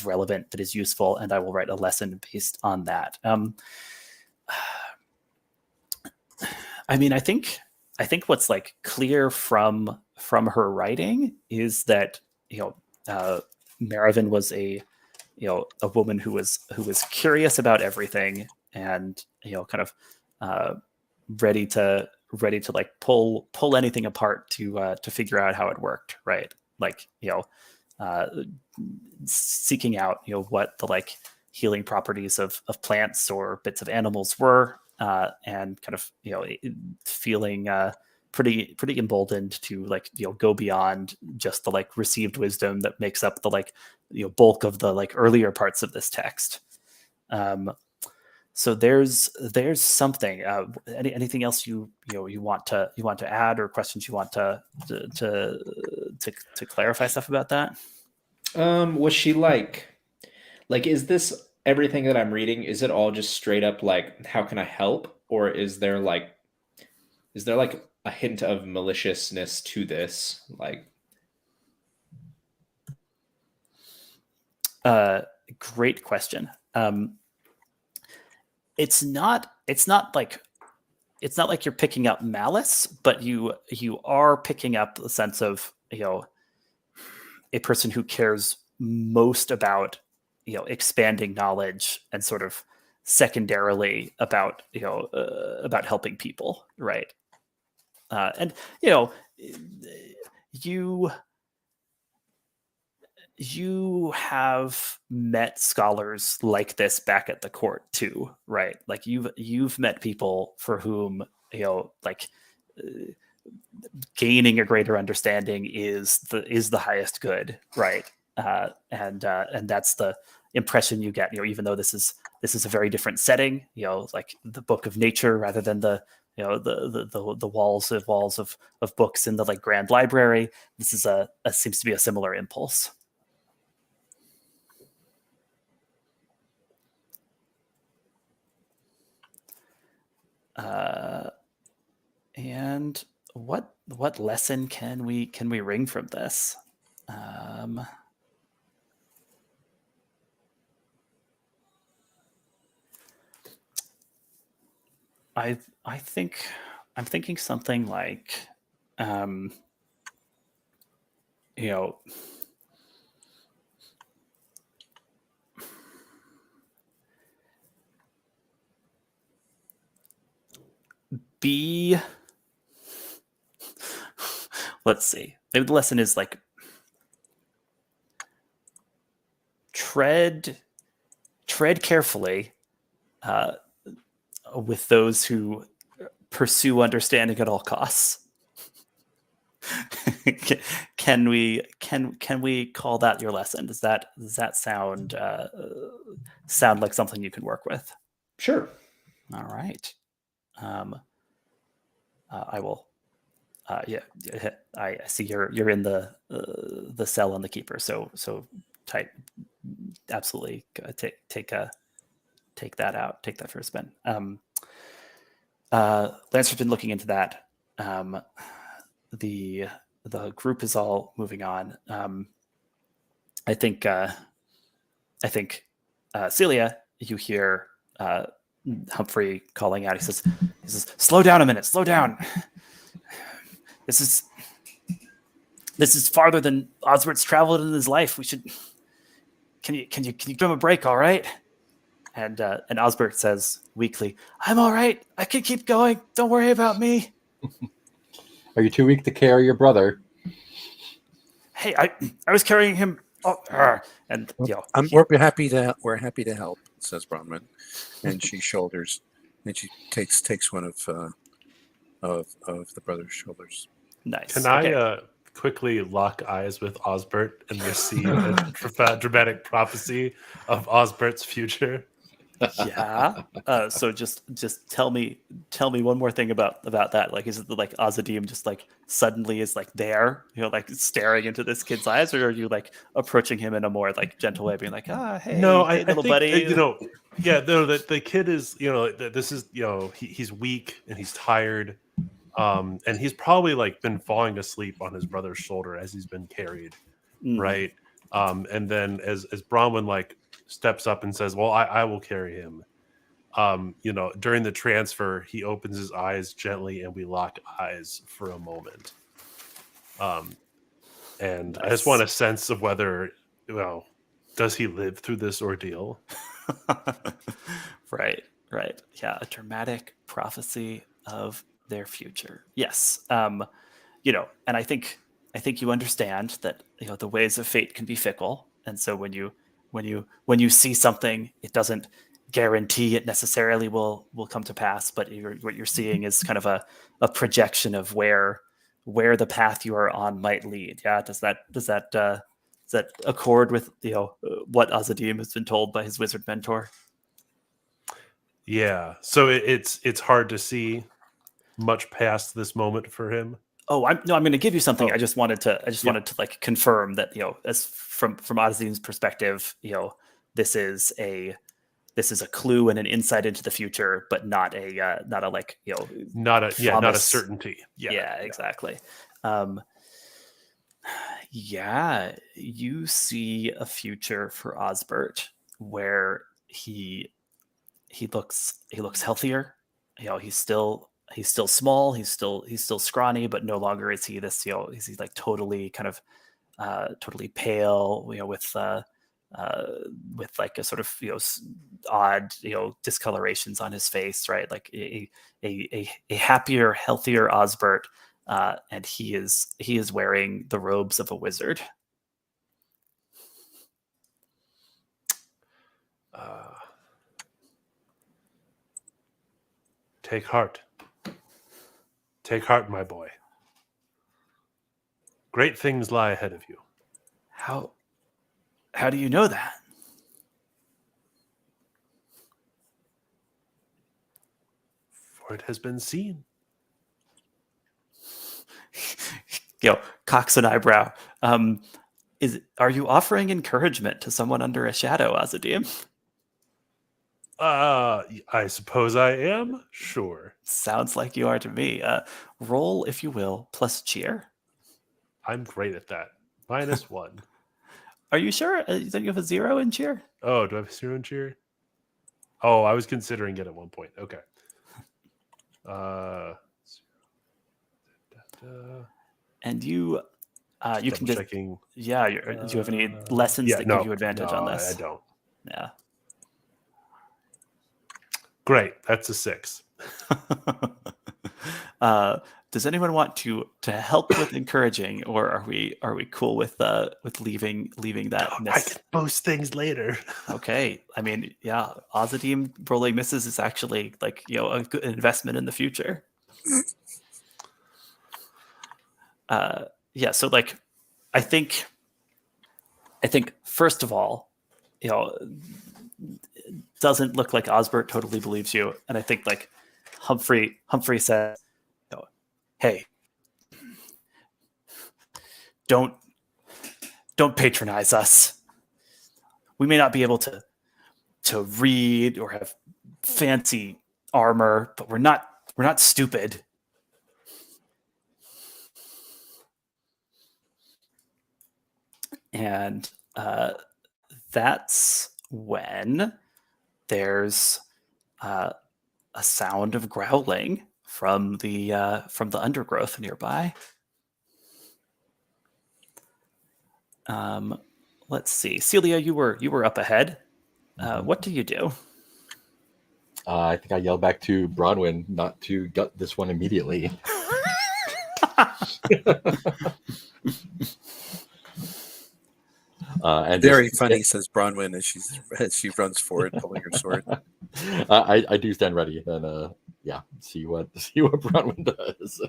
relevant, that is useful, and I will write a lesson based on that. I mean, I think what's like clear from her writing is that Maravin was a woman who was curious about everything and kind of ready to like pull anything apart to figure out how it worked, right? Like seeking out what the like healing properties of plants or bits of animals were, and kind of feeling pretty emboldened to like go beyond just the like received wisdom that makes up the like bulk of the like earlier parts of this text. So there's something. Anything else you want to add, or questions you want to clarify stuff about that? Was she like is this everything that I'm reading? Is it all just straight up like, how can I help, or is there like a hint of maliciousness to this? Like, great question. It's not like you're picking up malice, but you are picking up the sense of a person who cares most about expanding knowledge, and sort of secondarily about about helping people, right? And you have met scholars like this back at the court too, right? Like you've met people for whom like gaining a greater understanding is the highest good, right? And that's the impression you get. Even though this is a very different setting, like the book of nature rather than the the walls of books in the like grand library. This is seems to be a similar impulse. And what lesson can we wring from this? I think I'm thinking something like, be, let's see, maybe the lesson is like tread carefully with those who pursue understanding at all costs. Can we call that your lesson? Does that sound like something you can work with? Sure. All right. I will. Yeah, I see you're in the cell on the keeper. So type, absolutely take that out. Take that for a spin. Lancer's been looking into that. the group is all moving on. I think Celia, you hear Humphrey calling out. He says, "Slow down a minute. Slow down. This is farther than Osbert's traveled in his life. We should. Can you give him a break? All right." And Osbert says weakly, "I'm all right. I can keep going. Don't worry about me." Are you too weak to carry your brother? Hey, I was carrying him. And we're happy to help, says Bronwen, and she shoulders, and she takes one of the brother's shoulders. Nice. Can I quickly lock eyes with Osbert and receive a dramatic prophecy of Osbert's future? Yeah. So just tell me one more thing about that. Like, is it like Ozadeam just like suddenly is like there, like staring into this kid's eyes, or are you like approaching him in a more like gentle way, being like, hey, no, hey, I little think, buddy, the kid is, this is, he's weak and he's tired, and he's probably like been falling asleep on his brother's shoulder as he's been carried, right? And then as Bronwen like steps up and says, "Well, I will carry him." During the transfer, he opens his eyes gently, and we lock eyes for a moment. And Nice. I just want a sense of whether, does he live through this ordeal? Right. Yeah, a dramatic prophecy of their future. Yes. And I think you understand that the ways of fate can be fickle, and so when you see something, it doesn't guarantee it necessarily will come to pass, but what you're seeing is kind of a projection of where the path you are on might lead. Yeah, does that accord with what Ozadeam has been told by his wizard mentor? Yeah. So it's hard to see much past this moment for him. Oh, I'm going to give you something. I just wanted to like confirm that as from Ozadeam's perspective, this is a clue and an insight into the future, but not a not a certainty. Yeah, exactly. You see a future for Osbert where he looks healthier. He's still small. He's still scrawny, but no longer is he this. He's like totally kind of totally pale. With like a sort of odd discolorations on his face, right? Like a happier, healthier Osbert, and he is wearing the robes of a wizard. Take heart. Take heart, my boy. Great things lie ahead of you. How do you know that? For it has been seen. Cocks an eyebrow. Are you offering encouragement to someone under a shadow, Ozadeam? I suppose I am. Sure. Sounds like you are to me. Roll, if you will, plus cheer. I'm great at that. -1. Are you sure? Don't you have a 0 in cheer? Oh, do I have a 0 in cheer? Oh, I was considering it at one point. Okay. And you can just checking. Yeah. Do you have any lessons that give you advantage on this? I don't. Yeah. Great. That's a 6. Does anyone want to help with encouraging, or are we cool with leaving that miss? I can boast things later. Okay. I mean, yeah, Ozadeam rolling misses is actually like a good investment in the future. Yeah. So like, I think first of all, it doesn't look like Osbert totally believes you, and I think like Humphrey says, "Hey, don't patronize us. We may not be able to read or have fancy armor, but we're not stupid. And that's when there's a sound of growling from the undergrowth nearby. Let's see, Celia, you were up ahead. What do you do? I think I yell back to Bronwen not to gut this one immediately. And Very funny, says Bronwen as she runs forward, pulling her sword. I do stand ready and see what Bronwen does.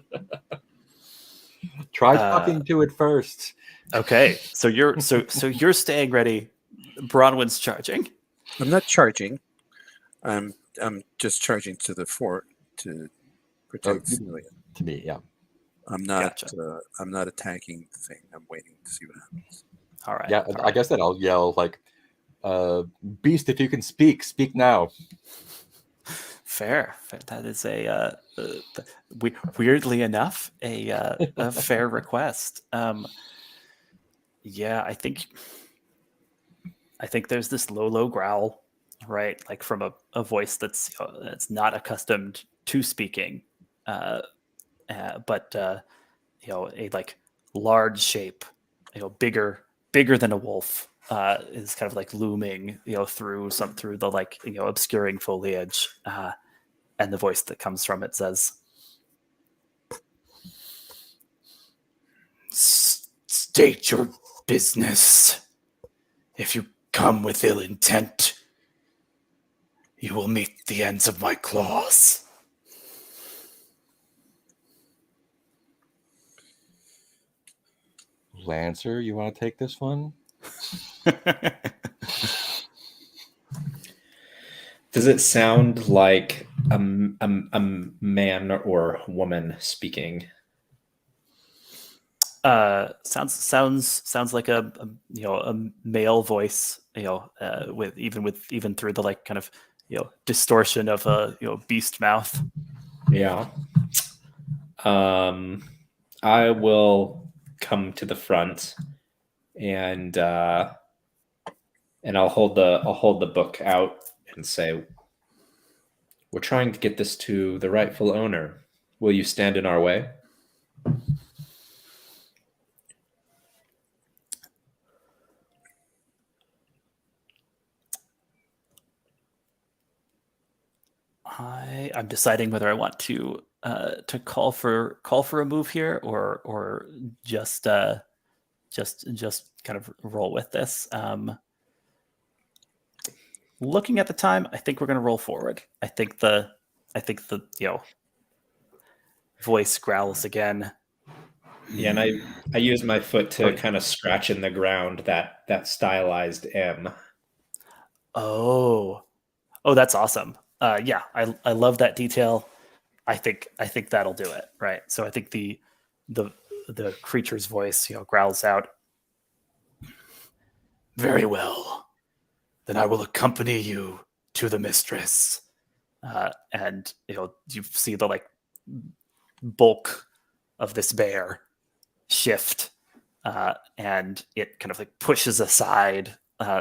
Try talking to it first. Okay, so you're staying ready. Bronwen's charging. I'm not charging. I'm just charging to the fort to protect Celia. To me, yeah. I'm not. Gotcha. I'm not attacking the thing. I'm waiting to see what happens. All right. Yeah, all I right. guess that I'll yell like, "Beast, if you can speak now." Fair. That is weirdly enough a fair request. Yeah, I think there's this low growl, right? Like from a voice that's that's not accustomed to speaking, but a like large shape, bigger than a wolf, is kind of like looming, through the like obscuring foliage, and the voice that comes from it says, "State your business. If you come with ill intent, you will meet the ends of my claws." Lancer, you want to take this one? Does it sound like a man or woman speaking? Sounds like a male voice, with even through the like kind of distortion of a beast mouth. Yeah. I will come to the front and I'll hold the book out and say, "We're trying to get this to the rightful owner. Will you stand in our way?" I'm deciding whether I want to call for a move here, or just kind of roll with this. Looking at the time, I think we're going to roll forward. I think the voice growls again. Yeah, and I use my foot to kind of scratch in the ground that stylized M. Oh, that's awesome. Yeah, I love that detail. I think that'll do it, right? So I think the creature's voice, growls out, "Very well. Then I will accompany you to the mistress." And you see the like bulk of this bear shift, and it kind of like pushes aside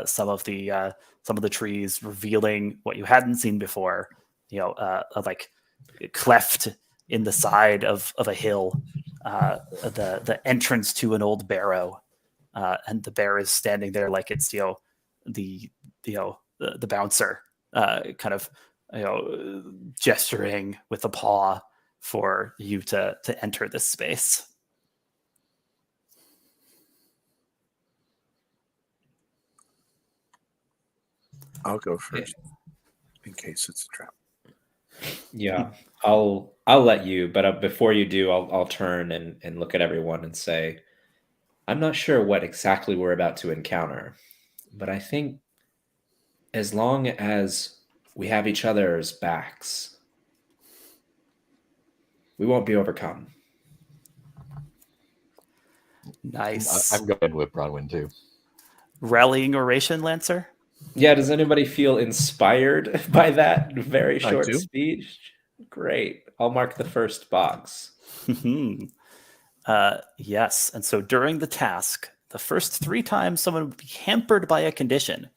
some of the trees, revealing what you hadn't seen before. Like cleft in the side of a hill, the entrance to an old barrow, and the bear is standing there like it's the bouncer, kind of gesturing with a paw for you to enter this space. I'll go first in case it's a trap. Yeah, I'll let you, but before you do, I'll turn and look at everyone and say, "I'm not sure what exactly we're about to encounter, but I think as long as we have each other's backs, we won't be overcome." Nice. I'm going with Bronwen too. Rallying oration, Lancer? Yeah, does anybody feel inspired by that very short do. speech? Great. I'll mark the first box. Yes. And so during the task the first 3 times someone would be hampered by a condition.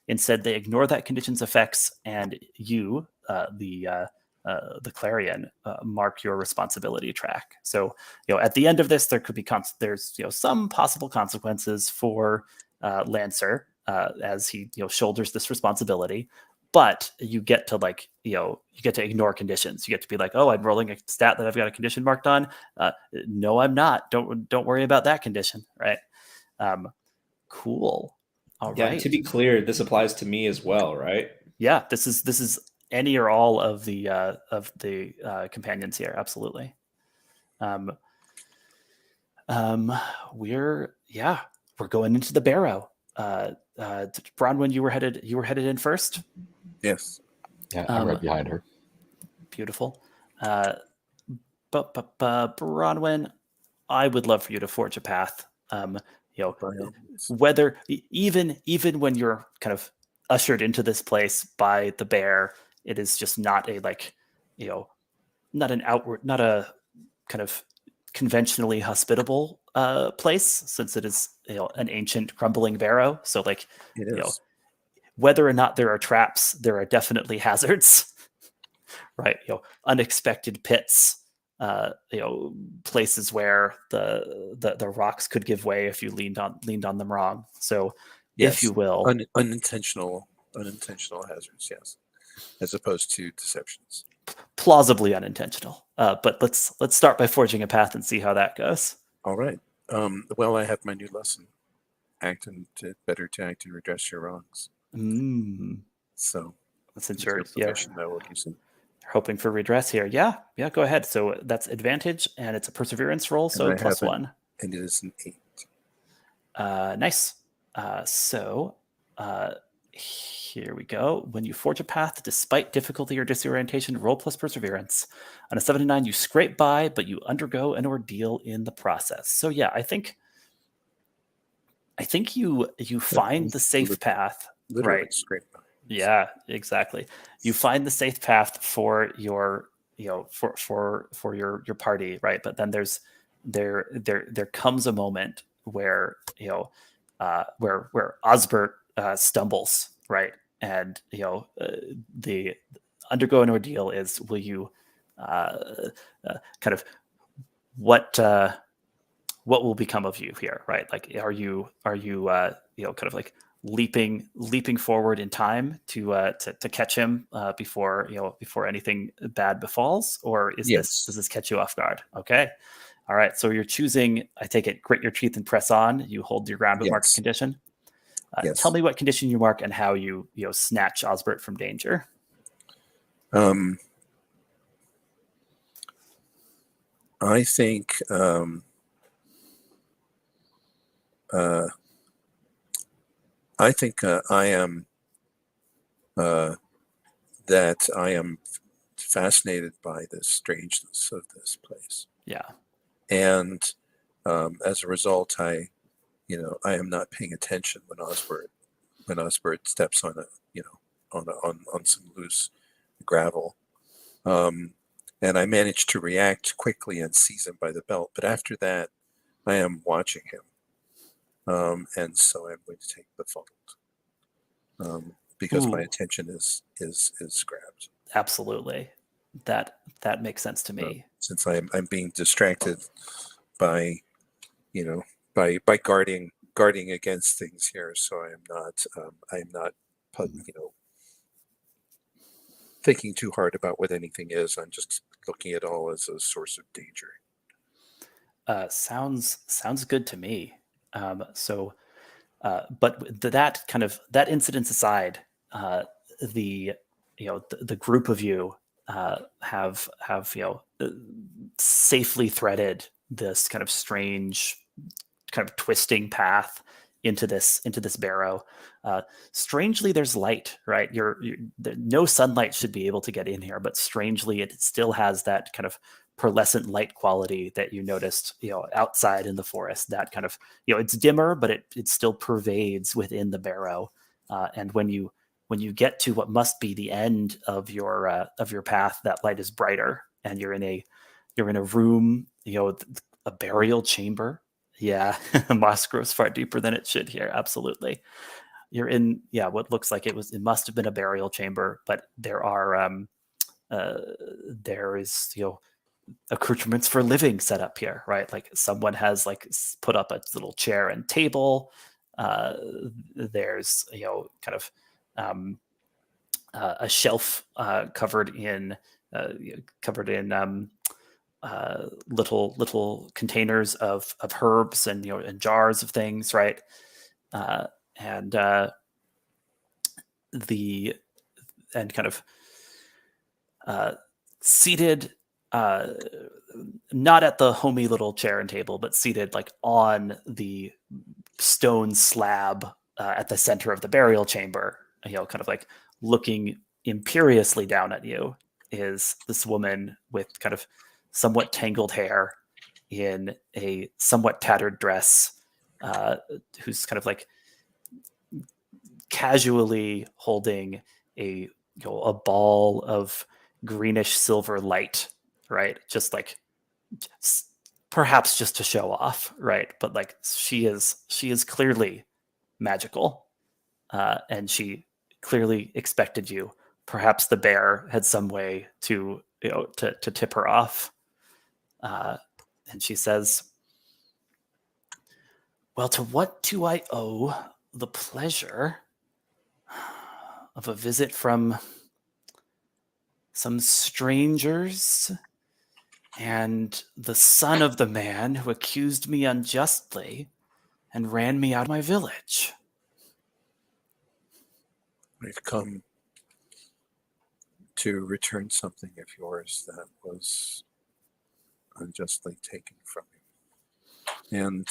Instead, they ignore that condition's effects, and you, the Clarion, mark your responsibility track. So, at the end of this, there could be there's some possible consequences for Lancer as he shoulders this responsibility. But you get to you get to ignore conditions. You get to be like, oh, I'm rolling a stat that I've got a condition marked on. No, I'm not. Don't worry about that condition, right? Cool. All Yeah, right. to be clear, this applies to me as well, right? Yeah, this is any or all of the companions here. Absolutely. We're going into the barrow. Bronwen, you were headed in first. Yes. Yeah, I'm right behind her. Beautiful. Bronwen, I would love for you to forge a path. Whether even when you're kind of ushered into this place by the bear, it is just not a not a kind of conventionally hospitable place, since it is an ancient crumbling barrow. So It is. whether or not there are traps, there are definitely hazards, right? Unexpected pits, places where the rocks could give way if you leaned on them wrong. So if you will, unintentional hazards, yes, as opposed to deceptions. plausibly unintentional. But let's start by forging a path and see how that goes. All right. Well, I have my new lesson: better to act and redress your wrongs. So since you're profession, I will use them. Hoping for redress here. Yeah, go ahead. So that's advantage, and it's a perseverance roll, so +1. And it is an 8. Nice. Here we go. When you forge a path, despite difficulty or disorientation, roll plus perseverance. On a 7 to 9, you scrape by, but you undergo an ordeal in the process. So yeah, I think you find the safe path. Literally right. Scrape by. Yeah, exactly. You find the safe path for your for your party, right? But then there comes a moment where where Osbert stumbles, right? And the undergo an ordeal is, will you kind of what will become of you here, right? Like, are you kind of like leaping forward in time to catch him before anything bad befalls, or does this catch you off guard? Okay, all right. So you're choosing, I take it, grit your teeth and press on. You hold your ground but mark a condition. Tell me what condition you mark and how you snatch Osbert from danger. I think I am that I am fascinated by the strangeness of this place. Yeah. And as a result, I am not paying attention when Osbert steps on on some loose gravel. And I managed to react quickly and seize him by the belt. But after that, I am watching him. And so I'm going to take the fault because my attention is grabbed. Absolutely, that makes sense to me. Since I'm being distracted by by guarding against things here, so I'm not thinking too hard about what anything is. I'm just looking at all as a source of danger. Sounds good to me. But that incident aside, the group of you have safely threaded this kind of strange, kind of twisting path into this barrow. Strangely, there's light, right? No sunlight should be able to get in here, but strangely, it still has that kind of pearlescent light quality that you noticed, outside in the forest. That kind of, it's dimmer, but it still pervades within the barrow. And when you get to what must be the end of your path, that light is brighter, and you're in a room, a burial chamber. Yeah, moss grows far deeper than it should here. Absolutely. You're in, yeah, what looks like it must have been a burial chamber, but there is, accoutrements for living set up here, right? Like someone has put up a little chair and table. There's, kind of a shelf covered in little containers of herbs and and jars of things, right? And the and kind of seated, not at the homey little chair and table, but seated on the stone slab at the center of the burial chamber, kind of looking imperiously down at you, is this woman with kind of somewhat tangled hair in a somewhat tattered dress, who's kind of casually holding a ball of greenish silver light, right? Just perhaps just to show off, right? But she is clearly magical, and she clearly expected you. Perhaps the bear had some way to to tip her off, and she says, "Well, to what do I owe the pleasure of a visit from some strangers and the son of the man who accused me unjustly and ran me out of my village?" We've come to return something of yours that was unjustly taken from you. And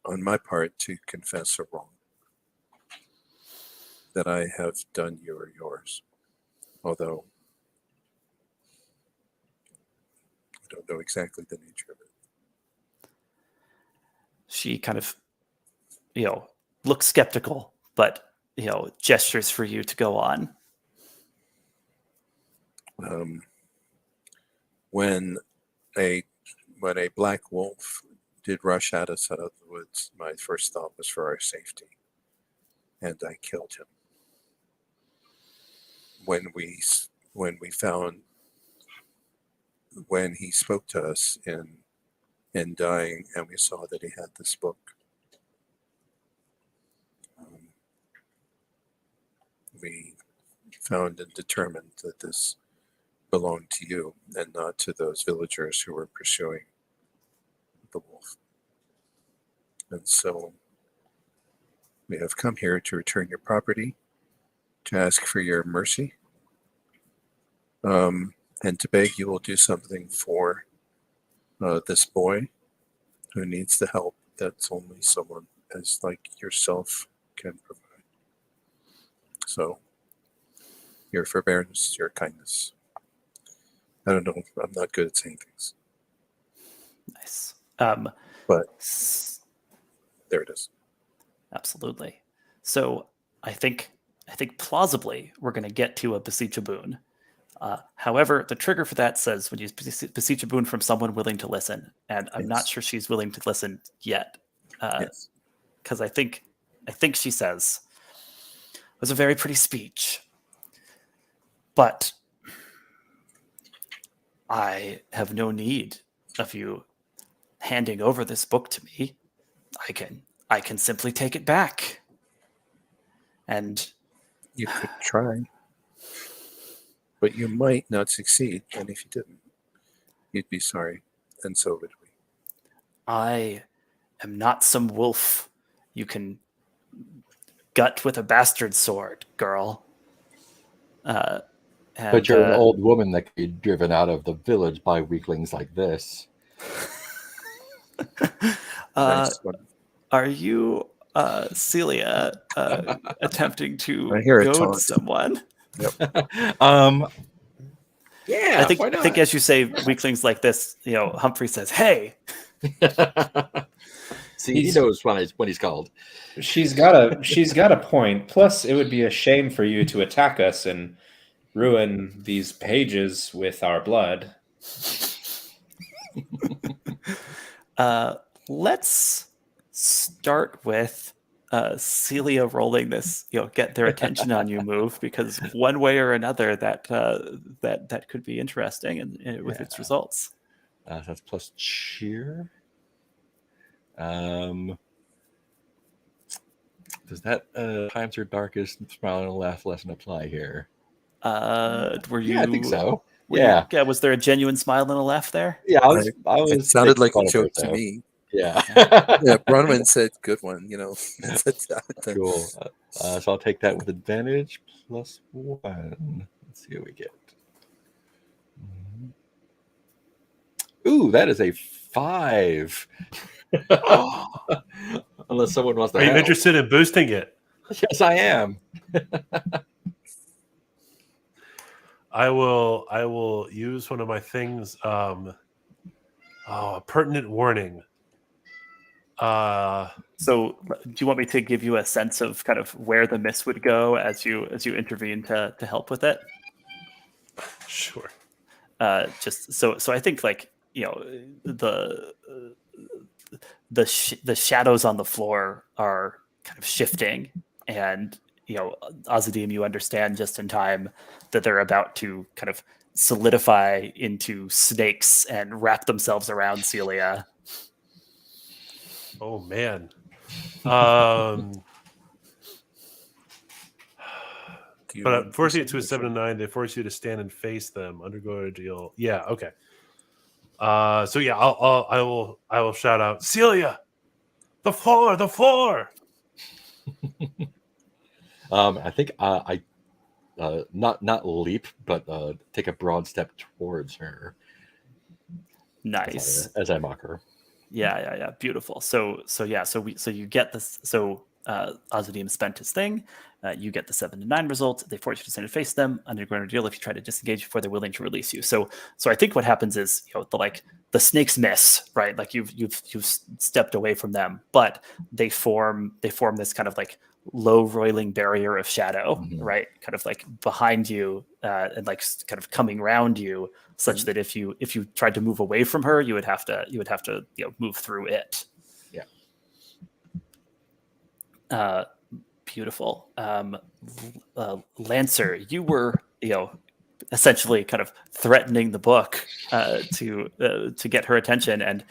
on my part, to confess a wrong that I have done you or yours. Although I don't know exactly the nature of it. She kind of, looks skeptical, but, gestures for you to go on. When a black wolf did rush at us out of the woods, my first thought was for our safety, and I killed him. When he spoke to us in dying, and we saw that he had this book, we found and determined that this belonged to you and not to those villagers who were pursuing the wolf. And so we have come here to return your property, to ask for your mercy, and to beg you will do something for this boy who needs the help that's only someone as like yourself can provide. So, your forbearance, your kindness. I don't know. I'm not good at saying things. Nice. But there it is. Absolutely. So I think plausibly we're going to get to a beseech a boon. However, the trigger for that says when you beseech a boon from someone willing to listen, and I'm not sure she's willing to listen yet, because I think she says it was a very pretty speech, but I have no need of you handing over this book to me. I can simply take it back. And you could try, but you might not succeed. And if you didn't, you'd be sorry. And so would we. I am not some wolf you can gut with a bastard sword, girl. But you're an old woman that could be driven out of the village by weaklings like this. Nice one. Are you, Celia, attempting to I hear a goad taunt. someone? Yep. Yeah, I think as you say weaklings like this, Humphrey says, "Hey." See, he knows when he's called. She's got a point. Plus, it would be a shame for you to attack us and ruin these pages with our blood. let's start with Celia rolling this, get their attention on you move, because one way or another that could be interesting and with its results. So that's plus cheer. Does that times your darkest smile and laugh lesson apply here? Were you? Yeah, I think so. Yeah. Was there a genuine smile and a laugh there? Yeah, I was. It sounded making like fun a of her, joke to so. me. Yeah. Yeah, Bronwen said, "Good one." Cool. So I'll take that with advantage plus 1. Let's see what we get. Ooh, that is a 5. Unless someone wants to. Are you help. interested in boosting it? Yes, I am. I will use one of my things. A pertinent warning. So, do you want me to give you a sense of kind of where the miss would go as you intervene to help with it? Sure. Just so I think the shadows on the floor are kind of shifting, and Ozadeam, you understand just in time that they're about to kind of solidify into snakes and wrap themselves around Celia. Oh man. But forcing it to a 7 to 9, they force you to stand and face them, undergo a deal. Yeah, okay. So yeah, I will shout out, Celia, the floor, the floor. I think I not leap, but take a broad step towards her. Nice. As I mock her. Yeah. Beautiful. So you get this. So Ozadeam spent his thing. You get the 7 to 9 result. They force you to stand and face them. Undergo an ordeal if you try to disengage before they're willing to release you. So I think what happens is the snakes miss, right? Like you've stepped away from them, but they form this kind of like low roiling barrier of shadow, right? Kind of like behind you and like kind of coming around you, such that if you tried to move away from her, you would have to move through it. Yeah. Beautiful. Lancer, you were essentially kind of threatening the book to get her attention, and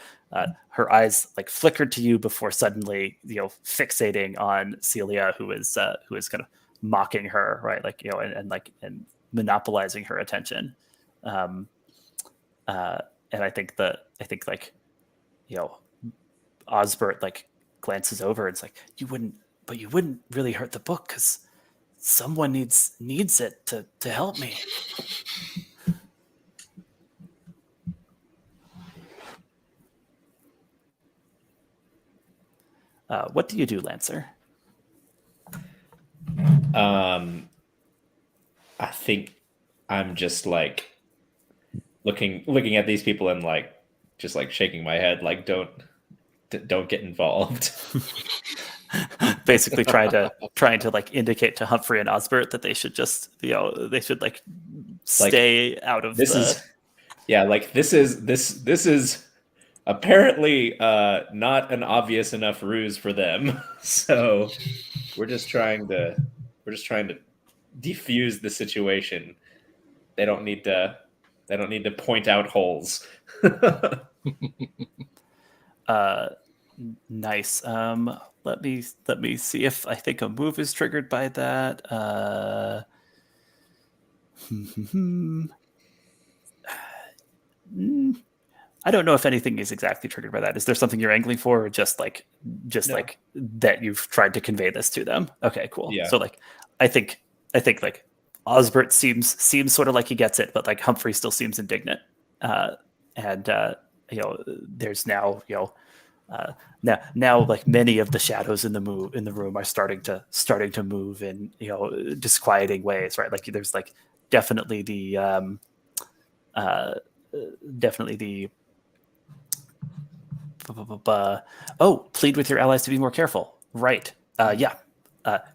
her eyes like flickered to you before suddenly fixating on Celia, who is kind of mocking her, right? Like and monopolizing her attention. And I think Osbert like glances over and it's like, you wouldn't really hurt the book because someone needs it to help me. What do you do, Lancer? I think I'm just like looking at these people and like just like shaking my head, like don't get involved. Basically trying to like indicate to Humphrey and Osbert that they should just they should like stay out of this. This is apparently not an obvious enough ruse for them. So we're just trying to defuse the situation. They don't need to point out holes. Nice. Let me see if I think a move is triggered by that. I don't know if anything is exactly triggered by that. Is there something you're angling for, or just like that you've tried to convey this to them? Okay, cool. Yeah. So like, I think like Osbert seems sort of like he gets it, but like Humphrey still seems indignant. There's now now like many of the shadows in the room are starting to move in disquieting ways, right? Like there's like definitely the plead with your allies to be more careful, right?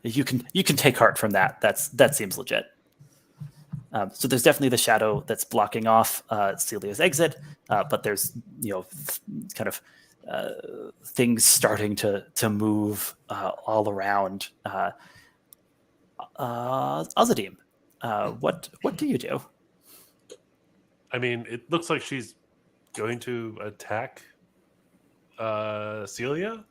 You can take heart from that. That seems legit. So there's definitely the shadow that's blocking off Celia's exit, but there's kind of things starting to move all around. Ozadeam, what do you do? I mean, it looks like she's going to attack Celia.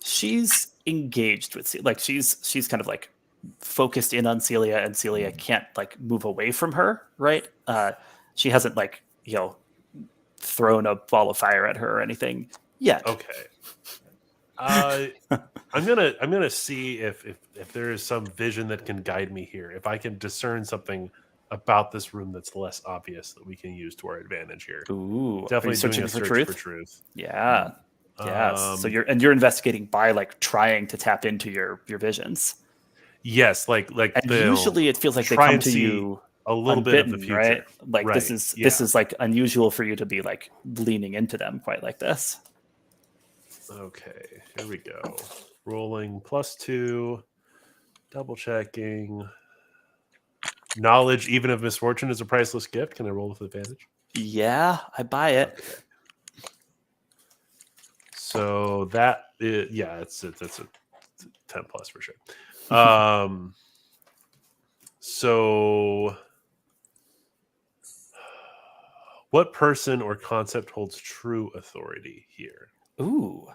She's engaged with like she's kind of like focused in on Celia, and Celia can't like move away from her, right? She hasn't like thrown a ball of fire at her or anything yet. Okay. I'm gonna see if there is some vision that can guide me here. If I can discern something about this room that's less obvious that we can use to our advantage here. Ooh, Definitely are you searching doing a for search truth? for truth. Yeah. Yes. So Um, you're investigating by like trying to tap into your visions. Yes, like And they'll usually it feels like they try come and to see you a little bit of the unbidden, right? future. Like Right. this Yeah. is like unusual for you to be like leaning into them quite like this. Okay, here we go. Rolling +2, double checking. Knowledge, even of misfortune, is a priceless gift. Can I roll with advantage? Yeah, I buy it. Okay. So that, yeah, it's a 10 plus for sure. So what person or concept holds true authority here? Ooh.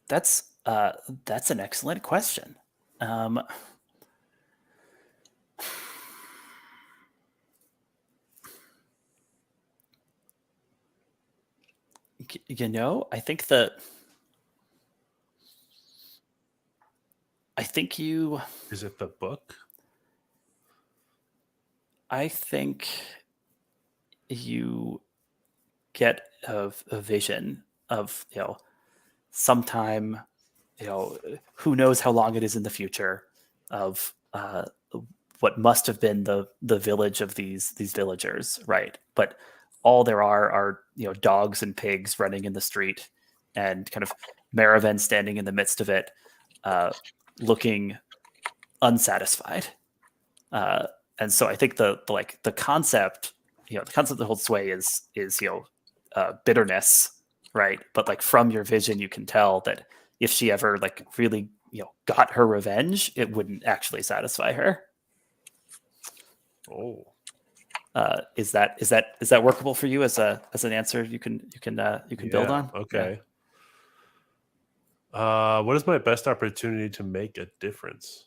That's an excellent question. I think you Is it the book? I think you get a vision of sometime, who knows how long it is in the future, of what must have been the village of these villagers, right? But all there are dogs and pigs running in the street, and kind of Maraven standing in the midst of it, looking unsatisfied. And so I think the concept, the concept that holds sway is bitterness, right? But like from your vision, you can tell that if she ever like really got her revenge, it wouldn't actually satisfy her. Oh, Is that workable for you as an answer you can build on? Okay. What is my best opportunity to make a difference?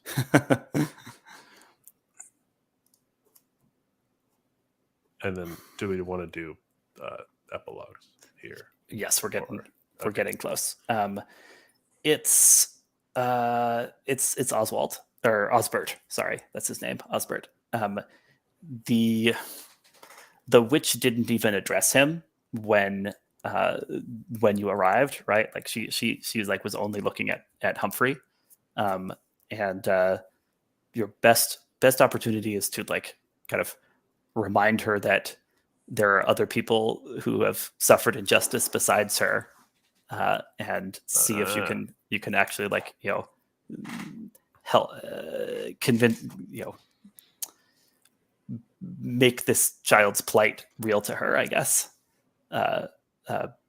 And then, do we want to do epilogues here? Yes, we're getting close. It's Oswald or Osbert. Sorry, that's his name, Osbert. The witch didn't even address him when you arrived, right? Like she was only looking at Humphrey, and your best opportunity is to like kind of remind her that there are other people who have suffered injustice besides her, and see if you can actually like help convince make this child's plight real to her, I guess.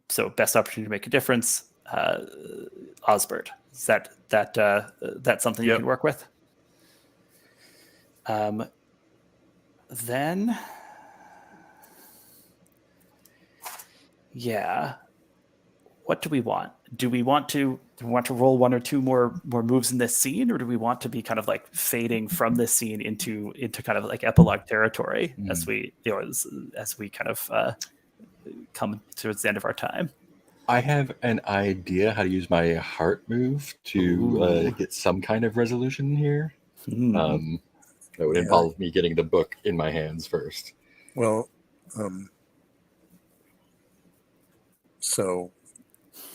So best opportunity to make a difference, Osbert. Is that something you can work with? Then, yeah. What do we want? Do we want to roll one or two more moves in this scene, or do we want to be kind of like fading from this scene into kind of like epilogue territory as we as we kind of come towards the end of our time? I have an idea how to use my heart move to get some kind of resolution here. That would involve me getting the book in my hands first. Well, so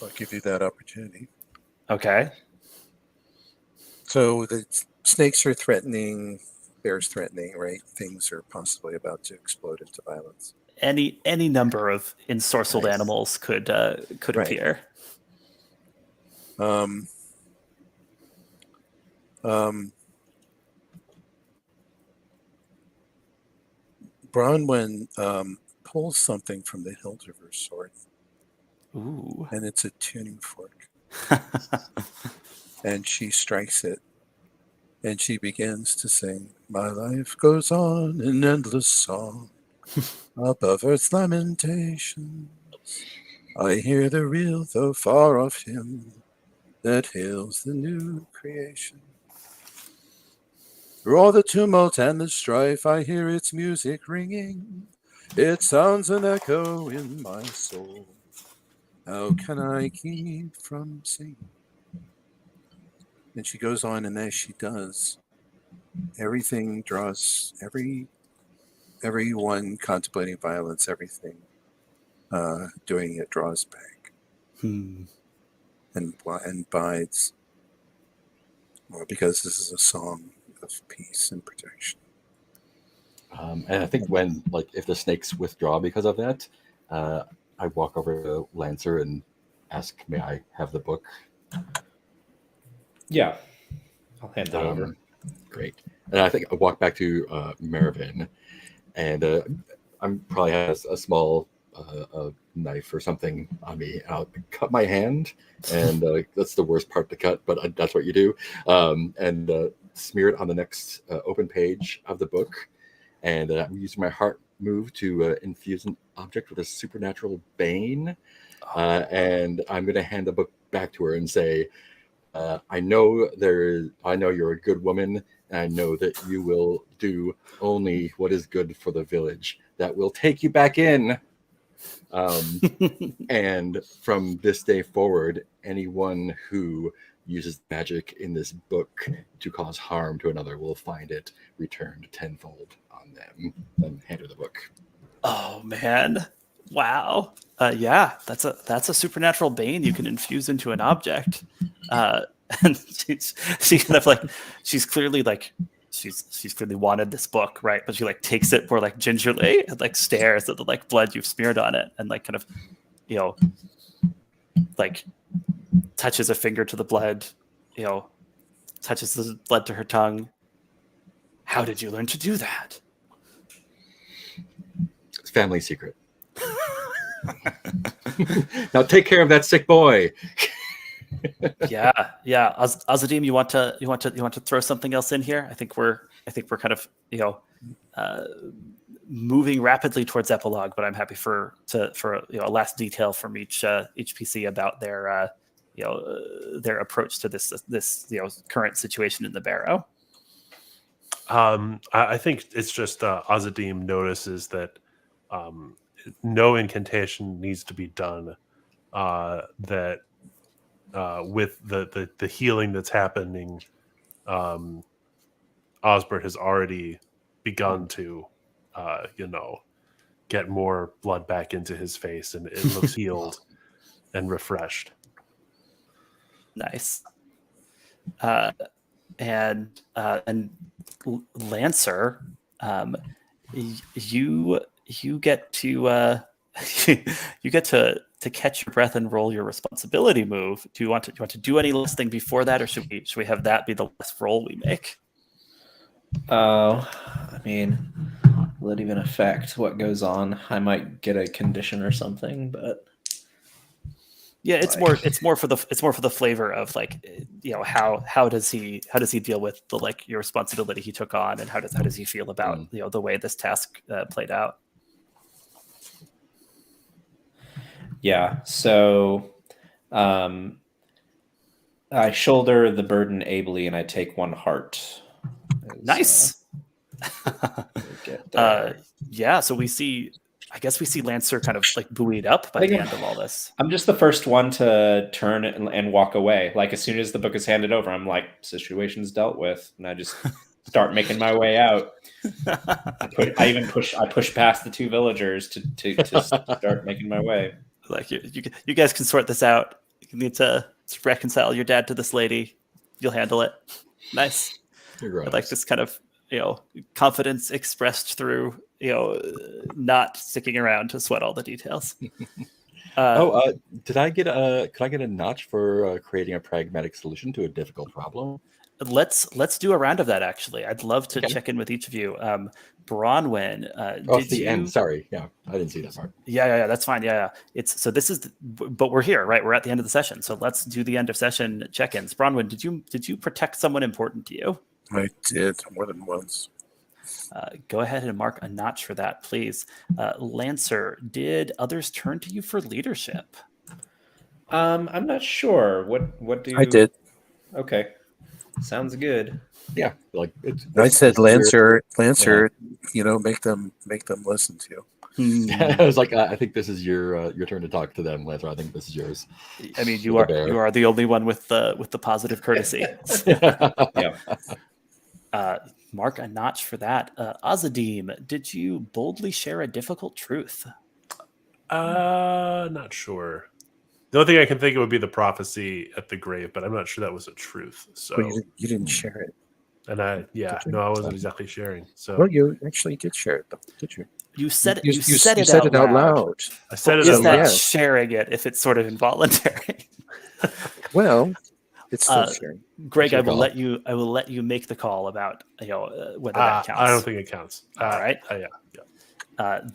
I'll give you that opportunity. Okay. So the snakes are threatening, bears threatening, right? Things are possibly about to explode into violence. Any number of ensorcelled animals could appear. Bronwen pulls something from the hilt of her sword. Ooh. and it's a tuning fork. And she strikes it, and she begins to sing, "My life goes on in endless song, above earth's lamentations. I hear the real, though far off hymn, that hails the new creation. Through all the tumult and the strife, I hear its music ringing. It sounds an echo in my soul. How can I keep from singing?" And she goes on, and as she does, everything draws, everyone contemplating violence, everything doing it draws back and bides, or because this is a song of peace and protection. And I think when, like, if the snakes withdraw because of that, I walk over to Lancer and ask, "May I have the book?" Yeah, I'll hand it over. Great. And I think I walk back to Mervyn, and I'm probably has a small knife or something on me. I'll cut my hand, and that's the worst part to cut, but that's what you do. And smear it on the next open page of the book, and I'm using my heart move to infuse an object with a supernatural bane. And I'm going to hand the book back to her and say, I know you're a good woman, and I know that you will do only what is good for the village. That will take you back in. And from this day forward, anyone who uses magic in this book to cause harm to another will find it returned tenfold on them. And hand her the book. Oh man! Wow. Yeah, that's a supernatural bane you can infuse into an object. And she's kind of like she's clearly wanted this book, right? But she like takes it more like gingerly and like stares at the like blood you've smeared on it, and like kind of, you know, like touches a finger to the blood, you know, touches the blood to her tongue. How did you learn to do that? It's family secret. Now take care of that sick boy. yeah. Ozadeam, you want to throw something else in here? I think we're kind of, you know, moving rapidly towards epilogue, but I'm happy for you know, a last detail from each PC about their you know, their approach to this you know, current situation in the barrow. I think it's just Ozadeam notices that no incantation needs to be done. That with the healing that's happening, Osbert has already begun to, you know, get more blood back into his face, and it looks healed and refreshed. Nice. And Lancer, you get to you get to catch your breath and roll your responsibility move. Do you want to do any last thing before that, or should we have that be the last roll we make? I mean, will it even affect what goes on? I might get a condition or something, but yeah, it's more for the flavor of, like, you know, how does he deal with the, like, your responsibility he took on, and how does he feel about you know, the way this task played out? Yeah, so I shoulder the burden ably, and I take 1 heart. Nice. Yeah, so I guess we see Lancer kind of like buoyed up by the end of all this. I'm just the first one to turn and walk away. Like, as soon as the book is handed over, I'm like, situation's dealt with, and I just start making my way out. I push past the 2 villagers to start making my way. Like, you guys can sort this out. You need to reconcile your dad to this lady. You'll handle it. Nice. I like this kind of, you know, confidence expressed through, you know, not sticking around to sweat all the details. Could I get a notch for creating a pragmatic solution to a difficult problem? Let's do a round of that. Actually, I'd love to Okay. check in with each of you. Bronwen, Oh, did it's the you? end. Sorry. Yeah, I didn't see that part. Yeah, that's fine. Yeah. It's so this is, but we're here, right? We're at the end of the session, so let's do the end of session check-ins. Bronwen, did you protect someone important to you? I did more than once. Go ahead and mark a notch for that, please. Lancer, did others turn to you for leadership? I'm not sure. What do you... I did. Okay. Sounds good. Yeah, like I said, Lancer, Yeah. make them listen to you. I was like, I think this is your turn to talk to them, Lancer. I think this is yours. I mean, you With the are bear. the only one with the positive courtesy. Yeah. Mark a notch for that. Ozadeam, did you boldly share a difficult truth? Not sure. The only thing I can think of would be the prophecy at the grave, but I'm not sure that was a truth. So, But you didn't share it. and I wasn't exactly sharing. So, Well, you actually did share it, though, did you? You said You said said it it out loud. I said it Is out that loud. yes. sharing it if it's sort of involuntary? Well, it's still sharing. Greg, I Your will call. let you make the call about whether that counts. I don't think it counts. All right. Yeah.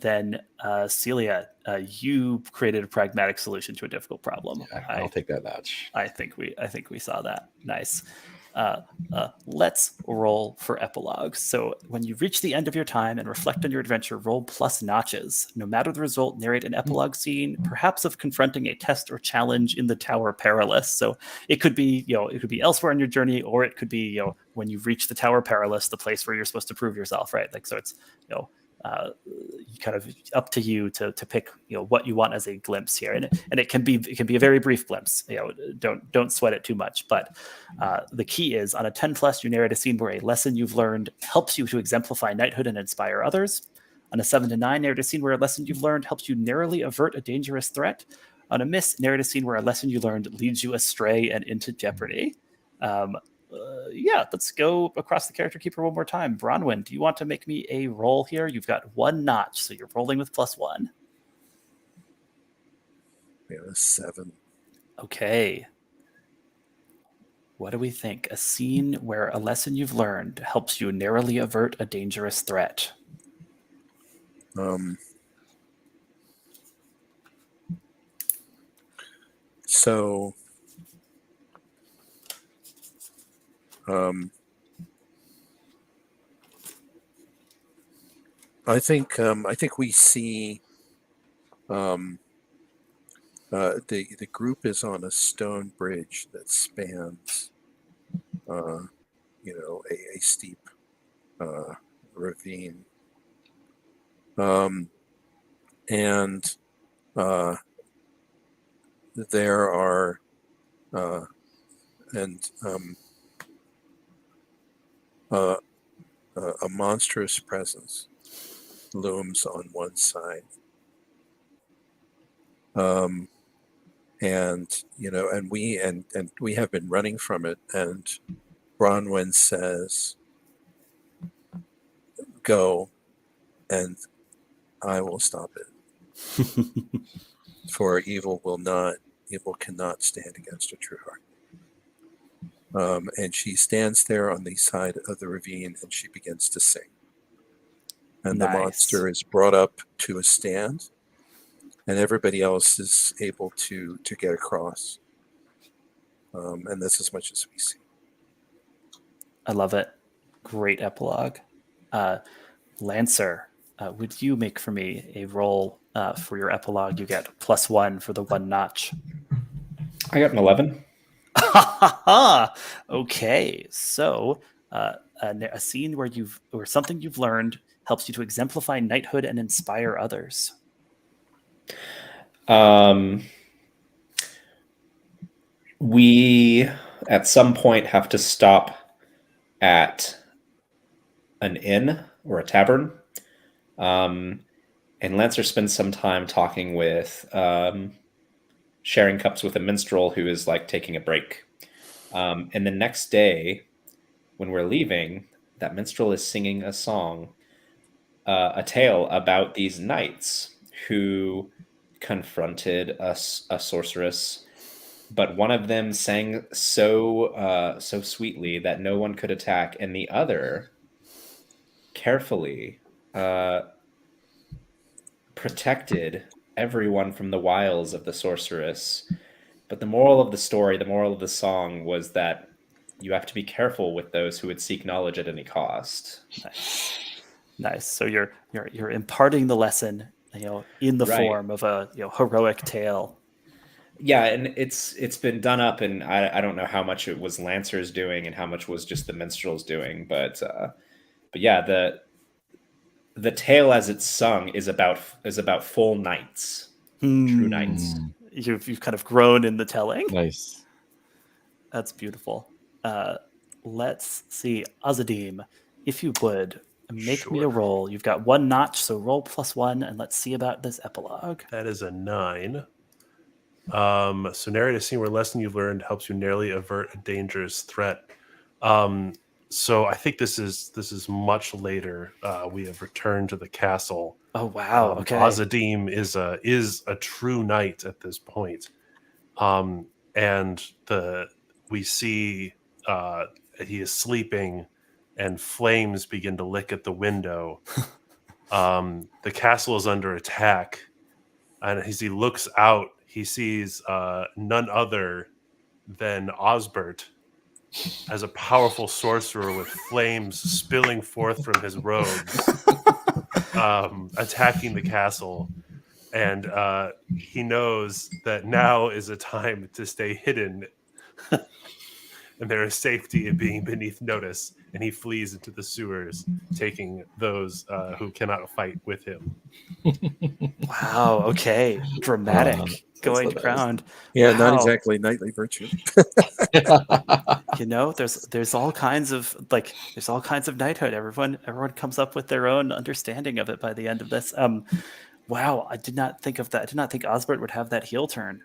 Then Celia, you created a pragmatic solution to a difficult problem. Yeah, I'll take that notch. I think we saw that. Nice. Let's roll for epilogue. So when you reach the end of your time and reflect on your adventure, roll plus notches. No matter the result, narrate an epilogue scene, perhaps of confronting a test or challenge in the Tower Perilous. So it could be, it could be elsewhere in your journey, or it could be, when you reach the Tower Perilous, the place where you're supposed to prove yourself, right? Like, so it's, kind of up to you to pick what you want as a glimpse here, and it can be a very brief glimpse. Don't sweat it too much, but the key is on a 10+, you narrate a scene where a lesson you've learned helps you to exemplify knighthood and inspire others. On a 7 to 9, narrate a scene where a lesson you've learned helps you narrowly avert a dangerous threat. On a miss, narrate a scene where a lesson you learned leads you astray and into jeopardy. Let's go across the character keeper one more time. Bronwen, do you want to make me a roll here? You've got 1 notch, so you're rolling with +1. We have a 7. Okay. What do we think? A scene where a lesson you've learned helps you narrowly avert a dangerous threat. So I think we see the group is on a stone bridge that spans a steep ravine, and there are a monstrous presence looms on one side, and we have been running from it, and Bronwen says, "Go, and I will stop it." For evil cannot stand against a true heart. And she stands there on the side of the ravine, and she begins to sing. And Nice. the monster is brought up to a stand, and everybody else is able to get across. And that's as much as we see. I love it. Great epilogue. Lancer, would you make for me a roll for your epilogue? You get +1 for the 1 notch. I got an 11. Okay, so a scene where something you've learned helps you to exemplify knighthood and inspire others. We at some point have to stop at an inn or a tavern, and Lancer spends some time talking with sharing cups with a minstrel who is like taking a break. And the next day, when we're leaving, that minstrel is singing a song, a tale about these knights who confronted a sorceress but one of them sang so sweetly that no one could attack, and the other carefully protected everyone from the wiles of the sorceress. But the moral of the story, the moral of the song, was that you have to be careful with those who would seek knowledge at any cost. Nice. So you're imparting the lesson, in the Right. form of a heroic tale. Yeah, and it's been done up, and I don't know how much it was Lancers doing and how much was just the minstrels doing, but yeah, the tale as it's sung is about full knights, true knights. You've kind of grown in the telling. Nice. That's beautiful. Let's see, Ozadeam, if you would make me a roll. You've got one notch, so roll +1, and let's see about this epilogue. That is a 9. So narrate a scene where a lesson you've learned helps you narrowly avert a dangerous threat. So I think this is much later. We have returned to the castle. Oh wow! Okay. Ozadeam is a true knight at this point, and we see he is sleeping, and flames begin to lick at the window. The castle is under attack, and as he looks out, he sees none other than Osbert as a powerful sorcerer with flames spilling forth from his robes, attacking the castle. And he knows that now is a time to stay hidden, and there is safety in being beneath notice. And he flees into the sewers, taking those who cannot fight with him. Wow. Okay. Dramatic. Going to ground. Yeah, Wow. not exactly knightly virtue. There's all kinds of knighthood. Everyone comes up with their own understanding of it by the end of this. Wow, I did not think of that. I did not think Osbert would have that heel turn.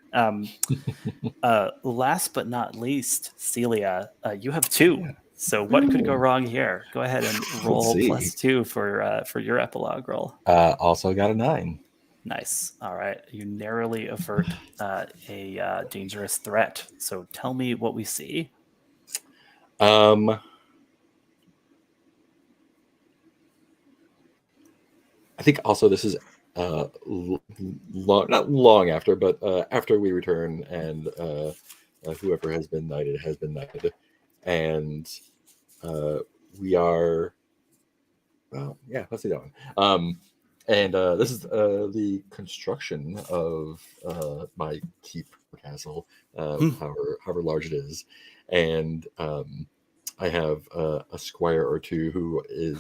Last but not least, Celia, you have 2. Yeah. So what could go wrong here? Go ahead and roll +2 for your epilogue roll. Also got a 9. Nice. All right. You narrowly avert a dangerous threat. So tell me what we see. I think also this is not long after, but after we return, and whoever has been knighted, and we are. Well, yeah. Let's see that one. And this is the construction of my keep castle, however large it is, and I have a squire or 2 who is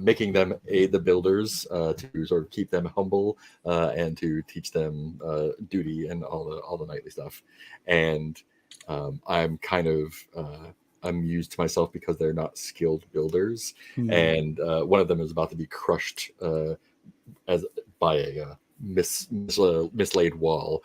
making them aid the builders to sort of keep them humble and to teach them duty and all the knightly stuff. And I'm kind of amused to myself because they're not skilled builders, and one of them is about to be crushed by a mislaid wall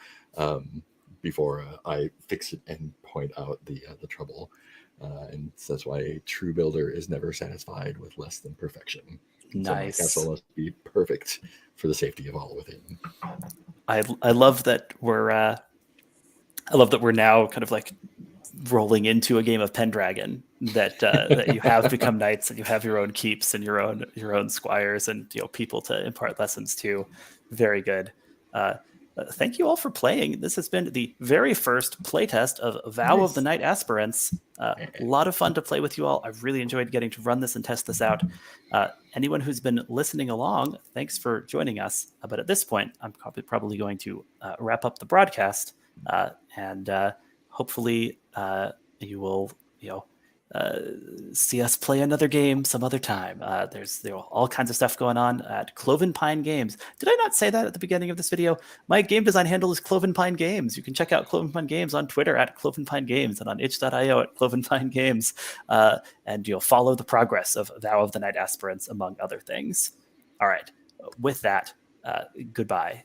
before I fix it and point out the trouble. And that's why a true builder is never satisfied with less than perfection. Nice. So my castle must be perfect for the safety of all within. I love that we're now kind of like rolling into a game of Pendragon, that you have become knights and you have your own keeps and your own squires and people to impart lessons to. Very good. Thank you all for playing. This has been the very first playtest of Vow of the Knight-Aspirants. A lot of fun to play with you all. I've really enjoyed getting to run this and test this out. Anyone who's been listening along, thanks for joining us. But at this point, I'm probably going to wrap up the broadcast, and hopefully you will see us play another game some other time. There's all kinds of stuff going on at Cloven Pine Games. Did I not say that at the beginning of this video? My game design handle is Cloven Pine Games. You can check out Cloven Pine Games on Twitter at Cloven Pine Games and on itch.io at Cloven Pine Games. And you'll follow the progress of Vow of the Knight-Aspirants, among other things. All right. With that, goodbye.